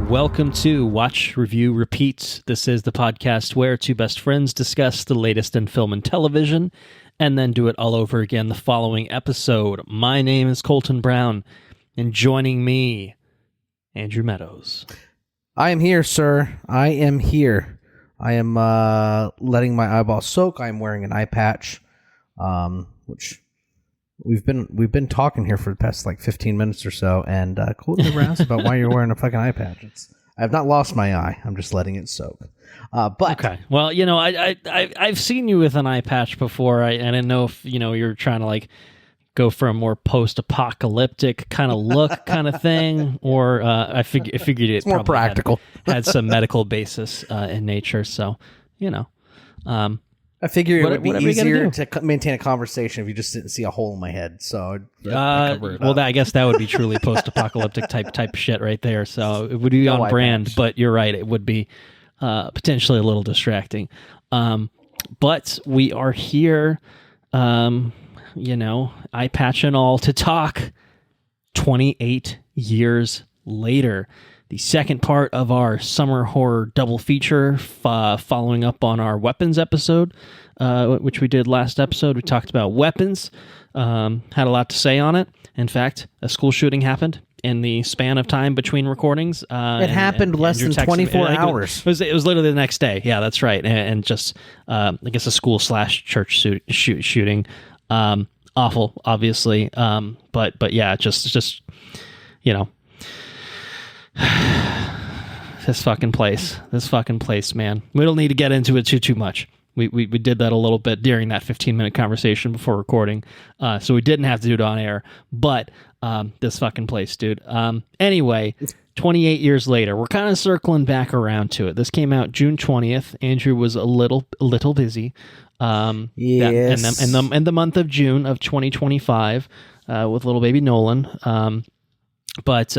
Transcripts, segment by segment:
Welcome to Watch, Review, Repeat. This is the podcast where two best friends discuss the latest in film and television and then do it all over again the following episode. My name is Colton Brown, and joining me, Andrew Meadows. I am here, sir. I am here. I am letting my eyeball soak. I'm wearing an eye patch, which we've been talking here for the past like 15 minutes or so, and Colton never asked about why you're wearing a fucking eye patch. I have not lost my eye. I'm just letting it soak. But okay, well, you know, I've seen you with an eye patch before. I didn't know if you're trying to like go for a more post-apocalyptic kind of look, kind of thing, or I figured it's more practical. had some medical basis in nature. So I figure it would be easier to maintain a conversation if you just didn't see a hole in my head. So I guess that would be truly post-apocalyptic type shit right there. So it would be on brand, but you're right, it would be potentially a little distracting. But we are here, eye patch and all, to talk 28 years later. The second part of our summer horror double feature, following up on our weapons episode, which we did last episode. We talked about weapons, had a lot to say on it. In fact, a school shooting happened in the span of time between recordings. It happened less than 24 hours. It was literally the next day. Yeah, that's right. And just, I guess, a school/church shooting. Awful, obviously. But yeah, just this fucking place, man. We don't need to get into it too much. We did that a little bit during that 15-minute conversation before recording, so we didn't have to do it on air. But this fucking place, dude. Anyway, 28 years later, we're kind of circling back around to it. This came out June 20th. Andrew was a little busy. Yes. In the month of June of 2025, with little baby Nolan. But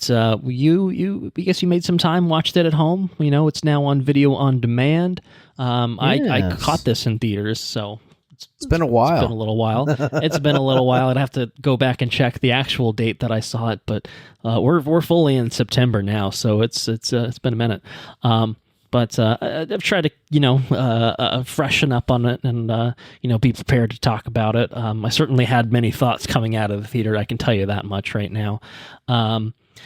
you I guess you made some time, watched it at home. It's now on video on demand. I caught this in theaters, so it's been a while. It's been a little while. It's been a little while. I'd have to go back and check the actual date that I saw it, but we're fully in September now, so it's been a minute. But I've tried to, freshen up on it and, be prepared to talk about it. I certainly had many thoughts coming out of the theater. I can tell you that much right now.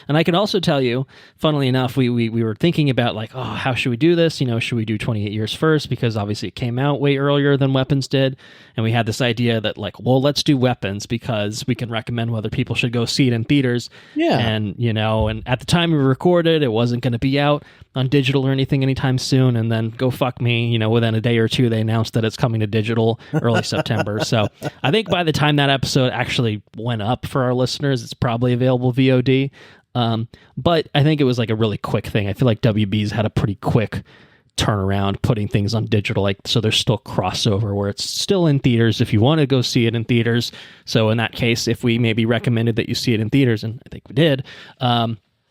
And I can also tell you, funnily enough, we were thinking about like, oh, how should we do this? Should we do 28 years first? Because obviously it came out way earlier than Weapons did. And we had this idea that like, well, let's do Weapons because we can recommend whether people should go see it in theaters. Yeah. And, and at the time we recorded, it wasn't going to be out on digital or anything anytime soon. And then go fuck me, within a day or two, they announced that it's coming to digital early September. So I think by the time that episode actually went up for our listeners, it's probably available VOD. But I think it was like a really quick thing. I feel like WB's had a pretty quick turnaround putting things on digital, so there's still crossover where it's still in theaters if you want to go see it in theaters. So in that case, if we maybe recommended that you see it in theaters, and I think we did,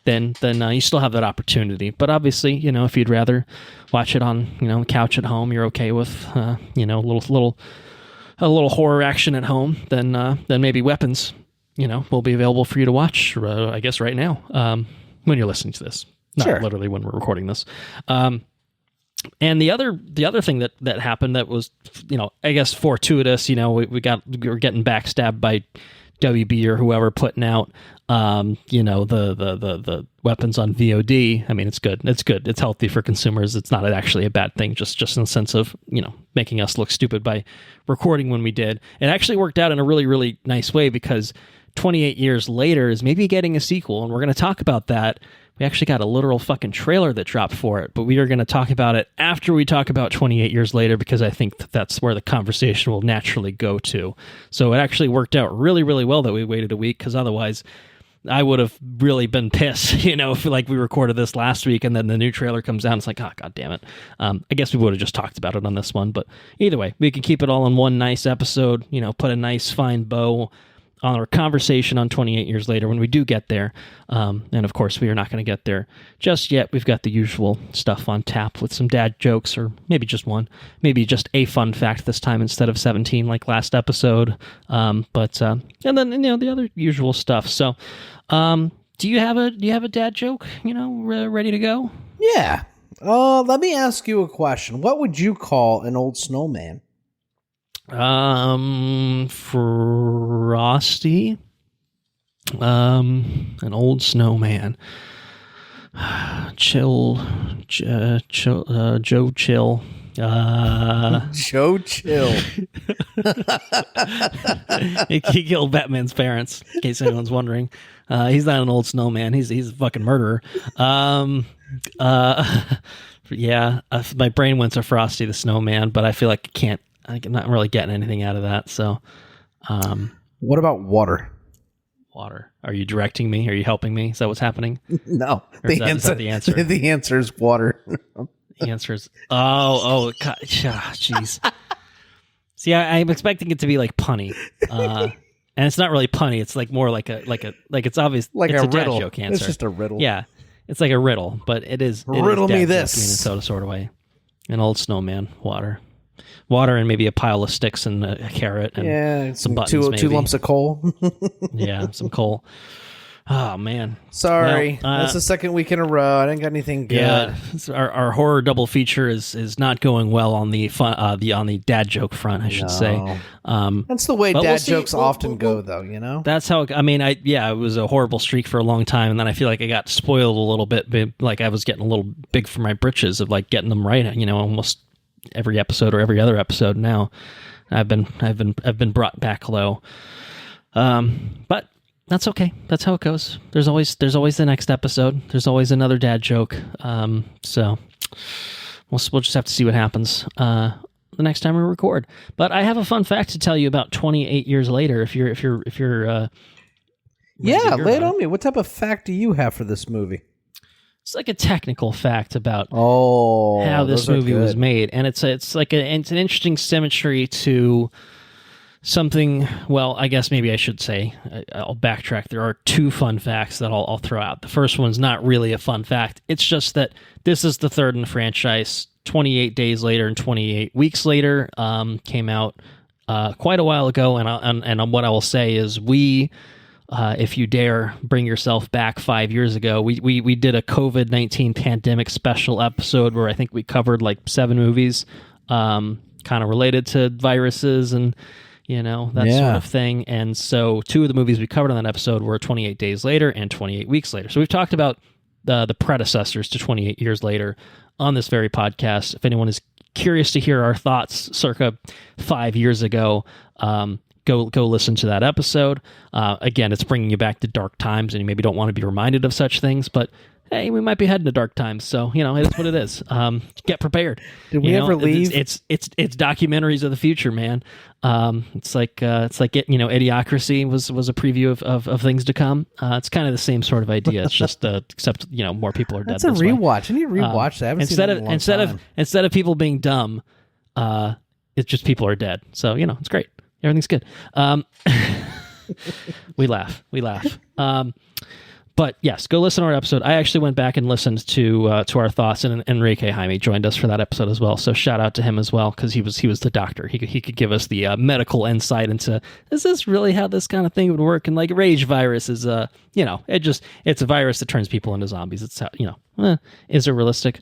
then you still have that opportunity. But obviously, if you'd rather watch it on the couch at home, you're okay with a little horror action at home, then maybe Weapons will be available for you to watch, I guess, right now, when you're listening to this. Not sure. Literally when we're recording this. And the other thing that happened that was, I guess fortuitous, we were getting backstabbed by WB or whoever putting out, the Weapons on VOD. I mean, it's good. It's good. It's healthy for consumers. It's not actually a bad thing, just in the sense of, making us look stupid by recording when we did. It actually worked out in a really, really nice way because 28 years later is maybe getting a sequel, and we're going to talk about that. We actually got a literal fucking trailer that dropped for it, but we are going to talk about it after we talk about 28 years later because I think that's where the conversation will naturally go to. So it actually worked out really, really well that we waited a week, because otherwise I would have really been pissed, if like we recorded this last week and then the new trailer comes out and it's like, oh, God damn it. I guess we would have just talked about it on this one, but either way, we can keep it all in one nice episode, put a nice fine bow on our conversation on 28 years later when we do get there. And of course, we are not going to get there just yet. We've got the usual stuff on tap with some dad jokes, or maybe just one, maybe just a fun fact this time instead of 17 like last episode. And then, the other usual stuff. So Do you have a dad joke? Ready to go? Yeah. Let me ask you a question. What would you call an old snowman? Frosty. An old snowman. Joe Chill. Joe Chill. He killed Batman's parents, in case anyone's wondering. He's not an old snowman. He's a fucking murderer. Yeah, my brain went to Frosty the Snowman, but I feel like I'm not really getting anything out of that. So, what about water? Water. Are you directing me? Are you helping me? Is that what's happening? No. Is that the answer? The answer is water. The answer is jeez. See, I'm expecting it to be like punny, and it's not really punny. It's like more like it's obvious, like it's a riddle. Dad joke answer. It's just a riddle. Yeah, it's like a riddle, but it is riddle me this in a sort of way. An old snowman, water, and maybe a pile of sticks and a carrot and some buttons, two lumps of coal. Yeah, some coal. Oh man, sorry, that's the second week in a row. I didn't got anything good. Yeah, our horror double feature is not going well on the on the dad joke front, I should say. That's the way dad jokes often go, though. That's how. It was a horrible streak for a long time, and then I feel like I got spoiled a little bit. Like I was getting a little big for my britches of like getting them right. Almost every episode or every other episode now. I've been brought back low. But that's okay. That's how it goes. There's always the next episode. There's always another dad joke. So we'll just have to see what happens the next time we record. But I have a fun fact to tell you about 28 years later. If you're lay it on me. What type of fact do you have for this movie? It's like a technical fact about how this movie was made, and it's an interesting symmetry to something. Well, I guess maybe I should say I'll backtrack. There are two fun facts that I'll throw out. The first one's not really a fun fact. It's just that this is the third in the franchise. 28 Days Later and 28 Weeks Later came out quite a while ago, and what I will say is if you dare bring yourself back 5 years ago, we did a COVID-19 pandemic special episode where I think we covered like 7 movies kind of related to viruses and that sort of thing. And so 2 of the movies we covered on that episode were 28 Days Later and 28 Weeks Later. So we've talked about the predecessors to 28 Years Later on this very podcast. If anyone is curious to hear our thoughts circa 5 years ago, go listen to that episode. Again, it's bringing you back to dark times, and you maybe don't want to be reminded of such things, but hey, we might be heading to dark times, so it is what it is. Get prepared. Did we ever leave? It's documentaries of the future, man. It's like Idiocracy was a preview of things to come. It's kind of the same sort of idea. It's just except more people are dead. That's a rewatch. I need to rewatch that. I haven't seen it in a long time. Instead of people being dumb, it's just people are dead. So it's great. Everything's good. We laugh. But yes, go listen to our episode. I actually went back and listened to our thoughts, and Enrique Jaime joined us for that episode as well. So shout out to him as well, because he was the doctor. He could give us the medical insight into, is this really how this kind of thing would work? And like rage virus is it's a virus that turns people into zombies. It's how is it realistic?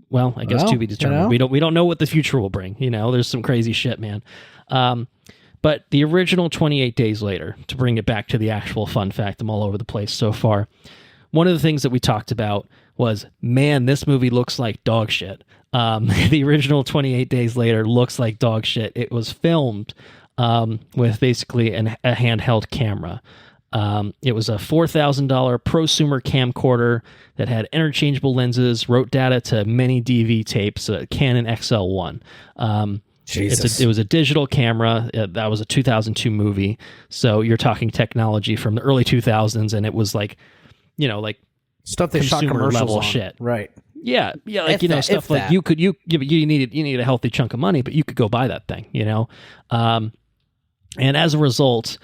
Well, I guess to be determined. We don't know what the future will bring. There's some crazy shit, man. But the original 28 Days Later, to bring it back to the actual fun fact, I'm all over the place so far. One of the things that we talked about was, man, this movie looks like dog shit. The original 28 Days Later looks like dog shit. It was filmed with basically a handheld camera. It was a $4,000 prosumer camcorder that had interchangeable lenses, wrote data to many DV tapes, a Canon XL1. It was a digital camera. That was a 2002 movie. So you're talking technology from the early 2000s, and it was like stuff they shot commercials level on. Shit. Right. Yeah, stuff like you needed a healthy chunk of money, but you could go buy that thing, And as a result,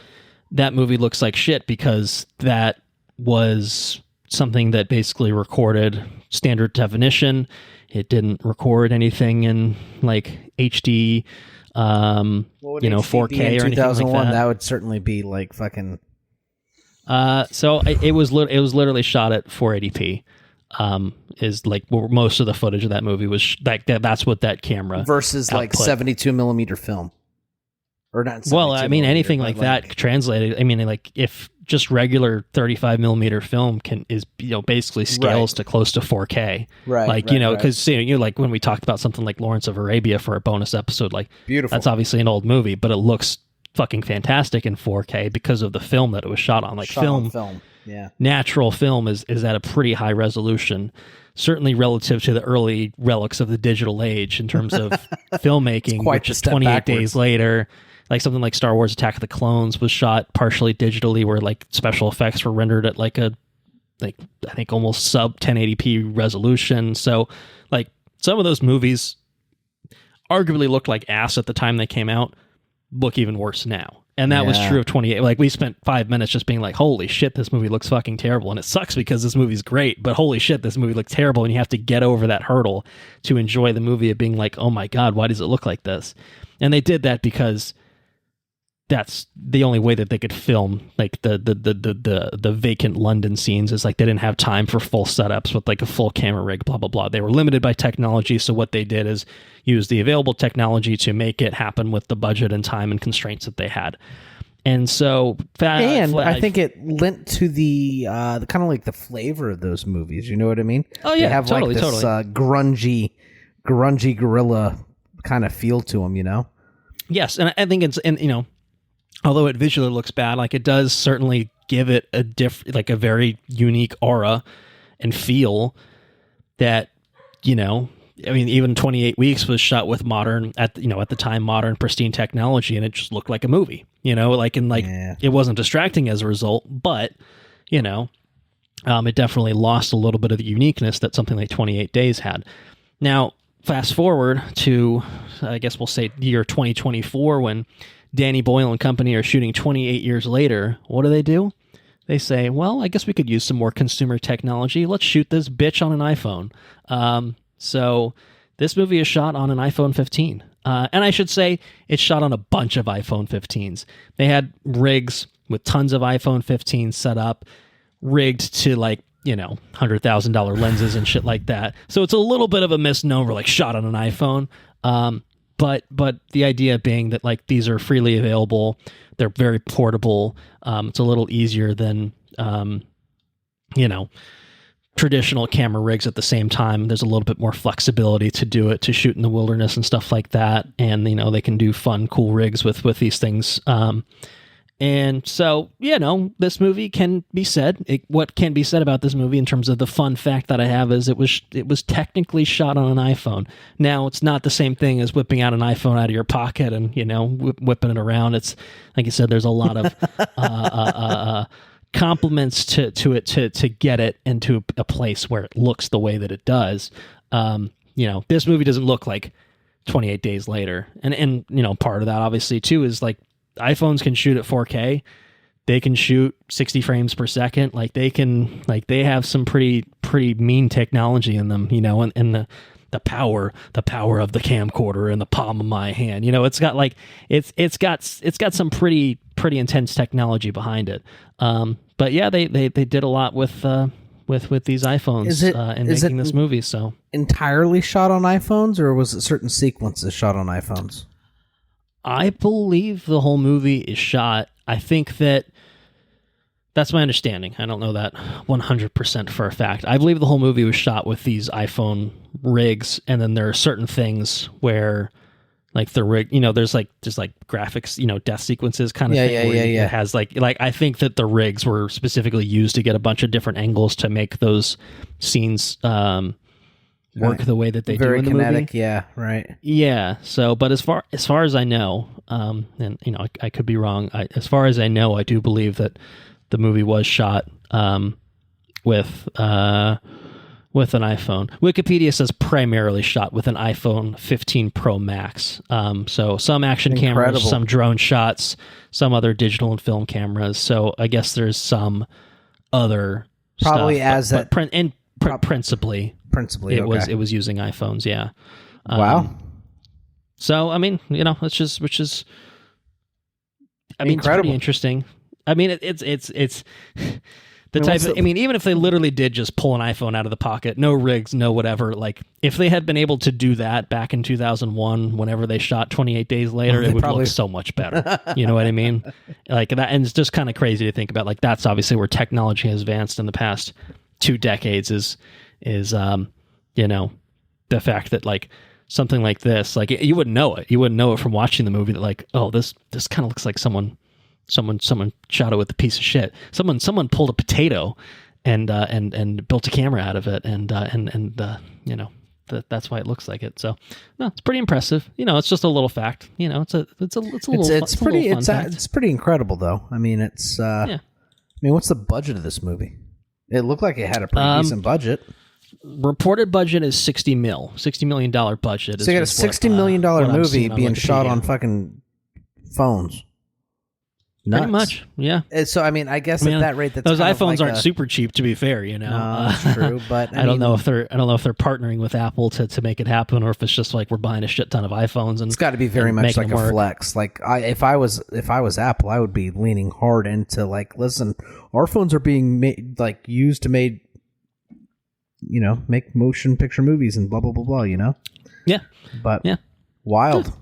that movie looks like shit because that was something that basically recorded standard definition. It didn't record anything in like HD, HD 4K or anything like that. That would certainly be like fucking It was literally shot at 480p. Is like where most of the footage of that movie was that's what that camera versus output. Like 72 millimeter film, or not. Well, I mean, anything like that translated. I mean, like if just regular 35 millimeter film is basically scales to close to 4K, right? Like because like when we talked about something like Lawrence of Arabia for a bonus episode, like beautiful. That's obviously an old movie, but it looks fucking fantastic in 4K because of the film that it was shot on. Like film. Yeah. Natural film is at a pretty high resolution, certainly relative to the early relics of the digital age in terms of filmmaking, which is 28 days later. Like something like Star Wars Attack of the Clones was shot partially digitally, where like special effects were rendered at I think almost sub 1080p resolution. So like some of those movies arguably looked like ass at the time they came out, look even worse now. And that was true of 28. Like, we spent 5 minutes just being like, holy shit, this movie looks fucking terrible. And it sucks because this movie's great, but holy shit, this movie looks terrible. And you have to get over that hurdle to enjoy the movie of being like, oh my God, why does it look like this? And they did that because that's the only way that they could film like the vacant London scenes is like they didn't have time for full setups with like a full camera rig, blah, blah, blah. They were limited by technology. So what they did is use the available technology to make it happen with the budget and time and constraints that they had. And so, I think it lent to the kind of like the flavor of those movies. You know what I mean? Oh yeah, they have totally, like this grungy guerrilla kind of feel to them. You know? Yes, and I think although it visually looks bad, like it does certainly give it a very unique aura and feel that, I mean, even 28 Weeks was shot with modern, at the time, modern pristine technology, and it just looked like a movie, it wasn't distracting as a result, but, it definitely lost a little bit of the uniqueness that something like 28 Days had. Now, fast forward to, I guess we'll say year 2024, when Danny Boyle and company are shooting 28 years later. What do? They say, well, I guess we could use some more consumer technology. Let's shoot this bitch on an iPhone. So this movie is shot on an iPhone 15. And I should say it's shot on a bunch of iPhone 15s. They had rigs with tons of iPhone 15s set up, rigged to $100,000 lenses and shit like that. So it's a little bit of a misnomer, like shot on an iPhone. But the idea being that these are freely available, they're very portable. It's a little easier than traditional camera rigs. At the same time, there's a little bit more flexibility to do it, to shoot in the wilderness and stuff like that. And they can do fun, cool rigs with these things. And so, this movie can be said. What can be said about this movie in terms of the fun fact that I have is it was technically shot on an iPhone. Now, it's not the same thing as whipping out an iPhone out of your pocket and, whipping it around. It's, like you said, there's a lot of compliments to it to get it into a place where it looks the way that it does. This movie doesn't look like 28 Days Later. And part of that, obviously, too, is iPhones can shoot at 4K. They can shoot 60 frames per second. They have some pretty mean technology in them, and the power of the camcorder in the palm of my hand. It's got some pretty intense technology behind it. But yeah, they did a lot with these iPhones in making this movie. So entirely shot on iPhones, or was it certain sequences shot on iPhones? I believe the whole movie is shot. I think that's my understanding. I don't know that 100% for a fact. I believe the whole movie was shot with these iPhone rigs, and then there are certain things where, the rig, there's graphics, death sequences kind of thing. Yeah. It has I think that the rigs were specifically used to get a bunch of different angles to make those scenes work the way that they do in the kinetic, movie. Yeah, right. Yeah. So, but as far as I know, and I could be wrong. As far as I know, I do believe that the movie was shot with an iPhone. Wikipedia says primarily shot with an iPhone 15 Pro Max. So some action cameras, some drone shots, some other digital and film cameras. So I guess there's some other probably stuff, principally. Principally, it was using iPhones, yeah. Wow. So I mean, it's just, which is, I mean, incredible. It's pretty interesting. I mean, it's the type of, I mean, even if they literally did just pull an iPhone out of the pocket, no rigs, no whatever, like if they had been able to do that back in 2001, whenever they shot 28 Days Later, it would look so much better. You know what I mean? Like that, and it's just kind of crazy to think about. Like that's obviously where technology has advanced in the past 2 decades. Is you know, the fact that like something like this, like you wouldn't know it. You wouldn't know it from watching the movie that like, oh, this kind of looks like someone shot it with a piece of shit. Someone pulled a potato and built a camera out of it, and you know, that's why it looks like it. So no, it's pretty impressive. You know, it's just a little fact. You know, it's pretty incredible though. I mean, it's I mean, what's the budget of this movie? It looked like it had a pretty decent budget. Reported budget is $60 million budget. So you got a $60 million movie being shot on fucking phones. Nuts. Pretty much, yeah. So I mean, I guess at that rate, that's those kind iPhones of like aren't super cheap. To be fair, you know, no, that's true. But I don't know if they're partnering with Apple to make it happen, or if it's just like we're buying a shit ton of iPhones. And it's got to be very much like a flex. Like if I was Apple, I would be leaning hard into like, listen, our phones are being used to make motion picture movies and blah blah blah blah. You know. Yeah. But yeah, wild.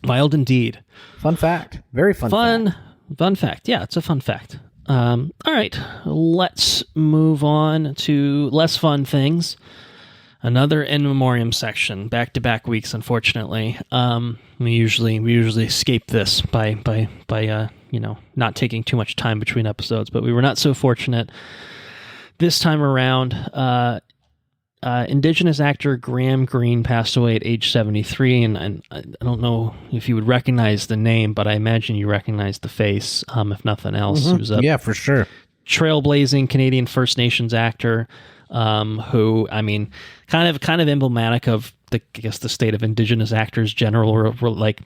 Wild indeed. Fun fact. Very fun fact. Fun fact. Yeah, it's a fun fact. All right, let's move on to less fun things. Another in memoriam section, back-to-back weeks, unfortunately. We usually escape this by not taking too much time between episodes, but we were not so fortunate this time around. Indigenous actor Greene passed away at age 73, and I don't know if you would recognize the name, but I imagine you recognize the face, if nothing else. Mm-hmm. He was a for sure, trailblazing Canadian First Nations actor, who, I mean, kind of emblematic of the state of Indigenous actors general, or like,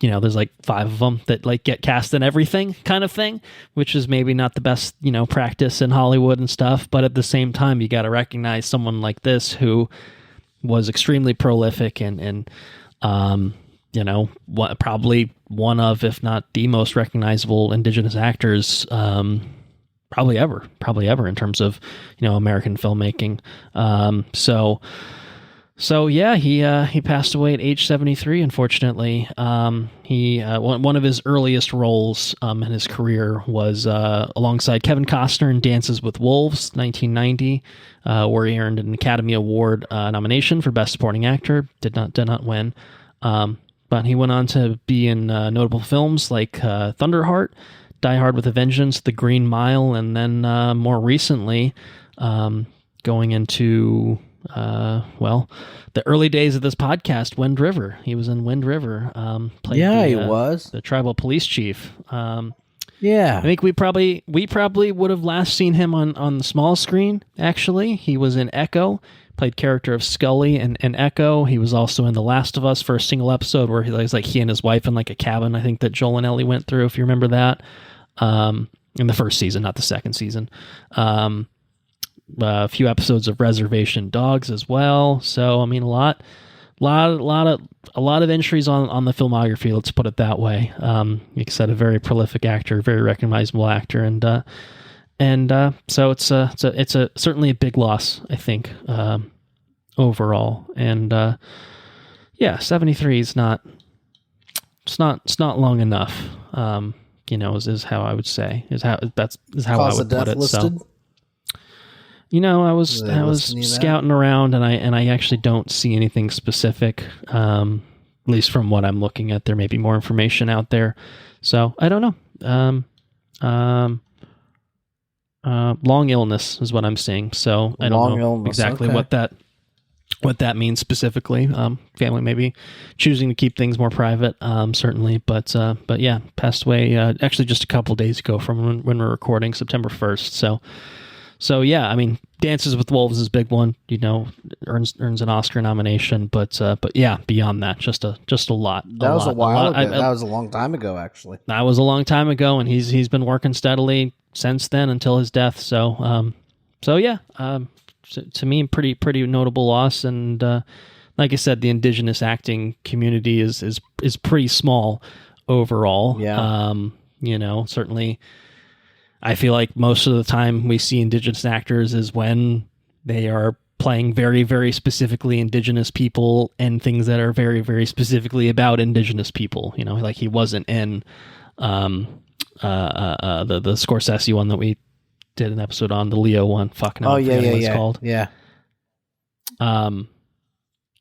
you know, there's like 5 of them that like get cast in everything kind of thing, which is maybe not the best, you know, practice in Hollywood and stuff. But at the same time, you got to recognize someone like this who was extremely prolific and probably one of, if not the most recognizable Indigenous actors, probably ever in terms of, you know, American filmmaking. So yeah, he passed away at age 73. Unfortunately, he one of his earliest roles in his career was alongside Kevin Costner in Dances with Wolves, 1990, where he earned an Academy Award nomination for Best Supporting Actor. Did not win, but he went on to be in notable films like Thunderheart, Die Hard with a Vengeance, The Green Mile, and then more recently, going into the early days of this podcast, Wind River. He was in Wind River. He was the tribal police chief. I think we probably would have last seen him on the small screen. Actually, he was in Echo, played character of Scully in Echo. He was also in The Last of Us for a single episode where he and his wife in like a cabin. I think that Joel and Ellie went through, if you remember that. In the first season, not the second season. A few episodes of Reservation Dogs as well. So I mean, a lot of entries on the filmography. Let's put it that way. Like I said, a very prolific actor, very recognizable actor, and so it's certainly a big loss, I think, overall. And 73 is not long enough. Is how I would say is how I would put it. Listed? So. You know, I was scouting around, and I actually don't see anything specific. At least from what I'm looking at, there may be more information out there. So I don't know. Long illness is what I'm seeing. So I don't know exactly what that means specifically. Family maybe choosing to keep things more private. Certainly, but yeah, passed away actually just a couple days ago from when we're recording, September 1st. So yeah, I mean, Dances with Wolves is a big one. You know, earns an Oscar nomination, but yeah, beyond that, just a lot. That was a while ago. That was a long time ago, actually. That was a long time ago, and he's been working steadily since then until his death. So yeah, to me, pretty notable loss. And like I said, the Indigenous acting community is pretty small overall. Yeah. Certainly I feel like most of the time we see Indigenous actors is when they are playing very, very specifically Indigenous people and things that are very, very specifically about Indigenous people. Like he wasn't in the Scorsese one that we did an episode on, the Leo one. Fuck no, oh yeah, what it's called. Yeah.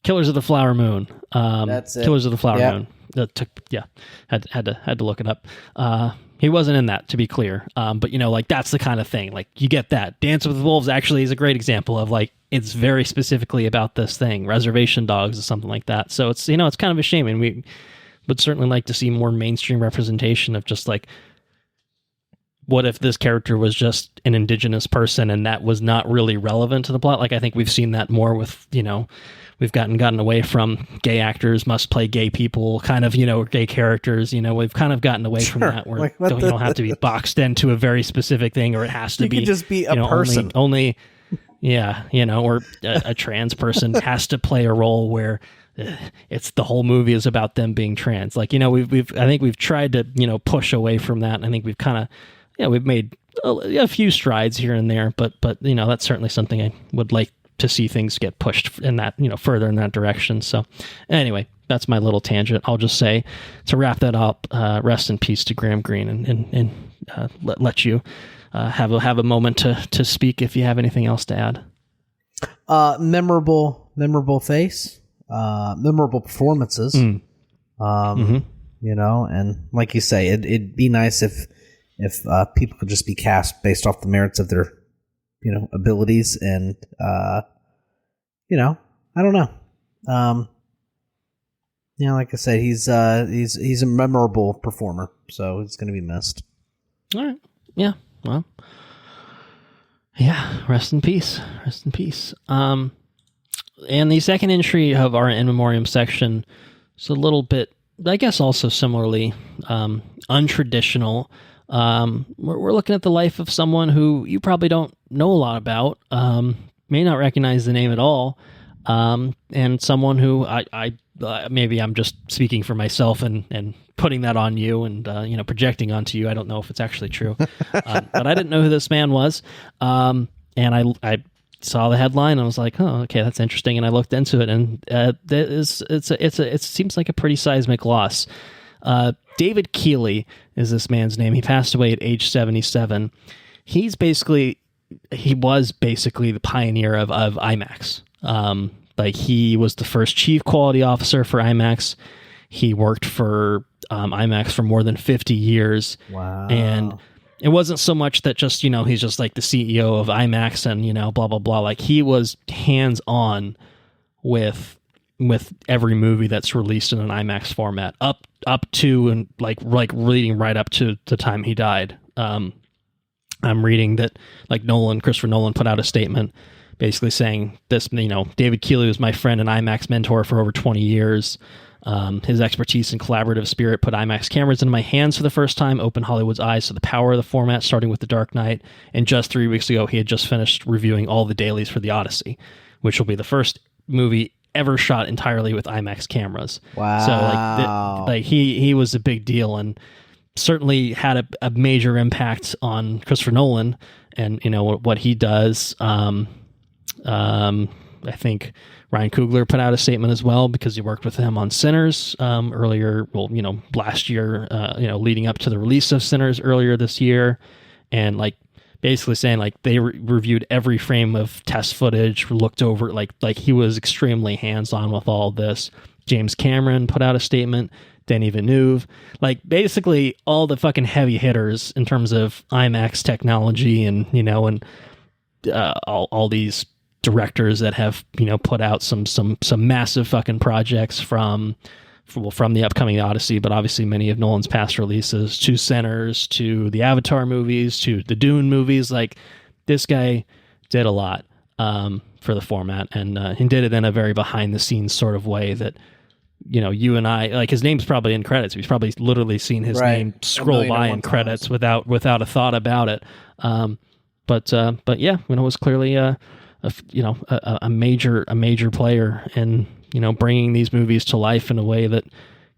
Killers of the Flower Moon. That's it. Killers of the Flower Moon. That took had to look it up. He wasn't in that, to be clear. But like that's the kind of thing. Like you get that. Dance with the Wolves actually is a great example of like it's very specifically about this thing. Reservation Dogs is something like that. So it's it's kind of a shame, and we would certainly like to see more mainstream representation of just like what if this character was just an Indigenous person and that was not really relevant to the plot. Like I think we've seen that more with we've gotten away from gay actors must play gay people, kind of, gay characters. We've kind of gotten away from that where you don't have to be boxed into a very specific thing, or it has to you could just be a person. Only or a trans person has to play a role where it's the whole movie is about them being trans. Like, I think we've tried to, push away from that. And I think we've kind of, we've made a few strides here and there, but that's certainly something I would like to see things get pushed in that, further in that direction. So anyway, that's my little tangent. I'll just say to wrap that up, rest in peace to Graham Greene, and let you have a moment to speak if you have anything else to add. Memorable face, memorable performances. And like you say, it'd be nice if people could just be cast based off the merits of their abilities, and I don't know. Like I said, he's a memorable performer, so he's going to be missed. All right. Yeah. Well. Yeah. Rest in peace. Rest in peace. And the second entry of our in memoriam section is a little bit, I guess, also similarly untraditional. We're looking at the life of someone who you probably don't know a lot about, may not recognize the name at all, and someone who I maybe I'm just speaking for myself and putting that on you and projecting onto you. I don't know if it's actually true, but I didn't know who this man was, and I saw the headline and I was like, oh, okay, that's interesting, and I looked into it, and it seems like a pretty seismic loss. David Keighley is this man's name. He passed away at age 77. He was basically the pioneer of IMAX. He was the first chief quality officer for IMAX. He worked for IMAX for more than 50 years. Wow. And it wasn't so much that just, he's just like the CEO of IMAX and, blah, blah, blah. Like he was hands-on with every movie that's released in an IMAX format up to and like leading right up to the time he died. I'm reading that Christopher Nolan put out a statement basically saying this, David Keighley was my friend and IMAX mentor for over 20 years. His expertise and collaborative spirit put IMAX cameras into my hands for the first time, opened Hollywood's eyes to the power of the format, starting with The Dark Knight. And just 3 weeks ago, he had just finished reviewing all the dailies for the Odyssey, which will be the first movie ever shot entirely with IMAX cameras. Wow. So he was a big deal and certainly had a major impact on Christopher Nolan and what he does. I think Ryan Coogler put out a statement as well because he worked with him on Sinners earlier. Well, last year, leading up to the release of Sinners earlier this year, and basically saying they reviewed every frame of test footage, looked over like he was extremely hands-on with all this. James Cameron put out a statement, Denis Villeneuve, basically all the fucking heavy hitters in terms of IMAX technology and all these directors that have put out some massive fucking projects from the upcoming Odyssey, but obviously many of Nolan's past releases, to Sinners, to the Avatar movies, to the Dune movies. This guy did a lot for the format, and he did it in a very behind the scenes sort of way that you and I, his name's probably in credits. We've probably literally seen his name scroll by in credits without a thought about it. But yeah, it was clearly a major player in bringing these movies to life in a way that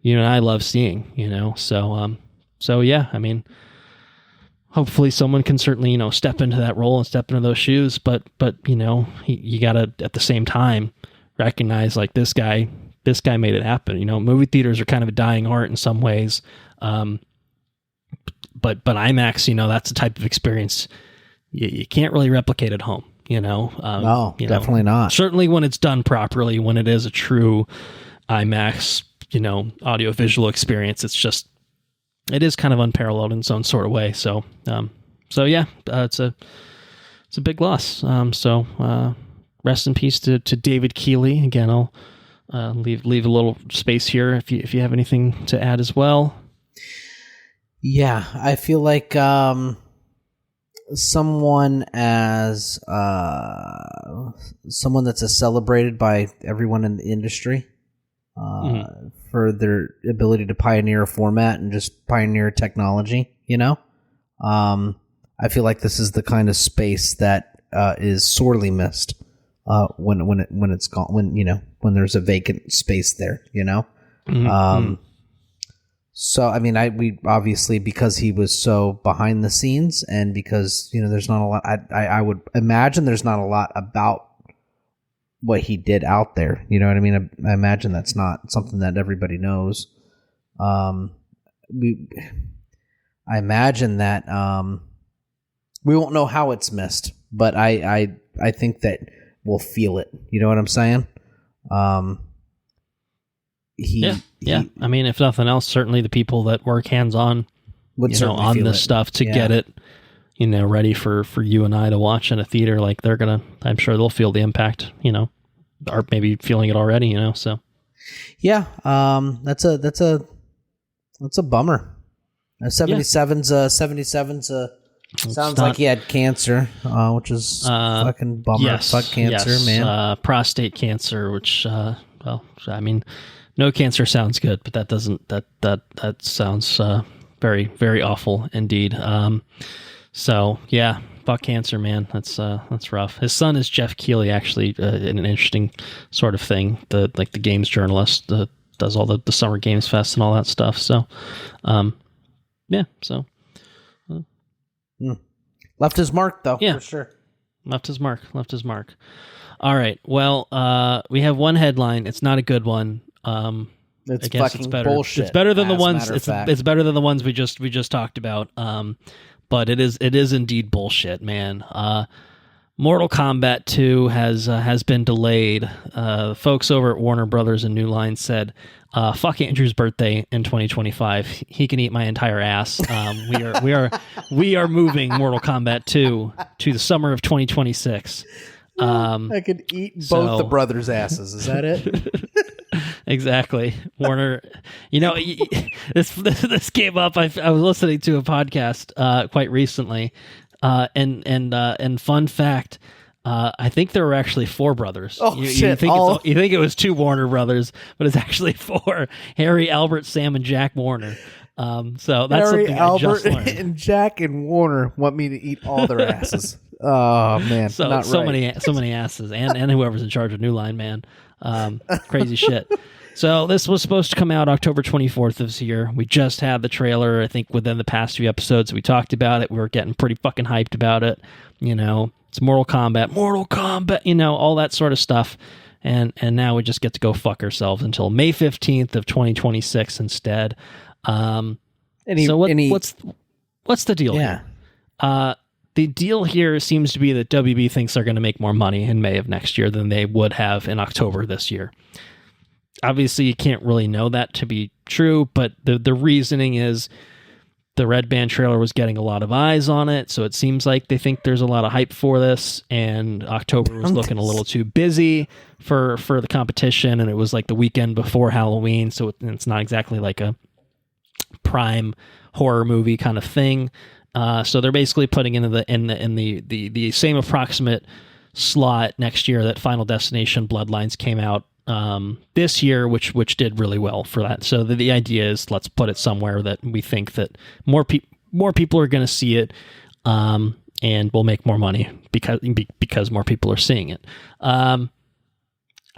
you and I love seeing. So yeah, I mean, hopefully someone can certainly, step into that role and step into those shoes. But you gotta at the same time recognize like this guy made it happen. Movie theaters are kind of a dying art in some ways. But IMAX, that's the type of experience you can't really replicate at home. No, definitely not. Certainly when it's done properly, when it is a true IMAX, audio visual experience, it is kind of unparalleled in its own sort of way. So yeah, it's a big loss. Rest in peace to David Keighley. Again, I'll leave a little space here if you have anything to add as well. Yeah, I feel like someone that's celebrated by everyone in the industry for their ability to pioneer a format and just pioneer technology. I feel like this is the kind of space that is sorely missed when it's gone, when there's a vacant space there. So, I mean, we obviously, because he was so behind the scenes and because, there's not a lot, I would imagine there's not a lot about what he did out there. You know what I mean? I imagine that's not something that everybody knows. I imagine that we won't know how it's missed, but I think that we'll feel it. You know what I'm saying? Yeah. I mean, if nothing else, certainly the people that work hands-on on this stuff to get it, ready for you and I to watch in a theater, like I'm sure they'll feel the impact, or maybe feeling it already, so. Yeah. That's a bummer. 77's sounds like he had cancer, which is fucking bummer. Yes, fuck cancer, man. Prostate cancer, which, I mean, no cancer sounds good, but that sounds very, very awful indeed. So yeah, fuck cancer, man. That's rough. His son is Jeff Keighley, actually, in an interesting sort of thing. The games journalist does all the Summer Games Fest and all that stuff. So, yeah. So, left his mark though. Yeah, for sure. Left his mark. All right. Well, we have one headline. It's not a good one. It's I guess fucking it's better. bullshit. It's better than the ones. It's It's better than the ones we just talked about. But it is indeed bullshit, man. Mortal Kombat 2 has been delayed. Folks over at Warner Brothers and New Line said, "Fuck Andrew's birthday in 2025. He can eat my entire ass. We are moving Mortal Kombat 2 to the summer of 2026." I could eat both the brothers' asses. Is that it? Exactly. Warner, this came up. I was listening to a podcast quite recently, and fun fact, I think there were actually 4 brothers. Oh, shit. You think it was 2 Warner brothers, but it's actually 4: Harry, Albert, Sam, and Jack Warner. So that's Harry, something Albert, I just learned. And Jack and Warner want me to eat all their asses. Oh man, so many asses, and whoever's in charge of New Line, man. Crazy shit. So this was supposed to come out October 24th of this year. We just had the trailer. I think within the past few episodes we talked about it. We were getting pretty fucking hyped about it. It's Mortal Kombat, all that sort of stuff. And now we just get to go fuck ourselves until May 15th of 2026 instead. What's the deal here? The deal here seems to be that WB thinks they're going to make more money in May of next year than they would have in October this year. Obviously, you can't really know that to be true, but the reasoning is the Red Band trailer was getting a lot of eyes on it, so it seems like they think there's a lot of hype for this, and October was looking a little too busy for the competition, and it was like the weekend before Halloween, so it's not exactly like a prime horror movie kind of thing. So they're basically putting in the same approximate slot next year that Final Destination Bloodlines came out this year, which did really well for that. So the idea is, let's put it somewhere that we think that more people are going to see it, and we'll make more money because more people are seeing it. I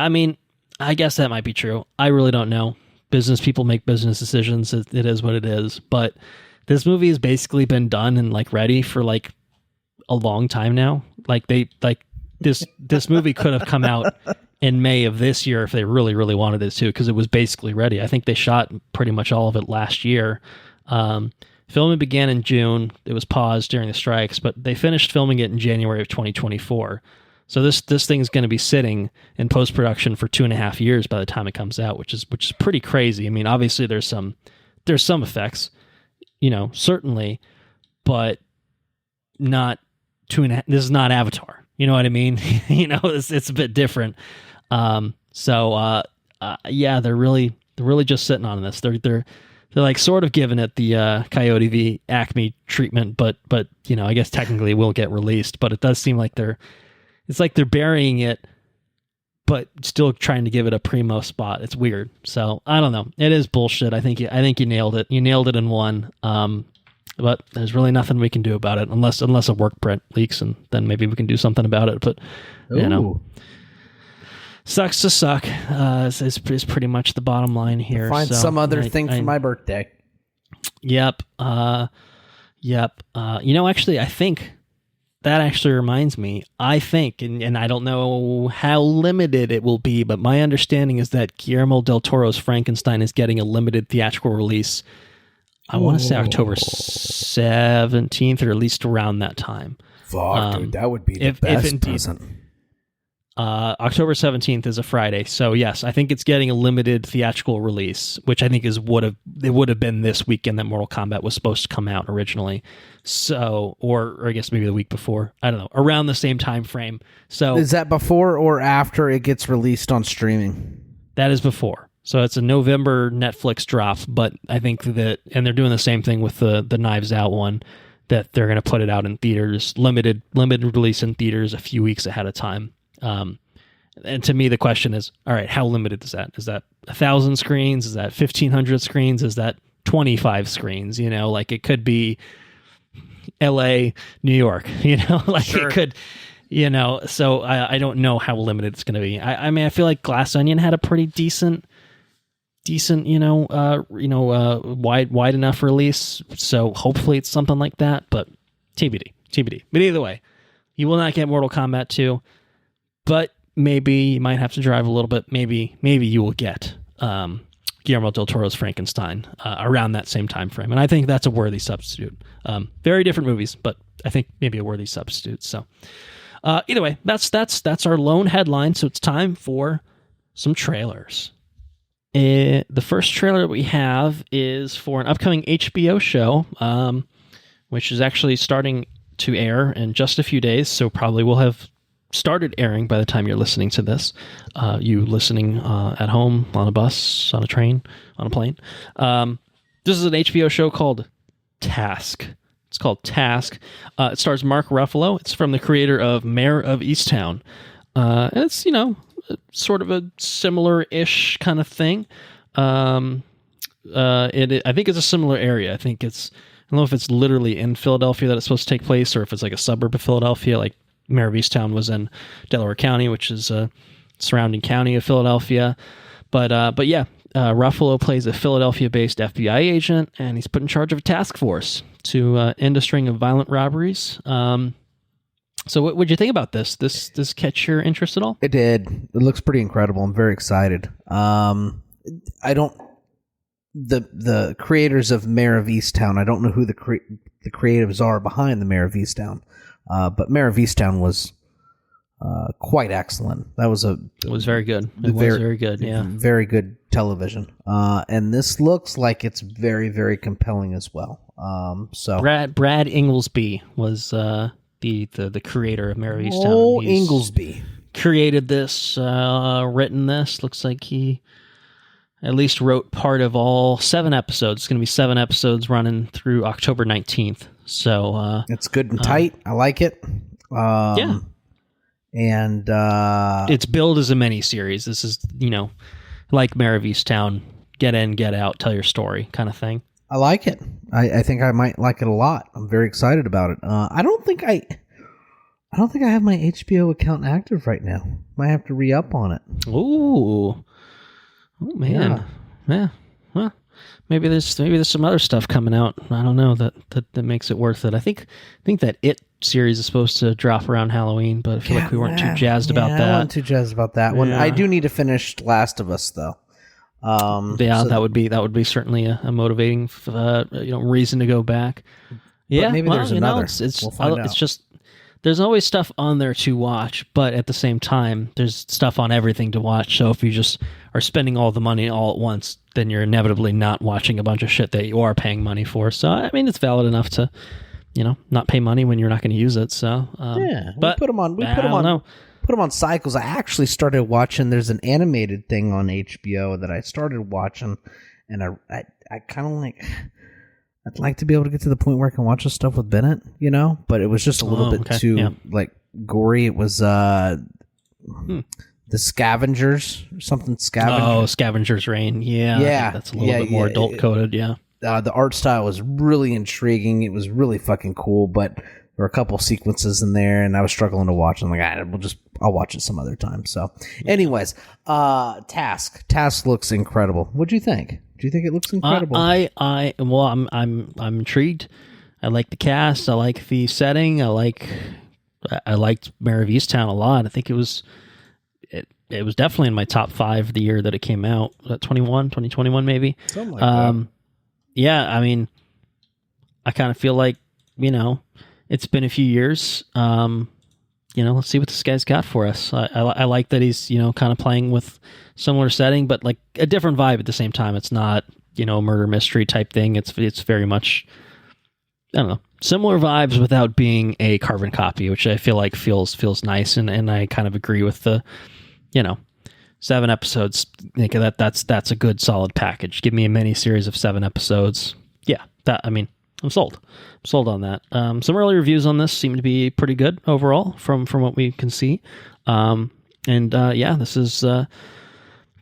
mean, I guess that might be true. I really don't know. Business people make business decisions. It is what it is. But this movie has basically been done and like ready for like a long time now. Like this movie could have come out in May of this year if they really, really wanted it to, because it was basically ready. I think they shot pretty much all of it last year. Filming began in June. It was paused during the strikes, but they finished filming it in January of 2024. So this thing's going to be sitting in post-production for 2.5 years by the time it comes out, which is pretty crazy. I mean, obviously there's some effects, certainly, but not 2.5. This is not Avatar. You know what I mean? It's a bit different. Yeah, they're really just sitting on this. They're like sort of giving it the Coyote v. Acme treatment, but I guess technically it will get released. But it does seem like it's like they're burying it, but still trying to give it a primo spot. It's weird. So I don't know. It is bullshit. I think you nailed it. You nailed it in one. But there's really nothing we can do about it unless a work print leaks, and then maybe we can do something about it. But sucks to suck. Is pretty much the bottom line here. Find some other thing for my birthday. Yep. Actually, I think that actually reminds me. I think, and I don't know how limited it will be, but my understanding is that Guillermo del Toro's Frankenstein is getting a limited theatrical release. I want to say October 17th, or at least around that time. Fuck, dude, that would be the best present. October 17th is a Friday, so yes, I think it's getting a limited theatrical release, which I think it would have been this weekend that Mortal Kombat was supposed to come out originally. So, or I guess maybe the week before. I don't know, around the same time frame. So, is that before or after it gets released on streaming? That is before. So it's a November Netflix drop, but I think that, and they're doing the same thing with the Knives Out one, that they're going to put it out in theaters, limited release in theaters a few weeks ahead of time. And to me, the question is, all right, how limited is that? Is that 1,000 screens? Is that 1,500 screens? Is that 25 screens? Like it could be LA, New York, Sure. It could, so I don't know how limited it's going to be. I mean, I feel like Glass Onion had a pretty decent, wide enough release. So hopefully it's something like that, but TBD. But either way, you will not get Mortal Kombat 2, but maybe you might have to drive a little bit. Maybe you will get Guillermo del Toro's Frankenstein around that same time frame, and I think that's a worthy substitute. Very different movies, but I think maybe a worthy substitute. So either way, that's our lone headline. So it's time for some trailers. The first trailer that we have is for an upcoming HBO show, which is actually starting to air in just a few days, so probably will have started airing by the time you're listening to this. You listening at home, on a bus, on a train, on a plane. This is an HBO show called Task. It's called Task. It stars Mark Ruffalo. It's from the creator of Mayor of Easttown. And it's, sort of a similar-ish kind of thing. I think it's a similar area. I don't know if it's literally in Philadelphia that it's supposed to take place, or if it's like a suburb of Philadelphia, like Mayor of Easttown was in Delaware County, which is a surrounding county of Philadelphia. But yeah, Ruffalo plays a Philadelphia-based FBI agent, and he's put in charge of a task force to end a string of violent robberies. So what would you think about this? This catch your interest at all? It did. It looks pretty incredible. I'm very excited. The creators of Mayor of Easttown, I don't know who the creatives are behind the Mayor of Easttown. But Mayor of Easttown was quite excellent. It was very good. It was very good, yeah. Very good television. And this looks like it's very, very compelling as well. So Brad Inglesby was the creator of Mayor of Easttown. He's Inglesby created this, written this. Looks like he at least wrote part of all 7 episodes. It's going to be 7 episodes running through October 19th. So it's good and tight. I like it. Yeah. And it's billed as a miniseries. This is, like Mayor of Easttown, get in, get out, tell your story kind of thing. I like it. I think I might like it a lot. I'm very excited about it. I don't think I have my HBO account active right now. Might have to re-up on it. Ooh. Oh man. Yeah. Well, maybe there's some other stuff coming out. I don't know that makes it worth it. I think that It series is supposed to drop around Halloween, but I feel like we weren't too jazzed about that. I wasn't too jazzed about that one. I do need to finish Last of Us though. That would be certainly a motivating reason to go back. Yeah, maybe there's another. We'll find out. It's just there's always stuff on there to watch, but at the same time, there's stuff on everything to watch. So if you just are spending all the money all at once, then you're inevitably not watching a bunch of shit that you are paying money for. So I mean, it's valid enough to not pay money when you're not going to use it. So but we put them on cycles. I actually started watching. There's an animated thing on HBO that I started watching, and I kind of like. I'd like to be able to get to the point where I can watch this stuff with Bennett, but it was just a little bit too like gory. It was the Scavengers or something. Scavenger's Reign. Yeah, I think that's a little bit more adult coded. Yeah. The art style was really intriguing. It was really fucking cool, but there were a couple sequences in there, and I was struggling to watch. I'm like, I'll watch it some other time. So, anyways, Task looks incredible. What'd you think? Do you think it looks incredible? I'm intrigued. I like the cast. I like the setting. I liked Mayor of Easttown a lot. I think it was definitely in my top 5 the year that it came out. 2021 maybe. Something like that. Yeah, I mean, I kind of feel like, it's been a few years. Let's see what this guy's got for us. I like that he's, kind of playing with similar setting, but like a different vibe at the same time. It's not, a murder mystery type thing. It's very much, I don't know, similar vibes without being a carbon copy, which I feel like feels nice. And I kind of agree with the, 7 episodes. I think that's a good solid package. Give me a mini series of 7 episodes. Yeah, I'm sold. I'm sold on that. Some early reviews on this seem to be pretty good overall from what we can see.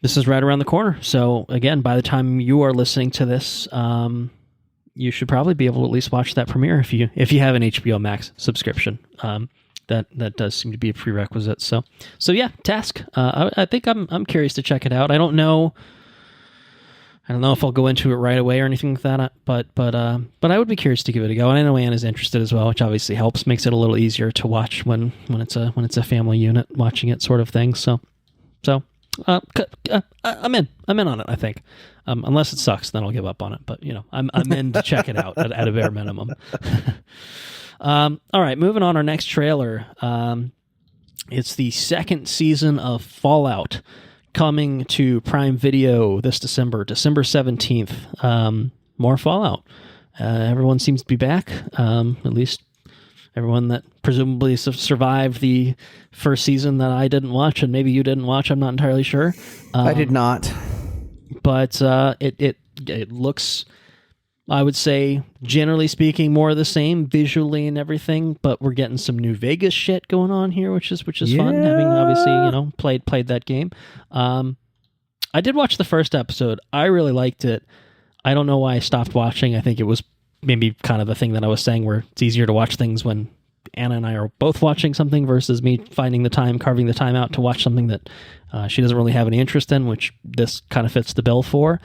This is right around the corner. So again, by the time you are listening to this, you should probably be able to at least watch that premiere if you have an HBO Max subscription. That does seem to be a prerequisite. So yeah, Task. I think I'm curious to check it out. I don't know if I'll go into it right away or anything like that, but I would be curious to give it a go. And I know Anna's interested as well, which obviously helps, makes it a little easier to watch when it's a family unit watching it, sort of thing. So I'm in on it. I think, unless it sucks, then I'll give up on it. But I'm in to check it out at a bare minimum. All right, moving on. Our next trailer. It's the 2nd season of Fallout, coming to Prime Video this December 17th. More Fallout. Everyone seems to be back. At least everyone that presumably survived the first season that I didn't watch, and maybe you didn't watch. I'm not entirely sure. I did not. But it looks, I would say, generally speaking, more of the same visually and everything. But we're getting some New Vegas shit going on here, which is fun. Having obviously played that game. I did watch the first episode. I really liked it. I don't know why I stopped watching. I think it was maybe kind of the thing that I was saying, where it's easier to watch things when Anna and I are both watching something versus me carving the time out to watch something that she doesn't really have any interest in, which this kind of fits the bill for.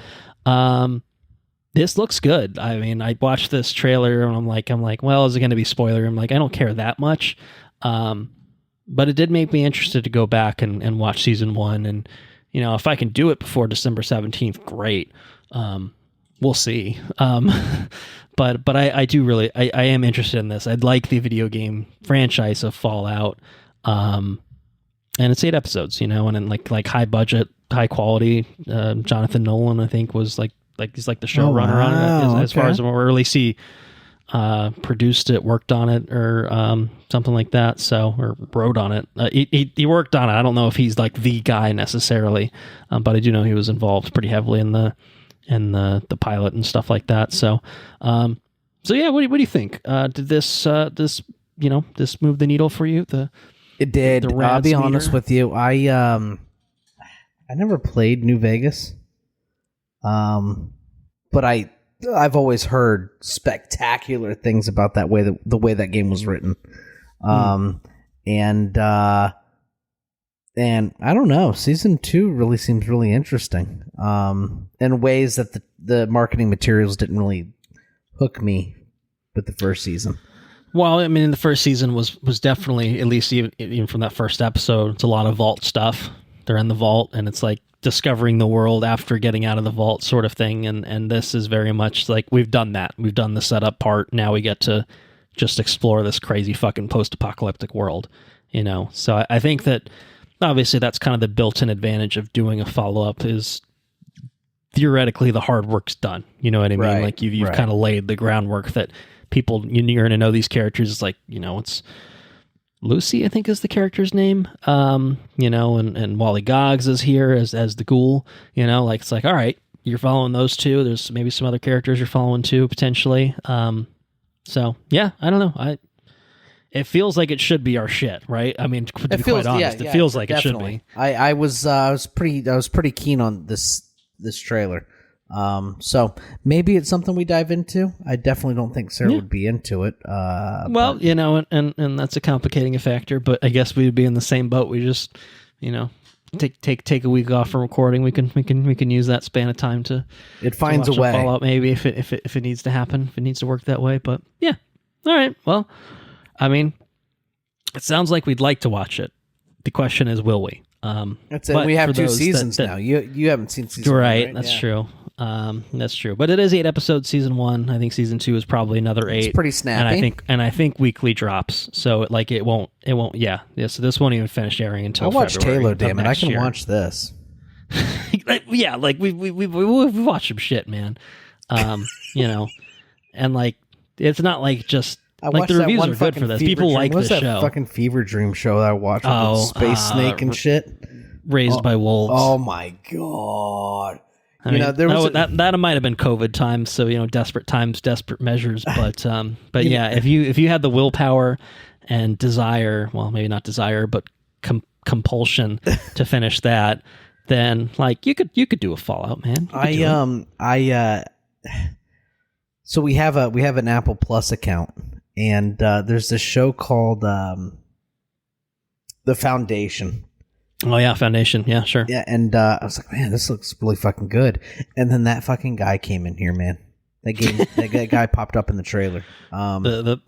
This looks good. I mean, I watched this trailer and I'm like, well, is it going to be spoiler? I'm like, I don't care that much. But it did make me interested to go back and watch season 1. And, if I can do it before December 17th, great. We'll see. But I do really, I am interested in this. I'd like the video game franchise of Fallout. And it's 8 episodes, and then like high budget, high quality. Jonathan Nolan, I think, was like he's like the showrunner on it, as far as we really see. Produced it, worked on it, or something like that. So, or wrote on it. He worked on it. I don't know if he's like the guy necessarily, but I do know he was involved pretty heavily in the pilot and stuff like that. So yeah, what do you think? Did this move the needle for you? It did. I'll be honest with you. I never played New Vegas. But I've always heard spectacular things about that way, the way that game was written. And I don't know, season 2 really seems really interesting. In ways that the marketing materials didn't really hook me with the first season. Well, I mean, the first season was definitely, at least even from that first episode, it's a lot of vault stuff. They're in the vault, and it's like discovering the world after getting out of the vault sort of thing. And this is very much like, we've done that. We've done the setup part. Now we get to just explore this crazy fucking post-apocalyptic world, you know? So I think that obviously that's kind of the built-in advantage of doing a follow-up is theoretically the hard work's done. You know what I mean? Right, Like you've kind of laid the groundwork that people, you're going to know these characters. It's like, you know, it's Lucy, I think is the character's name. You know, and Wally Goggs is here as the ghoul, you know, like, it's like, all right, you're following those two. There's maybe some other characters you're following too, potentially. So yeah, I don't know. It feels like it should be our shit, right? I mean, to be quite honest, it feels like definitely. It should be. I was pretty keen on this trailer. So maybe it's something we dive into. I definitely don't think Sarah would be into it. Well, you know, and that's a complicating factor, but I guess we'd be in the same boat. We just, you know, take a week off from recording. We can use that span of time to finds a way. Fallout maybe if it needs to happen, if it needs to work that way. But yeah, all right. Well, I mean, it sounds like we'd like to watch it. The question is, will we? That's it. We have 2 seasons now. You haven't seen season 1, right? That's true. That's true. But it is 8 episodes, season 1. I think season 2 is probably another 8. It's pretty snappy. And I think weekly drops. So it won't. Yeah. So this won't even finish airing until I watched February Halo, damn it. I can year. watch this. Yeah, like we watched some shit, man. You know, and like it's not like just like the reviews are good for this. People like this show. That fucking Fever Dream show that I watched with Space Snake and shit. Raised by Wolves. Oh my god. I mean, there was that might have been COVID times, so you know, desperate times, desperate measures. But yeah, if you had the willpower and desire, well, maybe not desire, but compulsion to finish that, then like you could do a Fallout, man. So we have an Apple Plus account, and there's this show called The Foundation. Oh yeah, Foundation. Yeah, sure. Yeah, and I was like, man, this looks really fucking good. And then that fucking guy came in here, man. That guy popped up in the trailer. The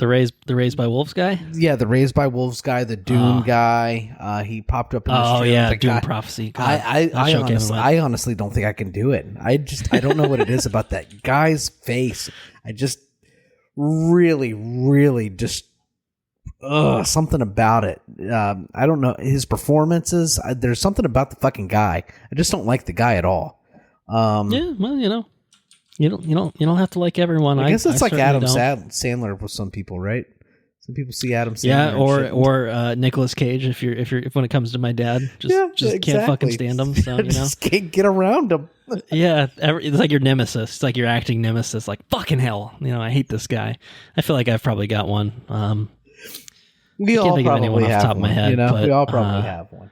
Raised by Wolves guy. Yeah, the Raised by Wolves guy, the Dune guy. He popped up in the trailer. Oh yeah, Dune Prophecy. God, I honestly don't think I can do it. I don't know what it is about that guy's face. I just really just. Something about it. I don't know his performances. There's something about the fucking guy. I just don't like the guy at all. Yeah, well, you know, you don't have to like everyone. I guess it's like Adam Sandler with some people, right? Some people see Adam Sandler. Yeah, or Nicolas Cage. If when it comes to my dad, just can't fucking stand him. So you know, just can't get around him. Yeah, it's like your nemesis. It's like your acting nemesis. Like fucking hell, you know, I hate this guy. I feel like I've probably got one. We all probably have top of my head, but, we all probably have one.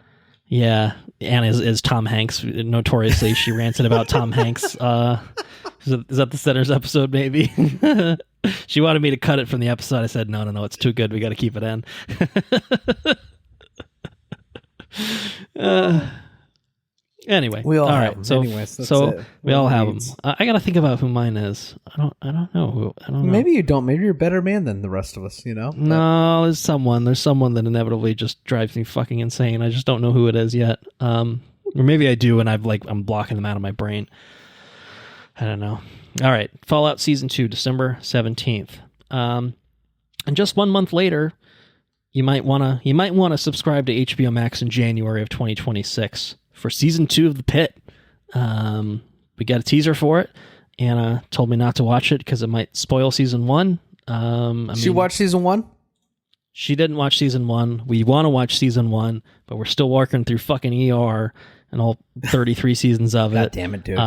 Yeah, and is Tom Hanks. Notoriously, she ranted about Tom Hanks. Is that the Center's episode, maybe? She wanted me to cut it from the episode. I said, no, it's too good. We got to keep it in. Anyway, we all all have right. them. So, anyways, we all have them. I got to think about who mine is. I don't know. Maybe you don't. Maybe you're a better man than the rest of us. You know. No, there's someone that inevitably just drives me fucking insane. I just don't know who it is yet. Or maybe I do, and I'm blocking them out of my brain. I don't know. All right, Fallout Season 2, December 17th. And just 1 month later, you might wanna subscribe to HBO Max in January of 2026 for Season 2 of The Pitt. We got a teaser for it. Anna told me not to watch it because it might spoil Season 1. She watched Season 1? She didn't watch Season 1. We want to watch Season 1, but we're still working through fucking ER and all 33 seasons of it. God damn it, dude.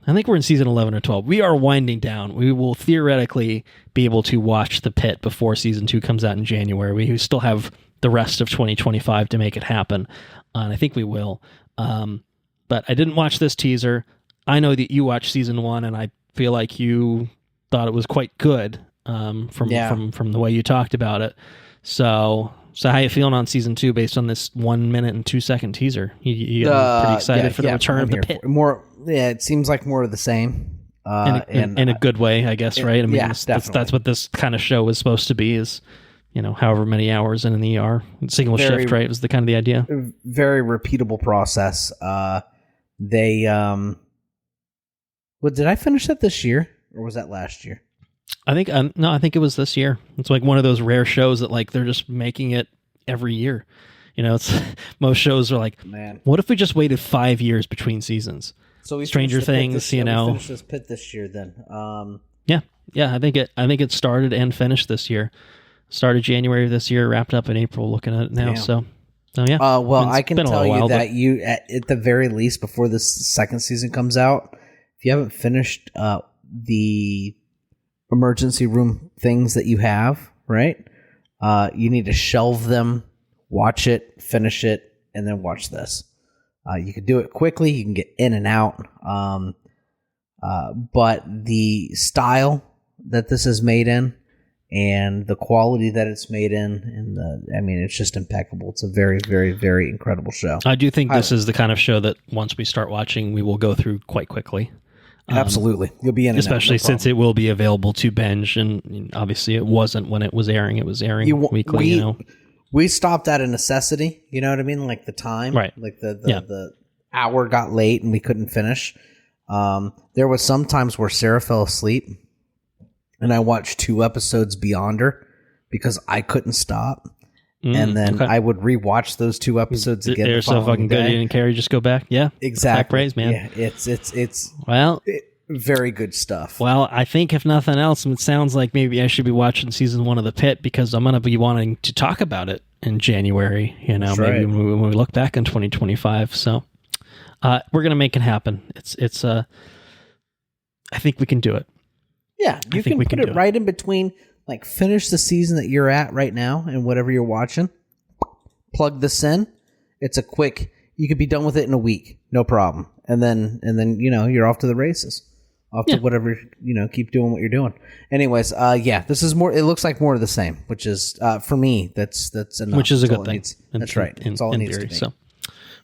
I think we're in season 11 or 12. We are winding down. We will theoretically be able to watch The Pitt before season 2 comes out in January. We still have the rest of 2025 to make it happen. And I think we will. But I didn't watch this teaser. I know that you watched season 1, and I feel like you thought it was quite good from the way you talked about it. So how you feeling on season 2 based on this 1 minute and 2 second teaser? You pretty excited for the return of The Pitt? It seems like more of the same. in a good way, I guess, right? I mean, that's what this kind of show is supposed to be, is, however many hours in an ER. Single shift, right, was the kind of the idea. Very repeatable process. Did I finish that this year, or was that last year? I think I think it was this year. It's like one of those rare shows that like they're just making it every year. It's most shows are like, man, what if we just waited 5 years between seasons? So we Stranger Things, we finished this Pitt this year then. Yeah. I think it started and finished this year. Started January of this year, wrapped up in April. Looking at it now, so yeah. Well, I can tell you that you at the very least before this second season comes out, if you haven't finished the emergency room things that you have, right? You need to shelve them, watch it, finish it, and then watch this. You can do it quickly. You can get in and out. But the style that this is made in and the quality that it's made in, it's just impeccable. It's a very, very, very incredible show. I do think this is the kind of show that once we start watching, we will go through quite quickly. Absolutely. You'll be in and especially out, no since it will be available to binge, and obviously it wasn't when it was airing. It was airing weekly, We stopped at a necessity, you know what I mean? Like the time, right? Like the hour got late and we couldn't finish. There was some times where Sarah fell asleep and I watched 2 episodes beyond her because I couldn't stop. And then I would rewatch those 2 episodes again. They're so fucking good. You didn't care. You just go back. Yeah, exactly. Praise, man. Yeah, it's very good stuff. Well, I think if nothing else, it sounds like maybe I should be watching season 1 of The Pitt because I'm going to be wanting to talk about it in January. That's maybe right. when we look back in 2025. So we're going to make it happen. It's I think we can do it. Yeah, you can put it right in between. Like, finish the season that you're at right now and whatever you're watching. Plug this in. It's a quick. You could be done with it in a week, no problem. And then you're off to the races, to whatever keep doing what you're doing. Anyways, this is more. It looks like more of the same, which is for me that's enough. Which is a good thing. That's right. That's all it needs to be. So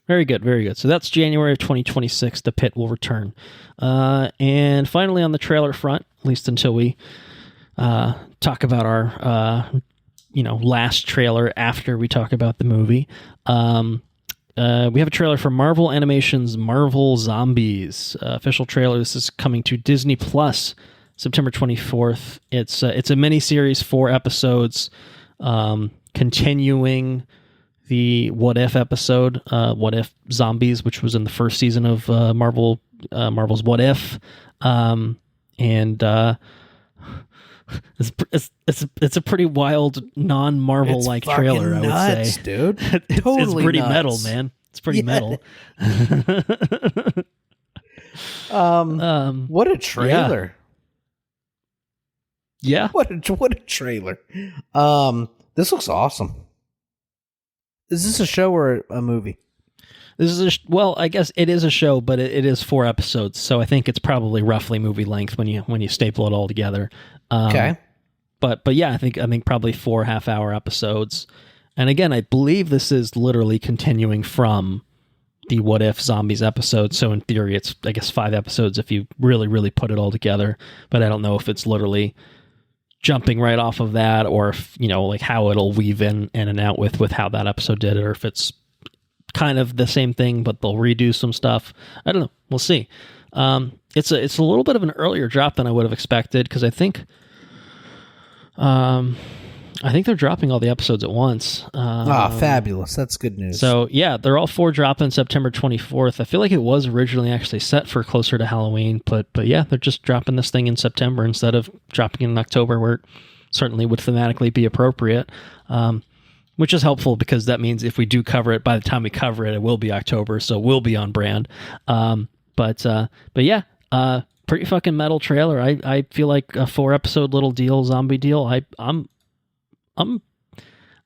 very good, very good. So that's January of 2026. The Pitt will return, and finally on the trailer front, at least until we talk about our last trailer after we talk about the movie. We have a trailer for Marvel Animation's Marvel Zombies. Official trailer. This is coming to Disney Plus September 24th. It's a mini-series, 4 episodes, continuing the What If episode, What If Zombies, which was in the first season of Marvel's What If. It's a pretty wild non-Marvel like trailer, I would say, dude. It's pretty nuts. Metal, man. It's pretty metal. What a trailer! Yeah. What a trailer! This looks awesome. Is this a show or a movie? This is I guess it is a show, but it is 4 episodes, so I think it's probably roughly movie length when you staple it all together. Okay. But yeah, I think probably 4 half-hour episodes. And again, I believe this is literally continuing from the What If Zombies episode. So in theory, it's, I guess, 5 episodes if you really, really put it all together. But I don't know if it's literally jumping right off of that, or if, like how it'll weave in and out with how that episode did it, or if it's kind of the same thing, but they'll redo some stuff. I don't know. We'll see. It's a little bit of an earlier drop than I would have expected, because I think they're dropping all the episodes at once. Fabulous. That's good news. So yeah, they're all 4 dropping September 24th. I feel like it was originally actually set for closer to Halloween, but yeah, they're just dropping this thing in September instead of dropping in October, where it certainly would thematically be appropriate. Which is helpful, because that means if we do cover it, by the time we cover it, it will be October, so we'll be on brand. But yeah, pretty fucking metal trailer. I feel like a 4-episode little deal, zombie deal. I'm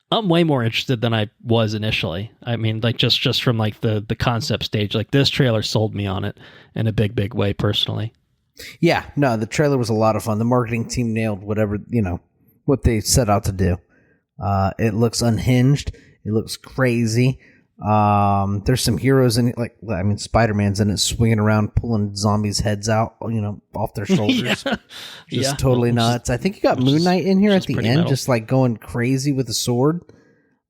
way more interested than I was initially. I mean, like just from like the concept stage, like this trailer sold me on it in a big way personally. Yeah, no, the trailer was a lot of fun. The marketing team nailed whatever, what they set out to do. It looks unhinged. It looks crazy. There's some heroes in it, Spider-Man's in it, swinging around, pulling zombies' heads out, off their shoulders. Just totally nuts. I think you got Moon Knight in here at the end, metal. Just like going crazy with a sword.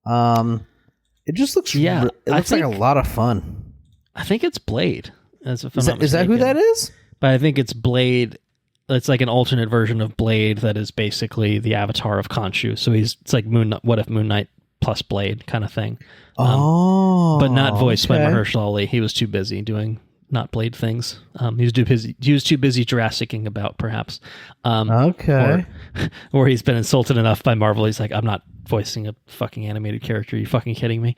It just looks, it looks like a lot of fun. I think it's Blade. Is that who that is? But I think it's Blade. It's like an alternate version of Blade that is basically the avatar of Khonshu. So it's like what if Moon Knight plus Blade kind of thing. But not voiced by Mahershala Ali. He was too busy doing not Blade things. He was too busy Jurassicing about, perhaps. Or he's been insulted enough by Marvel. He's like, I'm not voicing a fucking animated character. Are you fucking kidding me?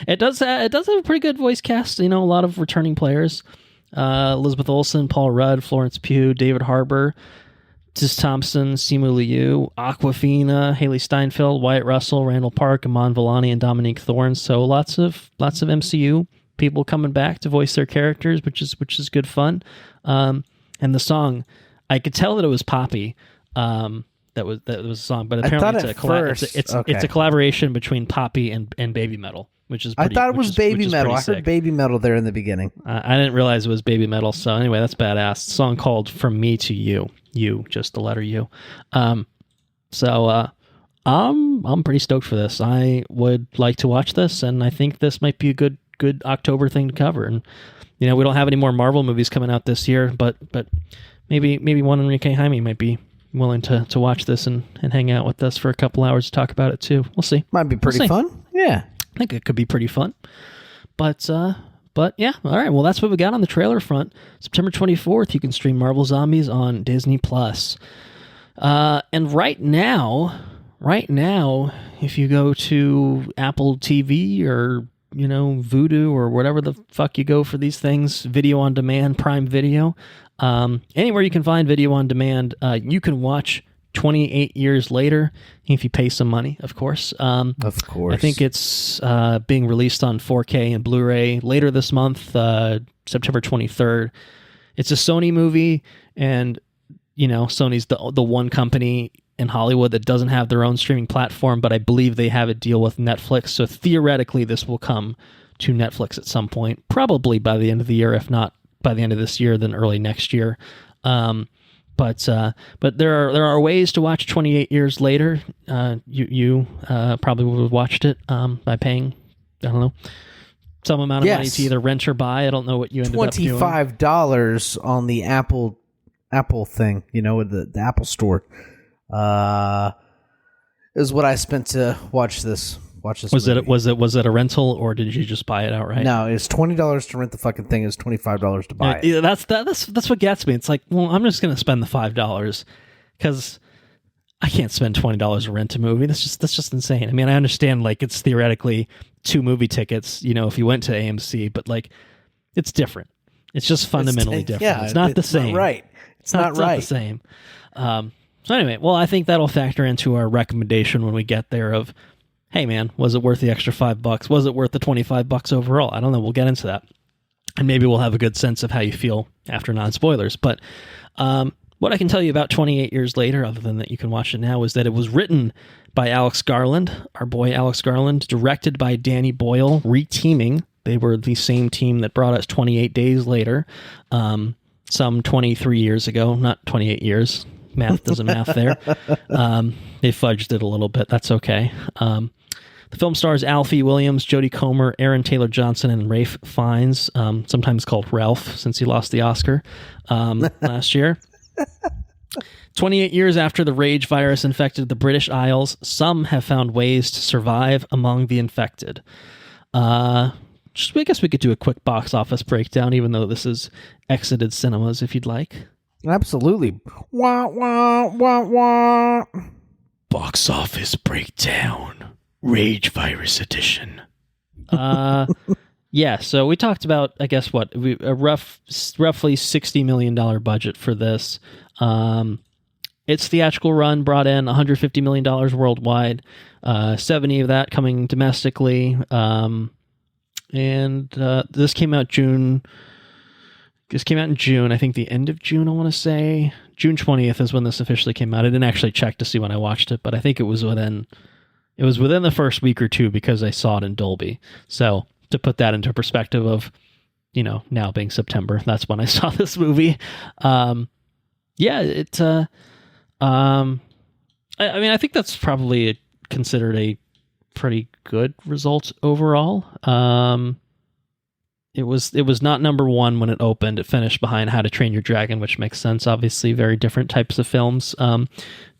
It does have a pretty good voice cast. A lot of returning players. Elizabeth Olsen, Paul Rudd, Florence Pugh, David Harbour, Tess Thompson, Simu Liu, Awkwafina, Haley Steinfeld, Wyatt Russell, Randall Park, Iman Vellani, and Dominique Thorne. So lots of MCU people coming back to voice their characters, which is good fun. And the song, I could tell that it was Poppy. That was a song, but apparently it's a collaboration between Poppy and Baby Metal, which is pretty, I thought it was Baby Metal. I heard Baby Metal there in the beginning. I didn't realize it was Baby Metal. So anyway, that's badass. Song called "From Me to You." You, just the letter U. I'm pretty stoked for this. I would like to watch this, and I think this might be a good October thing to cover. And we don't have any more Marvel movies coming out this year, but maybe one Enrique Jaime might be willing to watch this and hang out with us for a couple hours to talk about it too. We'll see. Might be pretty fun. Yeah, I think it could be pretty fun. But yeah, all right. Well, that's what we got on the trailer front. September 24th, you can stream Marvel Zombies on Disney Plus. And right now, if you go to Apple TV or Vudu or whatever the fuck you go for these things, video on demand, Prime Video, anywhere you can find video on demand, you can watch 28 Years Later, if you pay some money, of course. Of course. I think it's being released on 4K and Blu-ray later this month, September 23rd. It's a Sony movie, and Sony's the one company in Hollywood that doesn't have their own streaming platform, but I believe they have a deal with Netflix, so theoretically this will come to Netflix at some point, probably by the end of the year, if not by the end of this year, then early next year. But there are ways to watch 28 Years Later. You probably would have watched it by paying, I don't know, some amount of money to either rent or buy. I don't know what you ended up doing. $25 on the Apple thing, with the Apple Store, is what I spent to watch this. Was it a rental, or did you just buy it outright? No, it's $20 to rent the fucking thing. It's $25 to buy it. Yeah, that's what gets me. It's like, well, I'm just going to spend the $5 because I can't spend $20 to rent a movie. That's just insane. I mean, I understand like it's theoretically 2 movie tickets, if you went to AMC, but like it's different. It's just fundamentally different. Yeah, it's not the same. Not right. It's not the same. So anyway, well, I think that'll factor into our recommendation when we get there of, hey man, was it worth the extra $5? Was it worth the $25 overall? I don't know. We'll get into that. And maybe we'll have a good sense of how you feel after non-spoilers. But what I can tell you about 28 Years Later, other than that you can watch it now, is that it was written by Alex Garland, our boy Alex Garland, directed by Danny Boyle, reteaming. They were the same team that brought us 28 Days Later, some 23 years ago, not 28 years. Math doesn't math there. They fudged it a little bit. That's okay. The film stars Alfie Williams, Jodie Comer, Aaron Taylor Johnson, and Ralph Fiennes, sometimes called Ralph since he lost the Oscar last year. 28 years after the rage virus infected the British Isles, some have found ways to survive among the infected. I guess we could do a quick box office breakdown, even though this is exited cinemas, if you'd like. Absolutely. Wah, wah, wah, wah. Box office breakdown. Rage virus edition. Yeah, so we talked about, I guess, a roughly $60 million budget for this. Its theatrical run brought in $150 million worldwide, 70 of that coming domestically. And this came out June. This came out in June, I think the end of June, I want to say. June 20th is when this officially came out. I didn't actually check to see when I watched it, but I think it was within, It was within the first week or two because I saw it in Dolby. So to put that into perspective of, now being September, that's when I saw this movie. I think that's probably considered a pretty good result overall. It was not number one when it opened. It finished behind How to Train Your Dragon, which makes sense. Obviously, very different types of films,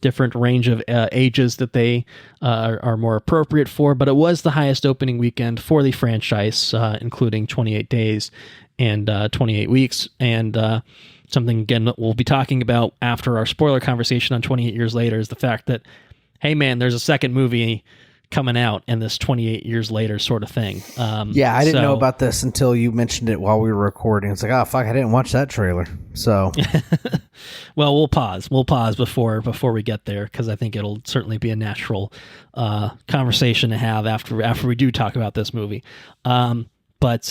different range of ages that they are more appropriate for. But it was the highest opening weekend for the franchise, including 28 days and 28 weeks. And something, again, that we'll be talking about after our spoiler conversation on 28 Years Later is the fact that, hey, man, there's a second movie coming out and this 28 years later sort of thing. I didn't know about this until you mentioned it while we were recording. It's like, oh, fuck, I didn't watch that trailer. So, well, we'll pause before we get there, because I think it'll certainly be a natural conversation to have after we do talk about this movie. But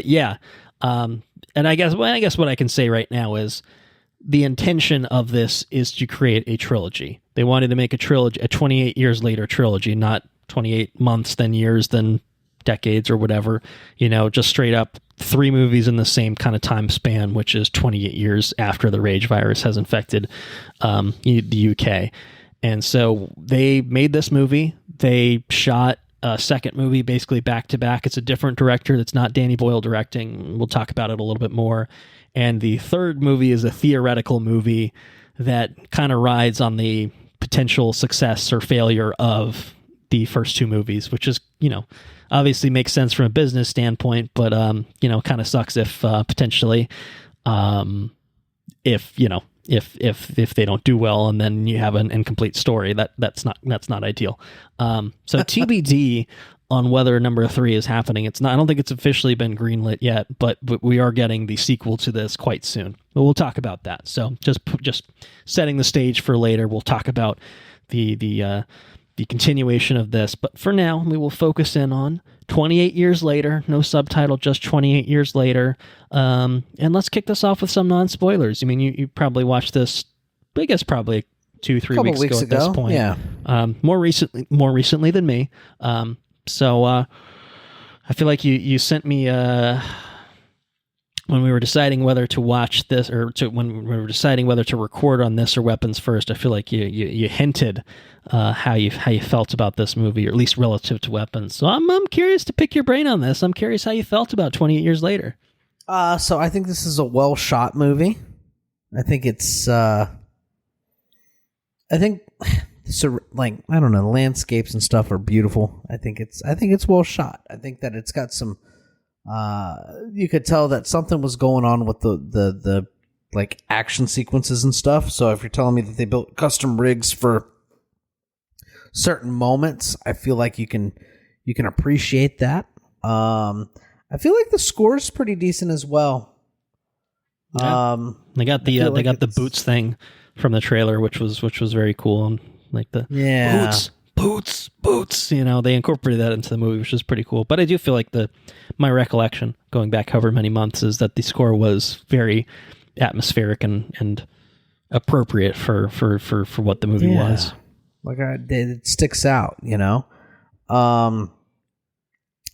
yeah. And I guess what I can say right now is the intention of this is to create a trilogy. They wanted to make a 28 years later trilogy, not 28 months, then years, then decades or whatever, just straight up 3 movies in the same kind of time span, which is 28 years after the rage virus has infected the UK. And so they made this movie. They shot a second movie basically back to back. It's a different director that's not Danny Boyle directing. We'll talk about it a little bit more. And the third movie is a theoretical movie that kind of rides on the potential success or failure of the first 2 movies, which is, obviously makes sense from a business standpoint, but, kind of sucks if potentially, if they don't do well and then you have an incomplete story, that's not ideal. So TBD on whether number 3 is happening. I don't think it's officially been greenlit yet, but we are getting the sequel to this quite soon. But we'll talk about that. So just setting the stage for later. We'll talk about the continuation of this. But for now, we will focus in on 28 years later. No subtitle, just 28 years later. And let's kick this off with some non-spoilers. I mean, you probably watched this, I guess, probably 2-3 weeks ago at this point. Yeah. More recently than me. So I feel like you sent me when we were deciding whether to watch this when we were deciding whether to record on this or Weapons First. I feel like you hinted how you felt about this movie, or at least relative to Weapons. So I'm curious to pick your brain on this. I'm curious how you felt about 28 Years Later. So I think this is a well shot movie. I think it's so, like, I don't know, the landscapes and stuff are beautiful. I think it's well shot. I think that it's got some, you could tell that something was going on with the like action sequences and stuff. So if you're telling me that they built custom rigs for certain moments, I feel like you can appreciate that. I feel like the score is pretty decent as well. Yeah. They got the boots thing from the trailer, which was very cool. And like the boots, they incorporated that into the movie, which is pretty cool. But I do feel like my recollection, going back however many months, is that the score was very atmospheric and appropriate for what the movie was. Like it sticks out,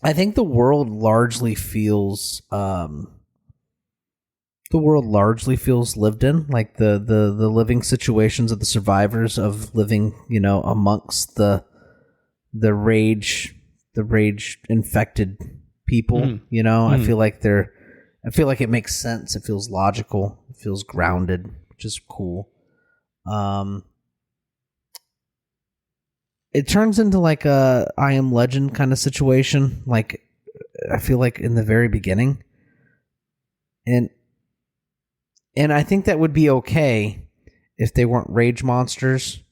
I think the world largely feels lived in, like the living situations of the survivors of living, amongst the rage infected people. I feel like it makes sense. It feels logical. It feels grounded, which is cool. It turns into like a I Am Legend kind of situation. Like, I feel like in the very beginning, and I think that would be okay if they weren't rage monsters.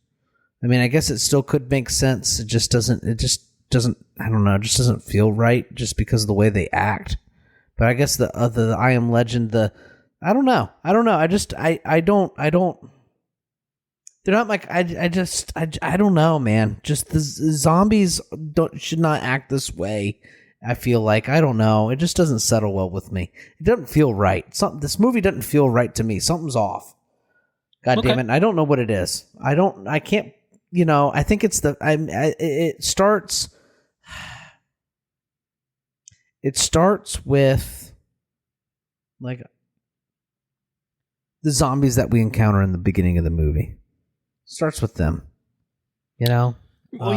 I mean, I guess it still could make sense. It just doesn't, I don't know, it just doesn't feel right just because of the way they act. But I guess the I Am Legend, I don't know. I don't, they're not like, I don't know, man. Just the zombies should not act this way. I feel like, I don't know. It just doesn't settle well with me. It doesn't feel right. This movie doesn't feel right to me. Something's off. God damn it. I don't know what it is. I can't, I think it's it starts. It starts with like the zombies that we encounter in the beginning of the movie. Starts with them, Well,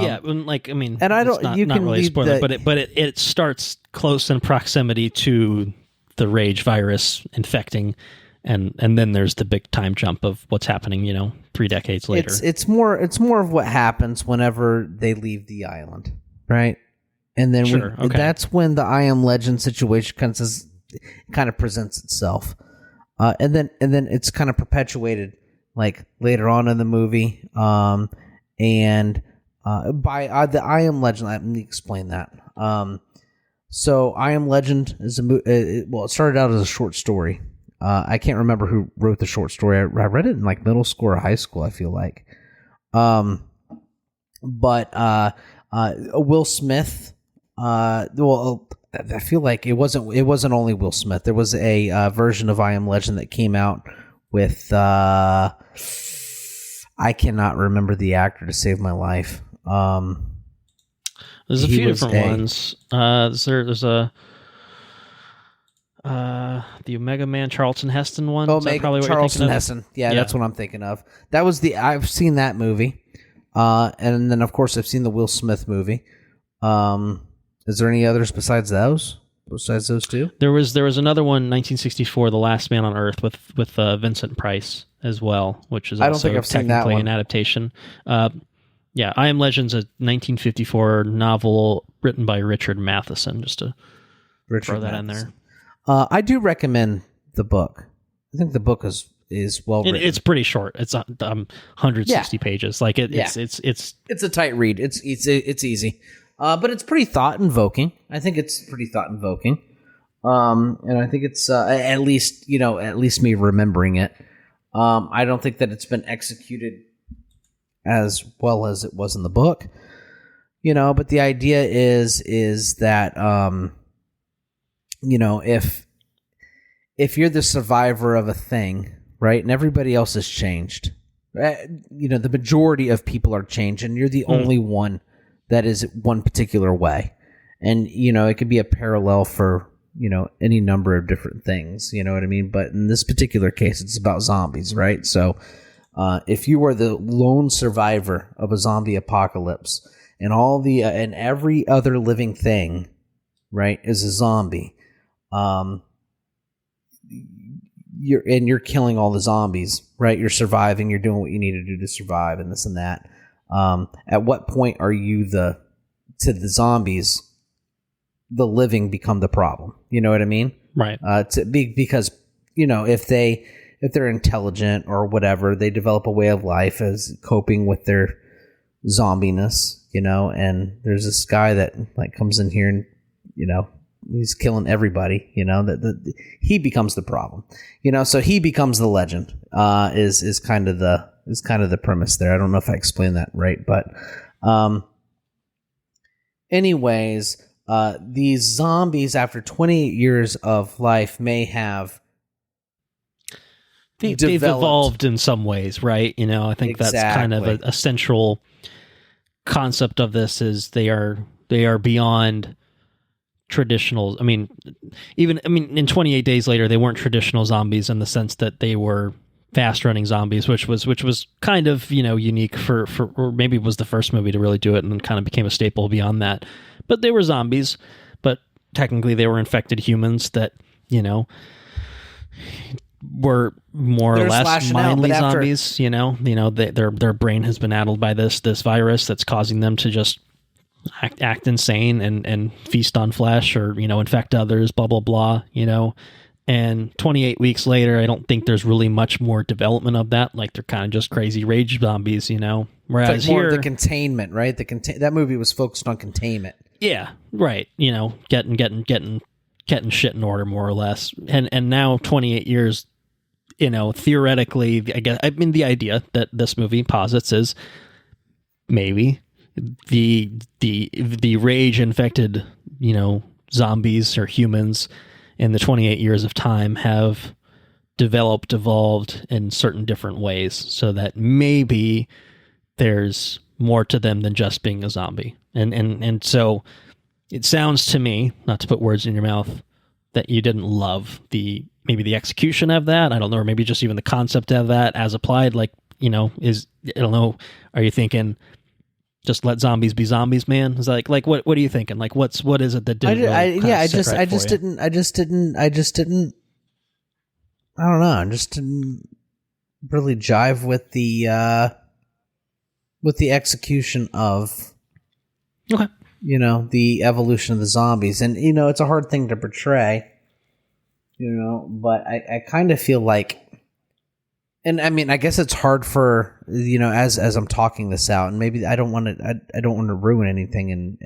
yeah, and I don't. You not can really leave spoiler, but it starts close in proximity to the rage virus infecting, and then there's the big time jump of what's happening. 3 decades later. It's more of what happens whenever they leave the island, right? And then that's when the I Am Legend situation kind of presents itself, and then it's kind of perpetuated like later on in the movie, and by the I Am Legend. Let me explain that. So I Am Legend is it started out as a short story. I can't remember who wrote the short story. I read it in like middle school or high school, I feel like. But Will Smith. I feel like it wasn't only Will Smith. There was a version of I Am Legend that came out with I cannot remember the actor to save my life. There's a few different ones. There's a the Omega Man Charlton Heston one. Oh, Charlton Heston. Yeah, that's what I'm thinking of. That was I've seen that movie, and then of course I've seen the Will Smith movie. Is there any others besides those? Besides those two? There was another one, 1964, The Last Man on Earth, with Vincent Price as well, which is also technically an adaptation. I Am Legend's a 1954 novel written by Richard Matheson. Just to throw that in there. I do recommend the book. I think the book is well written. It's pretty short. It's 160 pages. Like it's a tight read. It's easy. But it's pretty thought-invoking. I think it's pretty thought-invoking. And I think it's at least me remembering it. I don't think that it's been executed as well as it was in the book. But the idea is that if you're the survivor of a thing, right, and everybody else has changed, the majority of people are changed, and you're the only one that is one particular way. And, it could be a parallel for, any number of different things, you know what I mean? But in this particular case, it's about zombies, right? So if you are the lone survivor of a zombie apocalypse and and every other living thing, right, is a zombie, you're killing all the zombies, right? You're surviving, you're doing what you need to do to survive and this and that. At what point are you to the zombies, the living become the problem? You know what I mean? Right. Because if they're intelligent or whatever, they develop a way of life as coping with their zombiness. And there's this guy that like comes in here and he's killing everybody. He becomes the problem. So he becomes the legend. Is kind of the premise there. I don't know if I explained that right, but anyways, these zombies after 28 years of life may have they've evolved in some ways, right? I think that's kind of a central concept of this is they are beyond traditional. In 28 days later, they weren't traditional zombies in the sense that they were fast-running zombies, which was kind of unique for or maybe it was the first movie to really do it, and then kind of became a staple beyond that. But they were zombies, but technically they were infected humans that were more or less mildly zombies. Their brain has been addled by this virus that's causing them to just act insane and feast on flesh or infect others. Blah blah blah. And 28 weeks later, I don't think there's really much more development of that. Like, they're kind of just crazy rage zombies, Whereas it's like more of the containment, right? That movie was focused on containment. Yeah, right. Getting shit in order, more or less. And now 28 years, theoretically, the idea that this movie posits is maybe the rage infected, zombies or humans in the 28 years of time have evolved in certain different ways, so that maybe there's more to them than just being a zombie. And so it sounds to me, not to put words in your mouth, that you didn't love maybe the execution of that. I don't know, or maybe just even the concept of that as applied. Like, I don't know. Are you thinking just let zombies be zombies, man? Is like what are you thinking? Like what is it that didn't? I just didn't. I just didn't. I don't know. I just didn't really jive with the execution of the evolution of the zombies. And it's a hard thing to portray, but I kind of feel like, and I mean, I guess it's hard for as I'm talking this out, and maybe I don't want to ruin anything and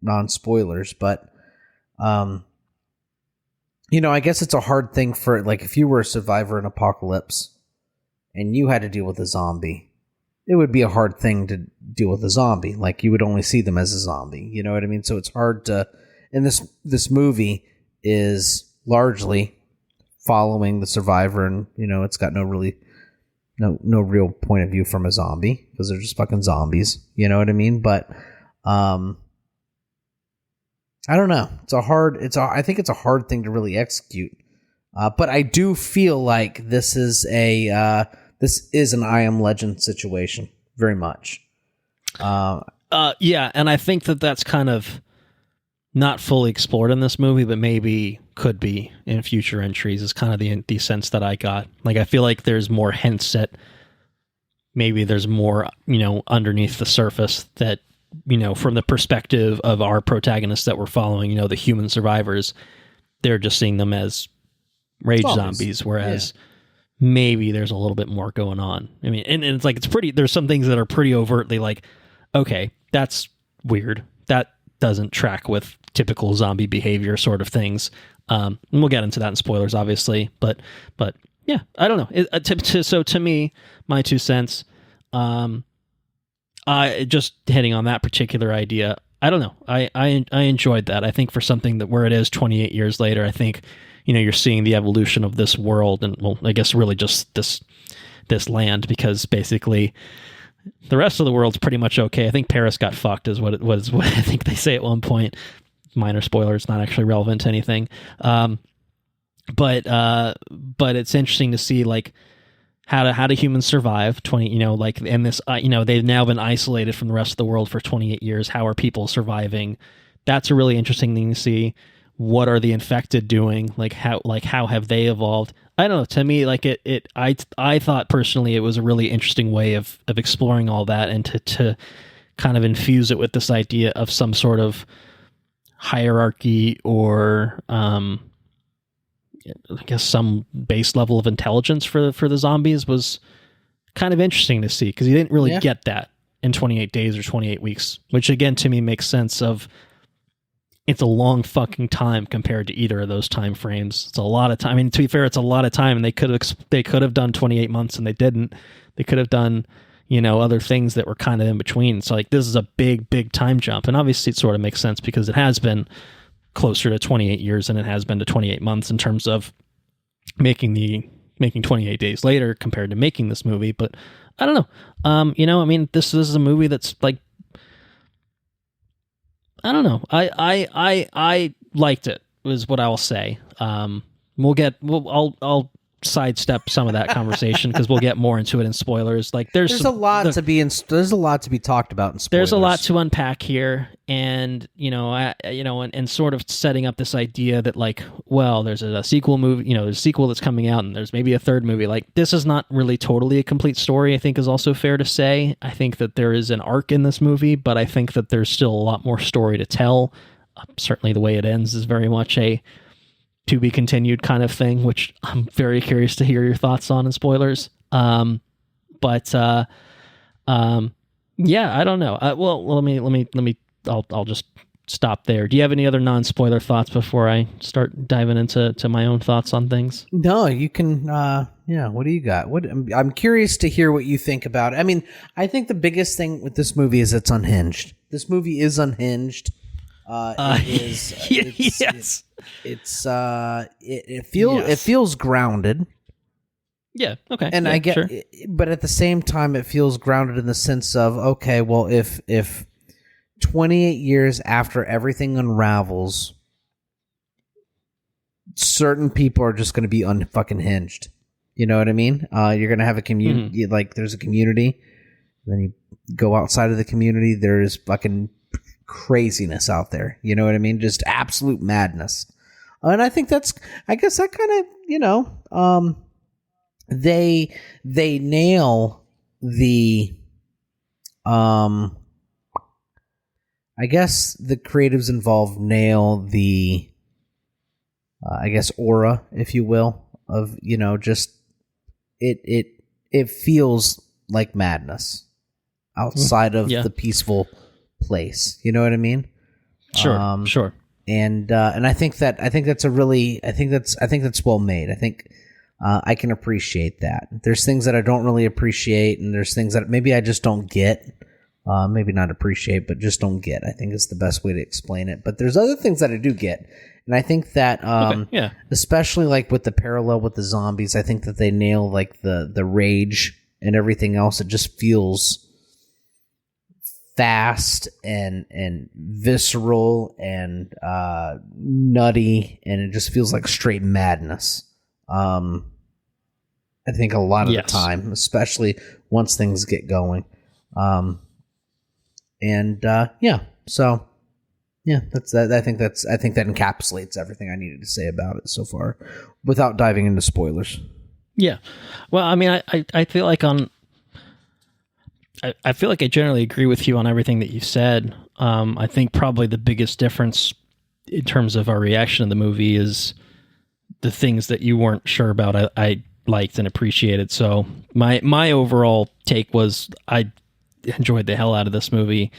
non-spoilers, but I guess it's a hard thing for, like, if you were a survivor in apocalypse and you had to deal with a zombie, it would be a hard thing to deal with a zombie. Like, you would only see them as a zombie. You know what I mean? So it's hard to... And this movie is largely following the survivor, and, it's got no real point of view from a zombie, because they're just fucking zombies. You know what I mean? But, I don't know. I think it's a hard thing to really execute. But I do feel like this is an I Am Legend situation, very much. Yeah, and I think that's kind of not fully explored in this movie, but maybe could be in future entries, is kind of the sense that I got. Like, I feel like there's more hints that maybe there's more, underneath the surface that, from the perspective of our protagonists that we're following, the human survivors, they're just seeing them as rage zombies, whereas maybe there's a little bit more going on. I mean, and it's like, there's some things that are pretty overtly like, okay, that's weird. That doesn't track with typical zombie behavior sort of things. And we'll get into that in spoilers, obviously, but yeah, I don't know. So to me, my 2 cents, I just hitting on that particular idea, I don't know. I enjoyed that. I think for something that where it is 28 years later, I think, you're seeing the evolution of this world, and, well, I guess really just this land, because basically the rest of the world's pretty much okay. I think Paris got fucked is what it was. What I think they say at one point. Minor spoilers, not actually relevant to anything. But it's interesting to see, like, how do humans survive 20, and this, they've now been isolated from the rest of the world for 28 years. How are people surviving? That's a really interesting thing to see. What are the infected doing? How have they evolved? I don't know. To me, like I thought personally it was a really interesting way of exploring all that, and to kind of infuse it with this idea of some sort of hierarchy, or I guess some base level of intelligence for the zombies, was kind of interesting to see, because you didn't really get that in 28 days or 28 weeks, which again to me makes sense of, it's a long fucking time compared to either of those time frames. It's a lot of time. I mean, to be fair, it's a lot of time, and they could have done 28 months and they didn't. They could have done, other things that were kind of in between. So, like, this is a big time jump, and obviously it sort of makes sense because it has been closer to 28 years than it has been to 28 months in terms of making 28 days later compared to making this movie. But I don't know. I mean, this is a movie that's like, I don't know. I liked it, is what I will say. I'll sidestep some of that conversation because we'll get more into it in spoilers. Like, there's a lot to be talked about in spoilers. There's a lot to unpack here, and and sort of setting up this idea that, like, well, there's a sequel movie, there's a sequel that's coming out, and there's maybe a third movie. Like, this is not really totally a complete story, I think is also fair to say. I think that there is an arc in this movie, but I think that there's still a lot more story to tell. Certainly the way it ends is very much a to be continued kind of thing, which I'm very curious to hear your thoughts on in spoilers. Yeah, I don't know. I'll just stop there. Do you have any other non-spoiler thoughts before I start diving into my own thoughts on things? No, you can. What do you got? I'm curious to hear what you think about it. I mean, I think the biggest thing with this movie is it's unhinged. This movie is unhinged. It feels grounded. Yeah. Okay. And yeah, I get, sure. but at the same time, it feels grounded in the sense of, okay, well, if 28 years after everything unravels, certain people are just going to be unfucking hinged. You know what I mean? You're going to have a community, like there's a community, then you go outside of the community, there's fucking craziness out there. You know what I mean? Just absolute madness. And I think I guess that kind of, they nail the, I guess the creatives involved nail the, I guess, aura, if you will, of, just it feels like madness outside of the peaceful place. You know what I mean? Sure. Sure. And I think that's well made. I think I can appreciate that. There's things that I don't really appreciate, and there's things that maybe I just don't get. Maybe not appreciate, but just don't get. I think it's the best way to explain it. But there's other things that I do get. And I think that, especially like with the parallel with the zombies, I think that they nail like the rage and everything else. It just feels fast and visceral and nutty, and it just feels like straight madness. I think a lot of the time, especially once things get going. So yeah, that's that. I think that encapsulates everything I needed to say about it so far, without diving into spoilers. Yeah, well, I mean, I feel like I feel like I generally agree with you on everything that you said. I think probably the biggest difference in terms of our reaction to the movie is the things that you weren't sure about. I liked and appreciated. So my overall take was I enjoyed the hell out of this movie.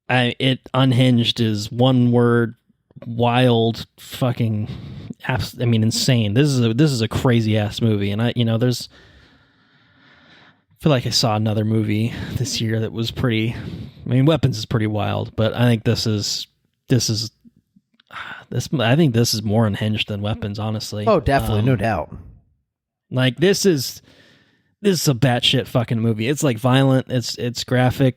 It unhinged is one word, wild, fucking, insane. This is a crazy ass movie, and I feel like I saw another movie this year that was pretty. Weapons is pretty wild, but I think this is. I think this is more unhinged than Weapons, honestly. Oh, definitely, no doubt. Like this is a batshit fucking movie. It's like violent. It's graphic.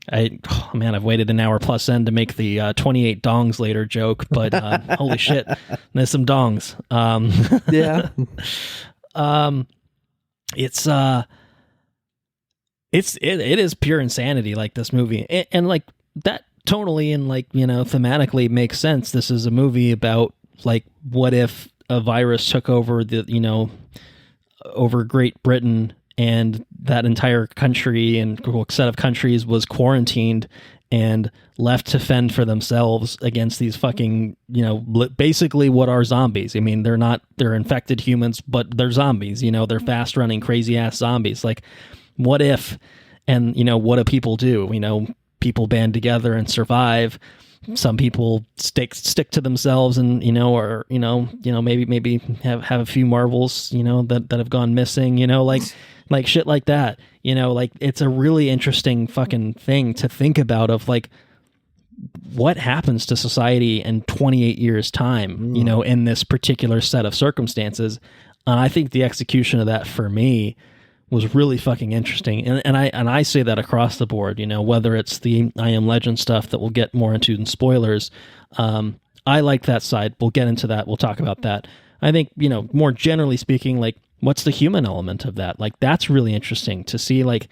I've waited an hour plus in to make the 28 dongs later joke, but holy shit, there's some dongs. Yeah. It is pure insanity, like this movie, and like that tonally and like thematically makes sense. This is a movie about like what if a virus took over over Great Britain, and that entire country and set of countries was quarantined and left to fend for themselves against these fucking, basically what are zombies. They're infected humans, but they're zombies, they're fast running, crazy ass zombies. Like what if, and what do people do? People band together and survive. Some people stick to themselves and, maybe have a few marbles, that have gone missing, like shit like that, like it's a really interesting fucking thing to think about of like, what happens to society in 28 years time, in this particular set of circumstances. I think the execution of that for me was really fucking interesting. And I say that across the board, whether it's the I Am Legend stuff that we'll get more into in spoilers. I like that side. We'll get into that. We'll talk about that. I think, more generally speaking, like what's the human element of that? Like that's really interesting to see, like,